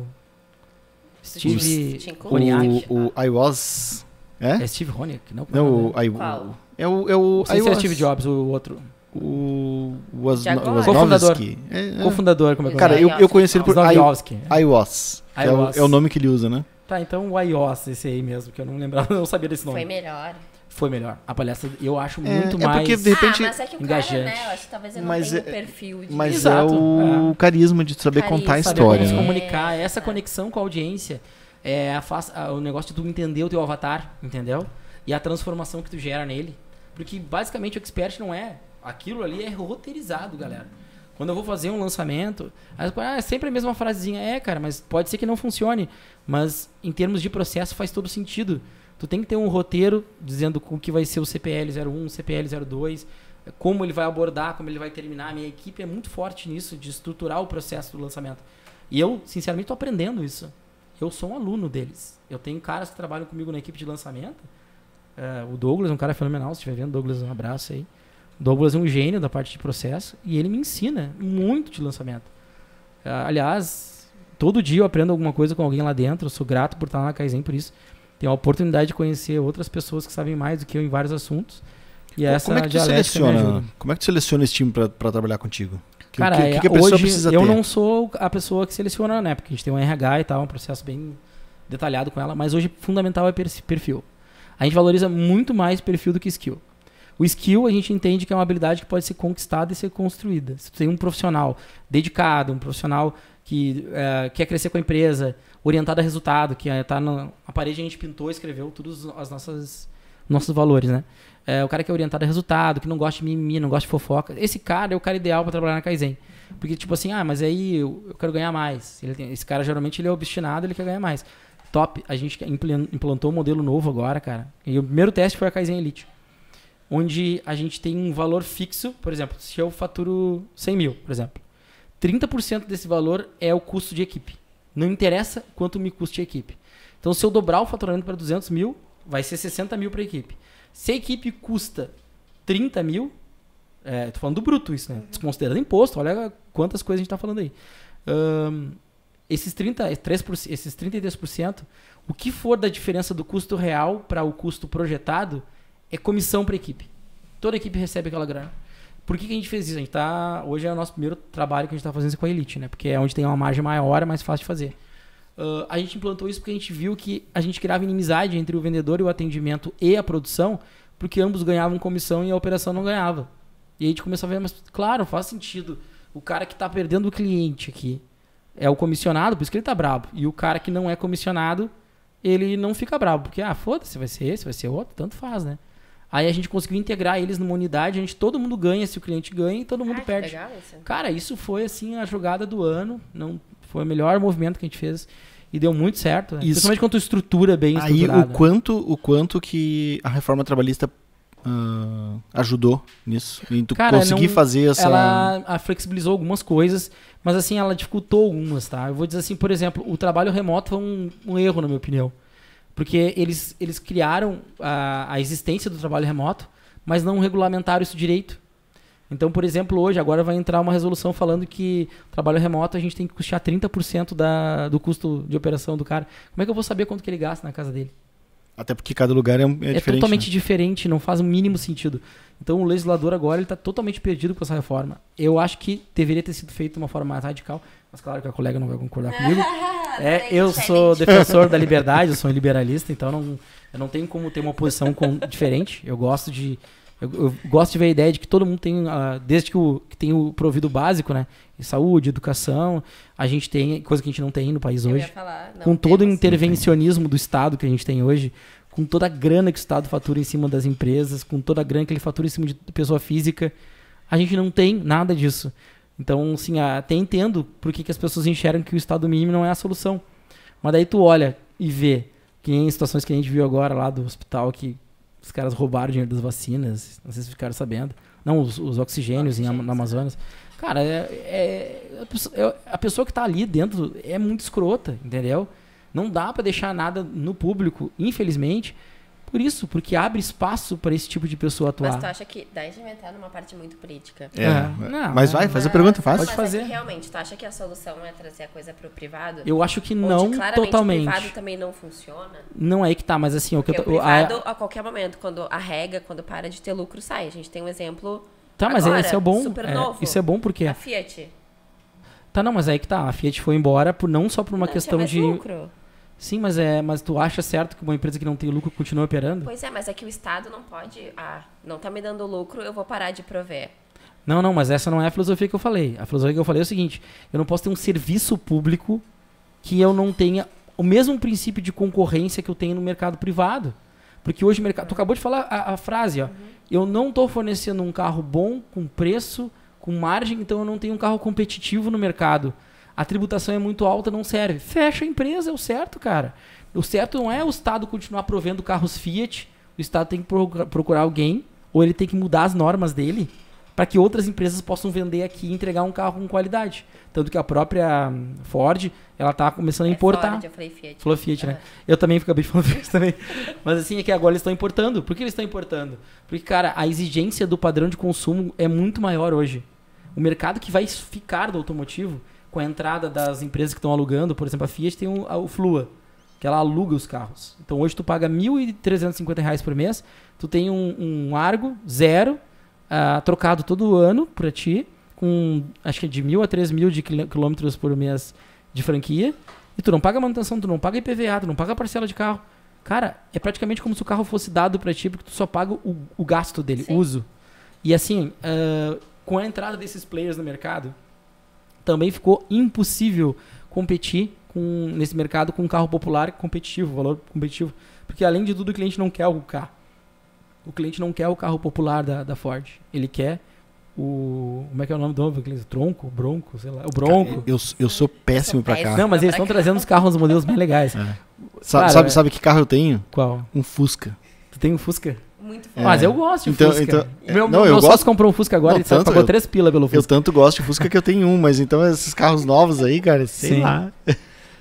Steve Wozniak. O iOS... É Steve Wozniak? Não, Qual? É o iOS. É Steve Jobs, o outro. O cofundador. Cofundador, como é que é? Cara, eu conheci ele por iOS. É o nome que ele usa, né? Tá, então o iOS, esse aí mesmo, que eu não lembrava, não sabia desse nome. Foi melhor. A palestra eu acho muito mais porque, de repente, mas é que o engajante. Cara, né? Eu acho que talvez eu não tenha o perfil de... Mas Exato. É o carisma de saber contar a história. Se comunicar, essa conexão com a audiência, o negócio de tu entender o teu avatar, entendeu? E a transformação que tu gera nele. Porque basicamente o expert não é... Aquilo ali é roteirizado, galera. Quando eu vou fazer um lançamento, é sempre a mesma frasezinha. Cara, mas pode ser que não funcione. Mas em termos de processo faz todo sentido. Tu tem que ter um roteiro dizendo o que vai ser o CPL 01, o CPL 02, como ele vai abordar, como ele vai terminar. A minha equipe é muito forte nisso, de estruturar o processo do lançamento. E eu, sinceramente, estou aprendendo isso. Eu sou um aluno deles. Eu tenho caras que trabalham comigo na equipe de lançamento. O Douglas é um cara fenomenal. Se estiver vendo, Douglas, um abraço aí. O Douglas é um gênio da parte de processo e ele me ensina muito de lançamento. Aliás, todo dia eu aprendo alguma coisa com alguém lá dentro. Eu sou grato por estar na Kaizen por isso. Tenho a oportunidade de conhecer outras pessoas que sabem mais do que eu em vários assuntos. E como é que tu seleciona? Como é que tu seleciona esse time para trabalhar contigo? Cara, o que a pessoa precisa ter? Eu não sou a pessoa que seleciona, né? Porque a gente tem um RH e tal, um processo bem detalhado com ela. Mas hoje fundamental é perfil. A gente valoriza muito mais perfil do que skill. O skill a gente entende que é uma habilidade que pode ser conquistada e ser construída. Se tu tem um profissional dedicado, um profissional que quer crescer com a empresa, orientado a resultado, que está na parede a gente pintou e escreveu todos os nossos valores, né? O cara que é orientado a resultado, que não gosta de mimimi, não gosta de fofoca. Esse cara é o cara ideal para trabalhar na Kaizen. Porque tipo assim, mas aí eu quero ganhar mais. Esse cara geralmente ele é obstinado, ele quer ganhar mais. Top, a gente implantou um modelo novo agora, cara. E o primeiro teste foi a Kaizen Elite. Onde a gente tem um valor fixo, por exemplo, se eu faturo 100 mil, por exemplo. 30% desse valor é o custo de equipe. Não interessa quanto me custe a equipe. Então, se eu dobrar o faturamento para 200 mil, vai ser 60 mil para a equipe. Se a equipe custa 30 mil, tô falando do bruto isso, né? Desconsiderando imposto, olha quantas coisas a gente está falando aí. Esses 33%, o que for da diferença do custo real para o custo projetado, é comissão para a equipe. Toda a equipe recebe aquela grana. Por que a gente fez isso? Hoje é o nosso primeiro trabalho que a gente está fazendo isso com a Elite, né? Porque é onde tem uma margem maior, é mais fácil de fazer. A gente implantou isso porque a gente viu que a gente criava inimizade entre o vendedor e o atendimento e a produção, porque ambos ganhavam comissão e a operação não ganhava. E a gente começou a ver, mas claro, faz sentido. O cara que está perdendo o cliente aqui é o comissionado, por isso que ele tá brabo. E o cara que não é comissionado, ele não fica brabo, porque, foda-se, vai ser esse, vai ser outro, tanto faz, né? Aí a gente conseguiu integrar eles numa unidade, todo mundo ganha se o cliente ganha e todo mundo perde. Legal isso. Cara, isso foi assim a jogada do ano, não foi o melhor movimento que a gente fez e deu muito certo, né? Principalmente quando tu estrutura bem estruturada. Aí o quanto que a reforma trabalhista ajudou nisso, em tu conseguir fazer essa... Ela flexibilizou algumas coisas, mas assim, ela dificultou algumas, tá? Eu vou dizer assim, por exemplo, o trabalho remoto foi um erro, na minha opinião. Porque eles criaram a existência do trabalho remoto, mas não regulamentaram isso direito. Então, por exemplo, hoje, agora vai entrar uma resolução falando que o trabalho remoto a gente tem que custear 30% do custo de operação do cara. Como é que eu vou saber quanto que ele gasta na casa dele? Até porque cada lugar é diferente. É totalmente diferente, não faz o mínimo sentido. Então o legislador agora está totalmente perdido com essa reforma. Eu acho que deveria ter sido feito de uma forma mais radical, mas claro que a colega não vai concordar comigo. Eu sou defensor da liberdade, eu sou um liberalista, então eu não tenho como ter uma posição diferente. Eu gosto de ver a ideia de que todo mundo tem, desde que tem o provido básico, né? Saúde, educação, a gente tem, coisa que a gente não tem no país hoje. Com todo o intervencionismo do Estado que a gente tem hoje, com toda a grana que o Estado fatura em cima das empresas, com toda a grana que ele fatura em cima de pessoa física, a gente não tem nada disso. Então, assim, até entendo por que as pessoas enxergam que o Estado mínimo não é a solução. Mas daí tu olha e vê, que em situações que a gente viu agora lá do hospital, que os caras roubaram o dinheiro das vacinas, não sei se ficaram sabendo. Não, os oxigênios na Amazonas. Cara, a pessoa que tá ali dentro é muito escrota, entendeu? Não dá pra deixar nada no público, infelizmente, por isso, porque abre espaço para esse tipo de pessoa atuar. Mas tu acha que dá de inventar numa parte muito política? Não, mas faz a pergunta, faz. Pode fazer. É que realmente, tu acha que a solução é trazer a coisa pro privado? Eu acho que não totalmente. O privado também não funciona? Não é aí que tá, mas assim... O privado, a qualquer momento, quando para de ter lucro, sai. A gente tem um exemplo mas agora, esse é bom. super novo. Isso é bom porque... A Fiat. Tá, não, mas aí que tá. A Fiat foi embora não só por uma questão de... lucro. Sim, mas tu acha certo que uma empresa que não tem lucro continua operando? Pois é, mas é que o Estado não pode... não tá me dando lucro, eu vou parar de prover. Não, mas essa não é a filosofia que eu falei. A filosofia que eu falei é o seguinte, eu não posso ter um serviço público que eu não tenha o mesmo princípio de concorrência que eu tenho no mercado privado. Porque hoje o mercado... Tu acabou de falar a frase, ó. Eu não estou fornecendo um carro bom, com preço, com margem, então eu não tenho um carro competitivo no mercado. A tributação é muito alta, não serve. Fecha a empresa, é o certo, cara. O certo não é o Estado continuar provendo carros Fiat. O Estado tem que procurar alguém, ou ele tem que mudar as normas dele, para que outras empresas possam vender aqui e entregar um carro com qualidade. Tanto que a própria Ford, ela tá começando a importar. Ford, eu falei Fiat. Falou Fiat, né? Eu também acabei de falar Fiat também. Mas assim, é que agora eles estão importando. Por que eles estão importando? Porque, cara, a exigência do padrão de consumo é muito maior hoje. O mercado que vai ficar do automotivo, com a entrada das empresas que estão alugando, por exemplo, a Fiat tem o Flua, que ela aluga os carros. Então hoje tu paga R$ 1.350 por mês, tu tem um Argo zero, trocado todo ano para ti, com acho que de 1.000 a 3.000 de quilômetros por mês de franquia, e tu não paga manutenção, tu não paga IPVA, tu não paga parcela de carro. Cara, é praticamente como se o carro fosse dado para ti, porque tu só paga o gasto dele, o uso. E assim, com a entrada desses players no mercado, também ficou impossível competir nesse mercado com um carro popular competitivo, valor competitivo. Porque além de tudo, o cliente não quer o carro. O cliente não quer o carro popular da Ford. Ele quer como é que é o nome do novo? Tronco? Bronco? Sei lá. O Bronco. Eu sou péssimo pra carro. Não, mas eles estão trazendo os carros, os modelos bem legais. Sabe que carro eu tenho? Qual? Um Fusca. Tu tem um Fusca? Muito Mas eu gosto de Fusca. Meu sócio comprou um Fusca agora, ele pagou 3 pila pelo Fusca. Eu tanto gosto de Fusca que eu tenho um, mas então esses carros novos aí, cara, sei lá.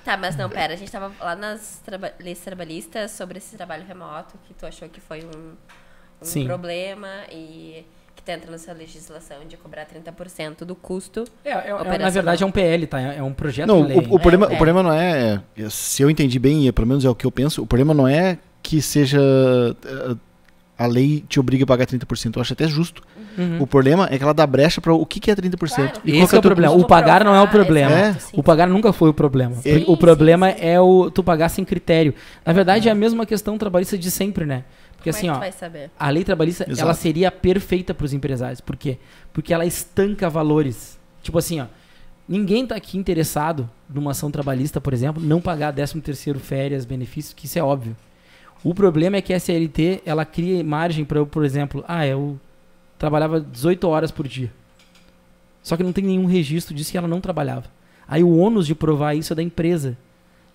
Tá, mas não, pera, a gente tava lá nas leis trabalhistas sobre esse trabalho remoto, que tu achou que foi um problema e que tá entrando nessa legislação de cobrar 30% do custo. Na verdade é um PL, tá? É um projeto de lei. O problema não é, se eu entendi bem, e pelo menos é o que eu penso, o problema não é que seja a lei te obriga a pagar 30%. Eu acho até justo. O problema é que ela dá brecha para o que é 30%. Claro. E Esse é o problema. O pagar não é o problema. Exato, sim. O pagar nunca foi o problema. Sim, O problema sim. é tu pagar sem critério. Na verdade, é a mesma questão trabalhista de sempre, né? Porque Como assim, é que ó, tu vai saber? a lei trabalhista, Exato. ela seria perfeita para os empresários. Por quê? Porque ela estanca valores. Tipo assim, ó, ninguém tá aqui interessado numa ação trabalhista, por exemplo, não pagar 13º, férias, benefícios, que isso é óbvio. O problema é que a CLT, ela cria margem para eu, por exemplo, eu trabalhava 18 horas por dia. Só que não tem nenhum registro disso que ela não trabalhava. Aí o ônus de provar isso é da empresa.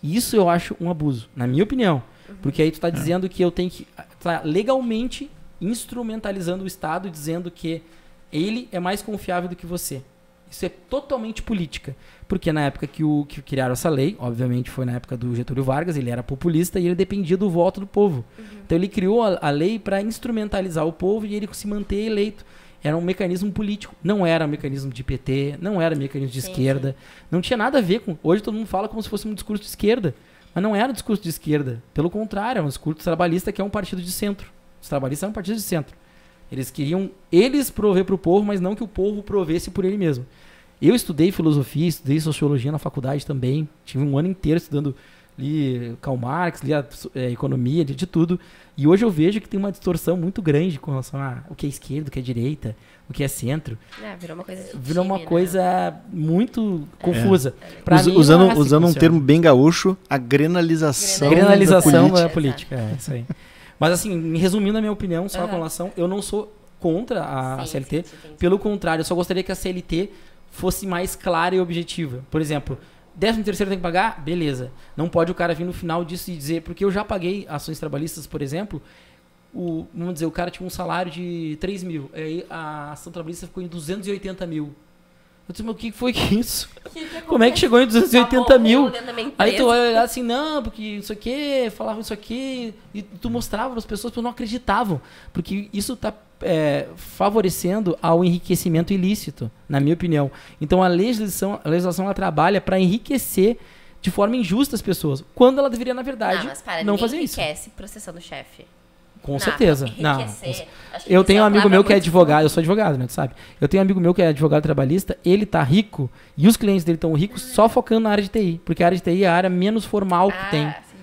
E isso eu acho um abuso, na minha opinião. Porque aí tu tá dizendo que eu tenho que... Tá legalmente instrumentalizando o Estado, dizendo que ele é mais confiável do que você. Isso é totalmente política. Porque na época que criaram essa lei, obviamente foi na época do Getúlio Vargas, ele era populista e ele dependia do voto do povo. Então ele criou a lei para instrumentalizar o povo e ele se manter eleito. Era um mecanismo político. Não era um mecanismo de PT, não era um mecanismo de esquerda. Não tinha nada a ver com... Hoje todo mundo fala como se fosse um discurso de esquerda. Mas não era um discurso de esquerda. Pelo contrário, é um discurso trabalhista que é um partido de centro. Os trabalhistas são um partido de centro. Eles queriam prover para o povo, mas não que o povo provesse por ele mesmo. Eu estudei filosofia, estudei sociologia na faculdade também. Tive um ano inteiro estudando, li Karl Marx, li economia, de tudo. E hoje eu vejo que tem uma distorção muito grande com relação a o que é esquerda, o que é direita, o que é centro. Virou uma coisa de Virou uma time, né? coisa muito confusa. Pra mim, Usando não é assim que um funciona. termo bem gaúcho, a grenalização, Grenalização da da política. É isso aí. Mas assim, resumindo a minha opinião, só com relação, eu não sou contra a Sim, CLT. sim, sim. Pelo contrário, eu só gostaria que a CLT fosse mais clara e objetiva. Por exemplo, 13º tem que pagar? Beleza. Não pode o cara vir no final disso e dizer... Porque eu já paguei ações trabalhistas, por exemplo. Vamos dizer, o cara tinha um salário de 3 mil. Aí a ação trabalhista ficou em 280 mil. Eu disse, mas o que foi isso? Como é que chegou em 280 mil? Aí tu vai olhar assim, não, porque isso aqui, falava isso aqui, e tu mostrava para as pessoas, porque não acreditavam. Porque isso está favorecendo ao enriquecimento ilícito, na minha opinião. Então a legislação ela trabalha para enriquecer de forma injusta as pessoas, quando ela deveria, na verdade, não fazer isso. Enriquece processando o chefe. Com certeza. Não. Acho que Eu tenho um amigo meu que é muito advogado, eu sou advogado, né, tu sabe? Eu tenho um amigo meu que é advogado trabalhista, ele tá rico e os clientes dele estão ricos só focando na área de TI, porque a área de TI é a área menos formal que tem. Sim.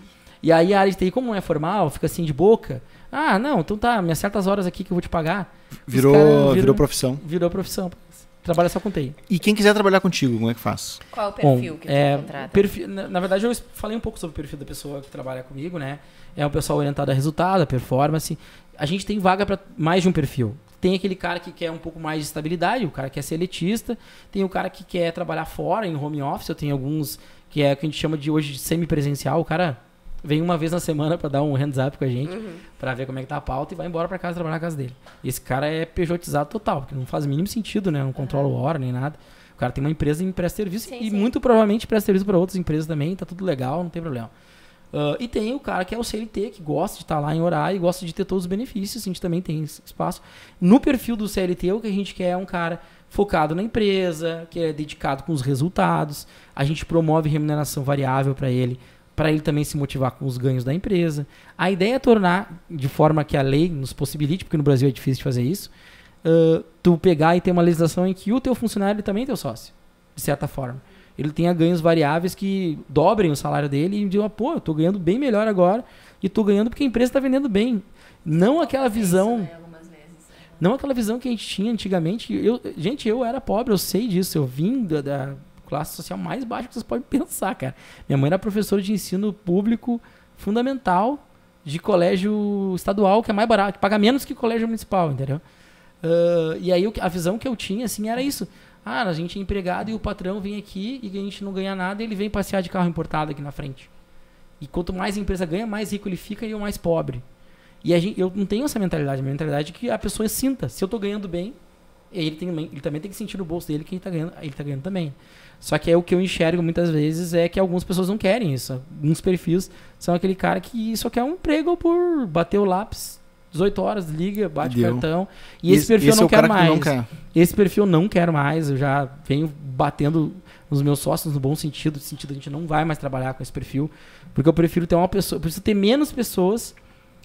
E aí a área de TI, como não é formal, fica assim de boca. Ah, não, então tá, me acerta as horas aqui que eu vou te pagar. Virou profissão. Virou profissão. Trabalha só com TI. E quem quiser trabalhar contigo, como é que faz? Qual é o perfil que tu contrata? Na verdade, eu falei um pouco sobre o perfil da pessoa que trabalha comigo, né? É um pessoal orientado a resultado, a performance. A gente tem vaga para mais de um perfil. Tem aquele cara que quer um pouco mais de estabilidade, o cara que é seletista. Tem o cara que quer trabalhar fora, em home office. Eu tenho alguns que é o que a gente chama de hoje de semipresencial. O cara vem uma vez na semana para dar um hands up com a gente, para ver como é que tá a pauta e vai embora para casa trabalhar na casa dele. Esse cara é pejotizado total, porque não faz o mínimo sentido, né? Não controla hora nem nada. O cara tem uma empresa e presta serviço e muito provavelmente presta serviço para outras empresas também, tá tudo legal, não tem problema. E tem o cara que é o CLT, que gosta de estar lá em horário e gosta de ter todos os benefícios, a gente também tem esse espaço. No perfil do CLT, o que a gente quer é um cara focado na empresa, que é dedicado com os resultados, a gente promove remuneração variável para ele também se motivar com os ganhos da empresa. A ideia é tornar, de forma que a lei nos possibilite, porque no Brasil é difícil de fazer isso, tu pegar e ter uma legislação em que o teu funcionário também é teu sócio, de certa forma. Ele tenha ganhos variáveis que dobrem o salário dele e digam, pô, eu tô ganhando bem melhor agora e tô ganhando porque a empresa está vendendo bem. Não aquela visão... Não aquela visão que a gente tinha antigamente. Eu era pobre, eu sei disso. Eu vim da classe social mais baixa que vocês podem pensar, cara. Minha mãe era professora de ensino público fundamental de colégio estadual, que é mais barato, que paga menos que colégio municipal, entendeu? E aí a visão que eu tinha, assim, era isso. A gente é empregado e o patrão vem aqui e a gente não ganha nada e ele vem passear de carro importado aqui na frente. E quanto mais a empresa ganha, mais rico ele fica e eu mais pobre. E eu não tenho essa mentalidade. A minha mentalidade é que a pessoa sinta. Se eu tô ganhando bem, ele também tem que sentir no bolso dele que ele tá ganhando também. Só que o que eu enxergo muitas vezes é que algumas pessoas não querem isso. Alguns perfis são aquele cara que só quer um emprego por bater o lápis 18 horas, liga, bate o cartão. E esse perfil eu não quero mais. Esse perfil eu não quero mais. Eu já venho batendo nos meus sócios no bom sentido. No sentido, a gente não vai mais trabalhar com esse perfil. Porque eu prefiro ter uma pessoa. Eu preciso ter menos pessoas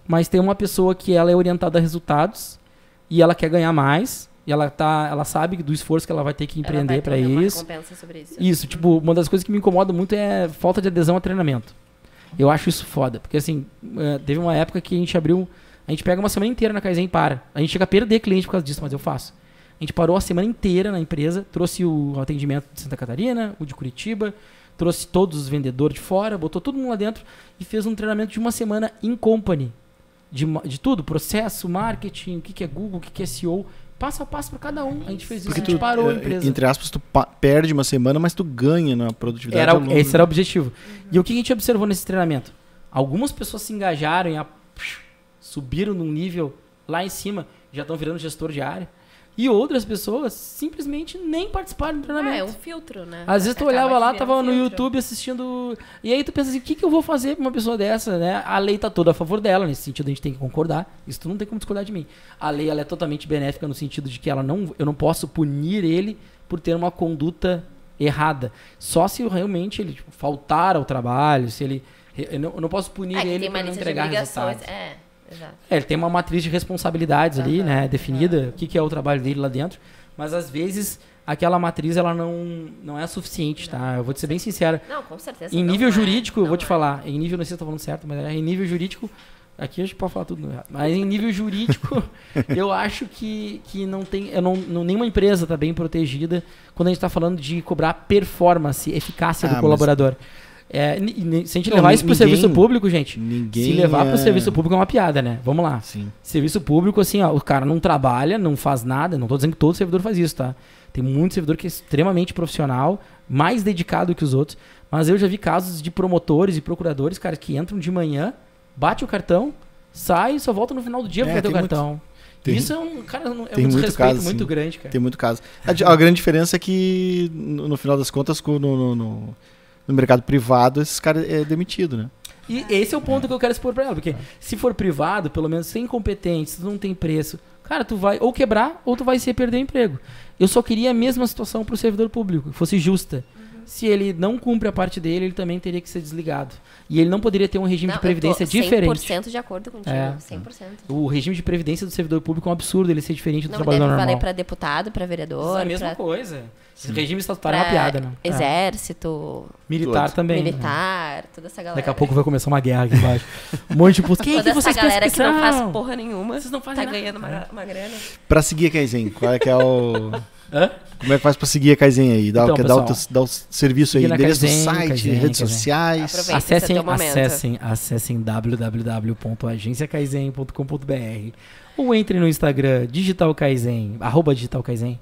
mas tem uma pessoa que ela é orientada a resultados e ela quer ganhar mais. E ela sabe do esforço que ela vai ter que empreender para isso. Recompensa sobre isso. Isso, tipo, uma das coisas que me incomoda muito é falta de adesão a treinamento. Eu acho isso foda, porque assim, teve uma época que a gente pega uma semana inteira na Kaizen e para. A gente chega a perder cliente por causa disso, mas eu faço. A gente parou a semana inteira na empresa, trouxe o atendimento de Santa Catarina, o de Curitiba, trouxe todos os vendedores de fora, botou todo mundo lá dentro e fez um treinamento de uma semana in company. De tudo, processo, marketing, o que é Google, o que é SEO, passo a passo para cada um. A gente fez isso, Porque a gente parou a empresa. Entre aspas, tu perde uma semana, mas tu ganha na produtividade. Esse era o objetivo. E o que a gente observou nesse treinamento? Algumas pessoas se engajaram e subiram num nível lá em cima, já estão virando gestor de área. E outras pessoas simplesmente nem participaram do treinamento. É um filtro, né? Às vezes tu olhava lá, tava no filtro. YouTube assistindo... E aí tu pensa assim, o que eu vou fazer pra uma pessoa dessa, né? A lei tá toda a favor dela, nesse sentido a gente tem que concordar. Isso tu não tem como discordar de mim. A lei, ela é totalmente benéfica no sentido de que eu não posso punir ele por ter uma conduta errada. Só se realmente ele faltar ao trabalho, se ele... Eu não posso punir ele por não entregar resultados. Exato. Ele tem uma matriz de responsabilidades ali, né, definida, o que é o trabalho dele lá dentro, mas às vezes aquela matriz ela não é suficiente, tá? Eu vou te ser bem sincero. Não, com certeza. Em nível jurídico, eu vou te falar, em nível, não sei se eu tô falando certo, mas em nível jurídico, aqui a gente pode falar tudo errado, mas em nível jurídico, eu acho que não tem, nenhuma empresa está bem protegida quando a gente está falando de cobrar performance, eficácia do colaborador. Se a gente levar isso pro serviço público, gente, se levar pro serviço público é uma piada, né? Vamos lá. Sim. Serviço público, assim, ó, o cara não trabalha, não faz nada, não tô dizendo que todo servidor faz isso, tá? Tem muito servidor que é extremamente profissional, mais dedicado que os outros, mas eu já vi casos de promotores e procuradores, cara, que entram de manhã, bate o cartão, sai e só volta no final do dia pra bater o cartão. Isso é um desrespeito muito grande, cara. Tem muito caso. A grande diferença é que, no final das contas, no mercado privado, esses caras é demitido, né? E esse é o ponto que eu quero expor pra ela, porque se for privado, pelo menos sem competente, se tu não tem preço, cara, tu vai ou quebrar ou tu vai se perder o emprego. Eu só queria a mesma situação pro servidor público, que fosse justa. Se ele não cumpre a parte dele, ele também teria que ser desligado. E ele não poderia ter um regime de previdência diferente. 100% de acordo contigo, 100%. O regime de previdência do servidor público é um absurdo, ele ser diferente do trabalhador normal. Não deve valer para deputado, para vereador. É a mesma coisa. Esse regime estatutário é uma piada, né? Exército. Militar também. Militar, toda essa galera. Daqui a pouco vai começar uma guerra aqui embaixo. Um monte de posto. Toda essa galera que não faz porra nenhuma. Vocês não fazem nada. Ganhando uma grana. Pra seguir a Kaizen, qual é que é o... Como é que faz pra seguir a Kaizen aí? Dá o serviço aí, endereço do site, redes sociais. Acessem www.agenciakaizen.com.br ou entrem no Instagram Digital Kaizen, @DigitalKaizen.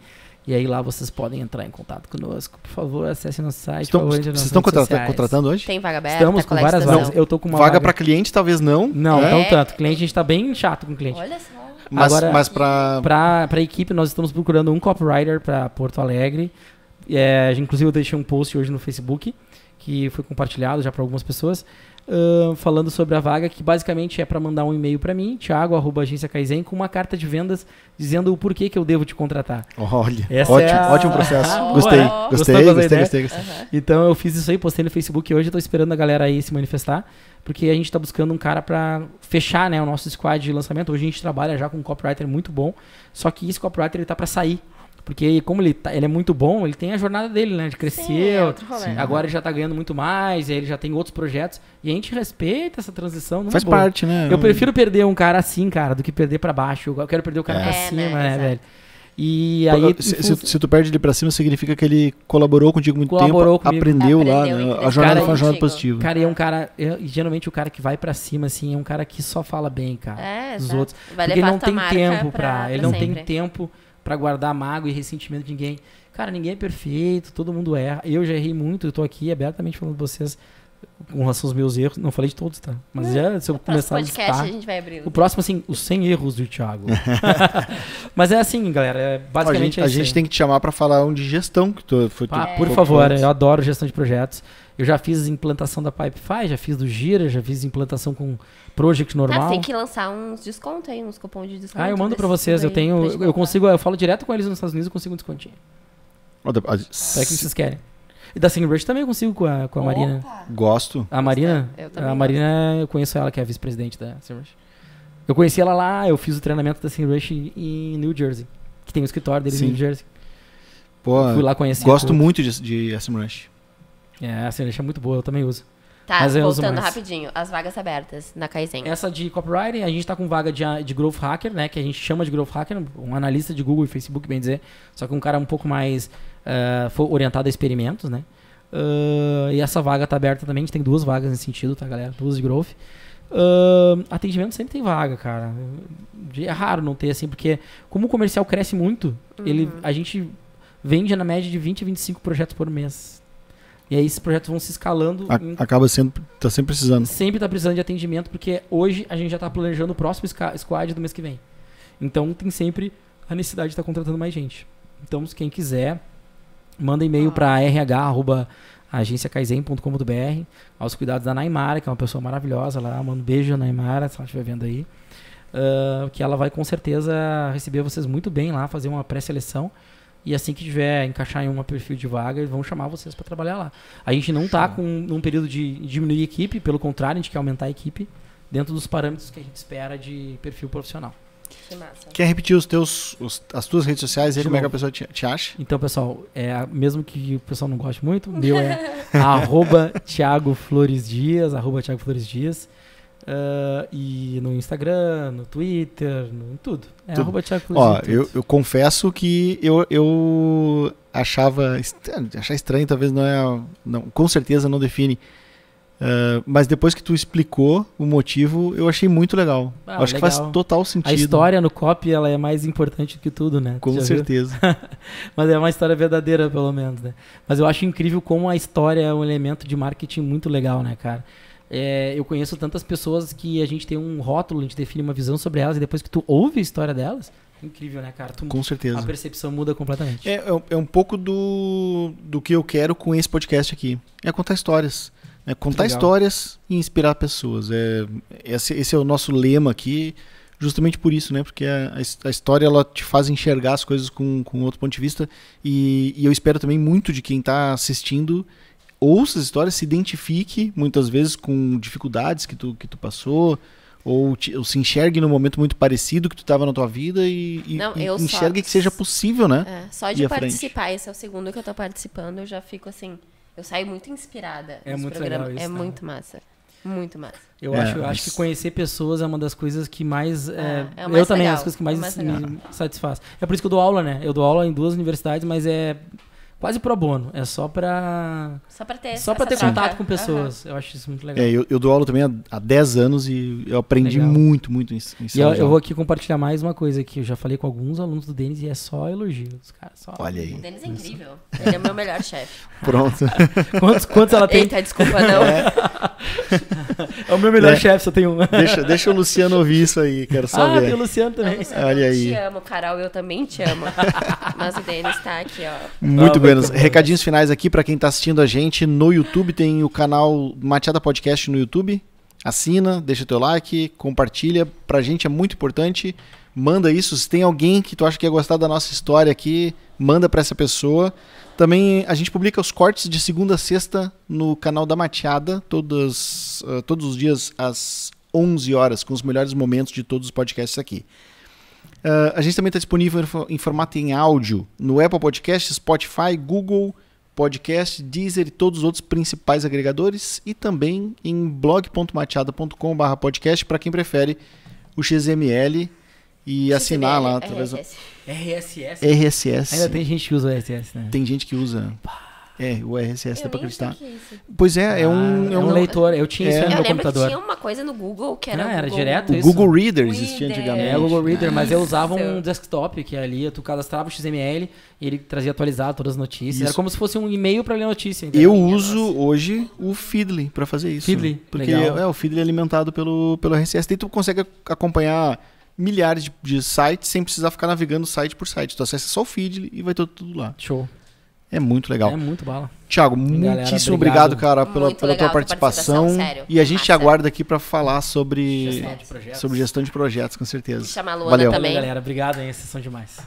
E aí lá vocês podem entrar em contato conosco. Por favor, acessem nosso site. Vocês estão contratando hoje? Tem vaga aberta? Estamos com várias vagas. Eu tô com uma vaga para cliente, talvez não. Não tanto. Cliente, a gente tá bem chato com o cliente. Olha só. Mas para equipe, nós estamos procurando um copywriter para Porto Alegre. Inclusive, eu deixei um post hoje no Facebook, que foi compartilhado já para algumas pessoas, falando sobre a vaga, que basicamente é para mandar um e-mail para mim, Thiago@agenciakaizen, com uma carta de vendas dizendo o porquê que eu devo te contratar. Olha, ótimo processo. Gostei. Então eu fiz isso aí, postei no Facebook hoje, estou esperando a galera aí se manifestar, porque a gente está buscando um cara para fechar, né, o nosso squad de lançamento. Hoje a gente trabalha já com um copywriter muito bom, só que esse copywriter ele tá para sair. Porque como ele é muito bom, ele tem a jornada dele, né? De crescer, agora ele já tá ganhando muito mais, ele já tem outros projetos. E a gente respeita essa transição. Faz parte, né? Eu prefiro perder um cara assim, cara, do que perder pra baixo. Eu quero perder o cara pra cima, né, velho? E aí... Se tu perde ele pra cima, significa que ele colaborou contigo muito tempo, aprendeu lá, né? A jornada foi uma jornada positiva. Cara, é um cara... geralmente o cara que vai pra cima, assim, é um cara que só fala bem, cara, dos outros. Porque ele não tem tempo ele não tem tempo pra guardar mágoa e ressentimento de ninguém. Cara, ninguém é perfeito, todo mundo erra. Eu já errei muito, eu tô aqui abertamente falando de vocês com relação aos meus erros. Não falei de todos, tá? Mas se eu começar a listar... a gente vai abrir. O próximo, assim, os 100 erros do Thiago. Mas é assim, galera, basicamente a gente tem que te chamar pra falar de gestão. Por favor, eu adoro gestão de projetos. Eu já fiz implantação da Pipefy, já fiz do Gira, já fiz implantação com Project normal. Tem que lançar uns descontos aí, uns cupons de desconto. Eu mando pra vocês, eu falo direto com eles nos Estados Unidos, eu consigo um descontinho. Pra que vocês querem. E da SingRush também eu consigo com a Marina. Gosto. A Marina, eu conheço ela, que é a vice-presidente da SingRush. Eu conheci ela lá, eu fiz o treinamento da SEMrush em New Jersey, que tem o escritório deles em New Jersey. Pô, fui lá conhecer. Gosto muito de SEMrush. A SEMrush é muito boa, eu também uso. Tá, Mas eu uso voltando mais. rapidinho, as vagas abertas na Kaizen. Essa de copywriting, a gente tá com vaga de growth hacker, né? Que a gente chama de growth hacker, um analista de Google e Facebook, bem dizer. Só que um cara um pouco mais orientado a experimentos, né? E essa vaga tá aberta também, a gente tem 2 vagas nesse sentido, tá, galera? 2 de growth. Atendimento sempre tem vaga, cara. É raro não ter, assim, porque como o comercial cresce muito, a gente vende na média de 20 a 25 projetos por mês. E aí esses projetos vão se escalando. Acaba sendo, tá sempre precisando. Sempre tá precisando de atendimento, porque hoje a gente já tá planejando o próximo squad do mês que vem. Então tem sempre a necessidade de estar contratando mais gente. Então, se quem quiser, manda e-mail para rh@agenciakaizen.com.br, aos cuidados da Naimara, que é uma pessoa maravilhosa lá. Manda um beijo, Naimara, se ela estiver vendo aí. Que ela vai com certeza receber vocês muito bem lá, fazer uma pré-seleção. E assim que tiver encaixar em um perfil de vaga, eles vão chamar vocês para trabalhar lá. A gente não está num período de diminuir a equipe, pelo contrário, a gente quer aumentar a equipe dentro dos parâmetros que a gente espera de perfil profissional. Que massa. Quer repetir as tuas redes sociais e como é que a pessoa te acha? Então, pessoal, mesmo que o pessoal não goste muito, o meu é @Thiago Flores Dias, @Thiago Flores Dias. E no Instagram, no Twitter, em tudo. @Thiago Flores Dias. Eu confesso que eu achar estranho, talvez não, com certeza não define. Mas depois que tu explicou o motivo, eu achei muito legal. Acho que faz total sentido. A história no copy, ela é mais importante que tudo, né? Com certeza. Mas é uma história verdadeira, pelo menos, né? Mas eu acho incrível como a história é um elemento de marketing muito legal, né, cara? Eu conheço tantas pessoas que a gente tem um rótulo, a gente define uma visão sobre elas, e depois que tu ouve a história delas, é incrível, né, cara? Com certeza. A percepção muda completamente. É um pouco do que eu quero com esse podcast aqui. É contar histórias. Contar histórias e inspirar pessoas. Esse é o nosso lema aqui, justamente por isso, né? Porque a história ela te faz enxergar as coisas com outro ponto de vista. E eu espero também muito de quem está assistindo ouça as histórias, se identifique muitas vezes com dificuldades que tu passou, ou se enxergue num momento muito parecido que tu estava na tua vida e enxergue que seja possível, né? Só de participar, esse é o segundo que eu tô participando, eu já fico assim, eu saio muito inspirada. É muito legal isso, muito massa. Muito massa. Eu acho que conhecer pessoas é uma das coisas que mais... eu também, legal, as coisas que mais me satisfaz. É por isso que eu dou aula, né? Eu dou aula em 2 universidades, mas é quase pro bono. É só pra ter contato com pessoas. Eu acho isso muito legal. Eu dou aula também há 10 anos e eu aprendi muito em sala. E eu vou aqui compartilhar mais uma coisa que eu já falei com alguns alunos do Denis e é só elogios, cara. Olha aí. O Denis é incrível. Ele é o meu melhor chefe. Pronto. Quantos ela tem? Eita, desculpa, não. É o meu melhor chefe, só tem um. Deixa o Luciano ouvir isso aí, quero só ver. Tem o Luciano também. Olha aí. Eu te amo, Carol, eu também te amo. Mas o Denis tá aqui, ó. Muito bem. Recadinhos finais aqui para quem tá assistindo a gente no YouTube, tem o canal Matiada Podcast no YouTube. Assina, deixa teu like, compartilha, pra gente é muito importante. Manda isso, se tem alguém que tu acha que ia gostar da nossa história aqui, manda pra essa pessoa. Também a gente publica os cortes de segunda a sexta no canal da Matiada, todos os dias às 11 horas, com os melhores momentos de todos os podcasts aqui. A gente também está disponível em formato em áudio no Apple Podcast, Spotify, Google Podcast, Deezer e todos os outros principais agregadores, e também em blog.matiada.com/podcast para quem prefere o XML e assinar lá. RSS. Ainda tem gente que usa o RSS, né? Tem gente que usa. O RSS dá pra acreditar. Pois é, é um leitor. Eu tinha isso no meu computador. Eu tinha uma coisa no Google que era era direto isso. O Google Reader existia antigamente. O Google Reader, mas eu usava um desktop que ali tu cadastrava o XML e ele trazia atualizado todas as notícias. Isso. Era como se fosse um e-mail pra ler notícia. Entendeu? Eu uso hoje o Feedly pra fazer isso. Feedly, porque o Feedly é alimentado pelo RSS. Daí tu consegue acompanhar milhares de sites sem precisar ficar navegando site por site. Tu acessa só o Feedly e vai tudo lá. Show. É muito legal. É muito bala. Thiago, muitíssimo obrigado, cara, pela tua participação. Sério. E a gente te aguarda aqui para falar sobre gestão de projetos, com certeza. Chama a Luana Valeu. também. Valeu, galera. Obrigado, hein? Vocês são demais.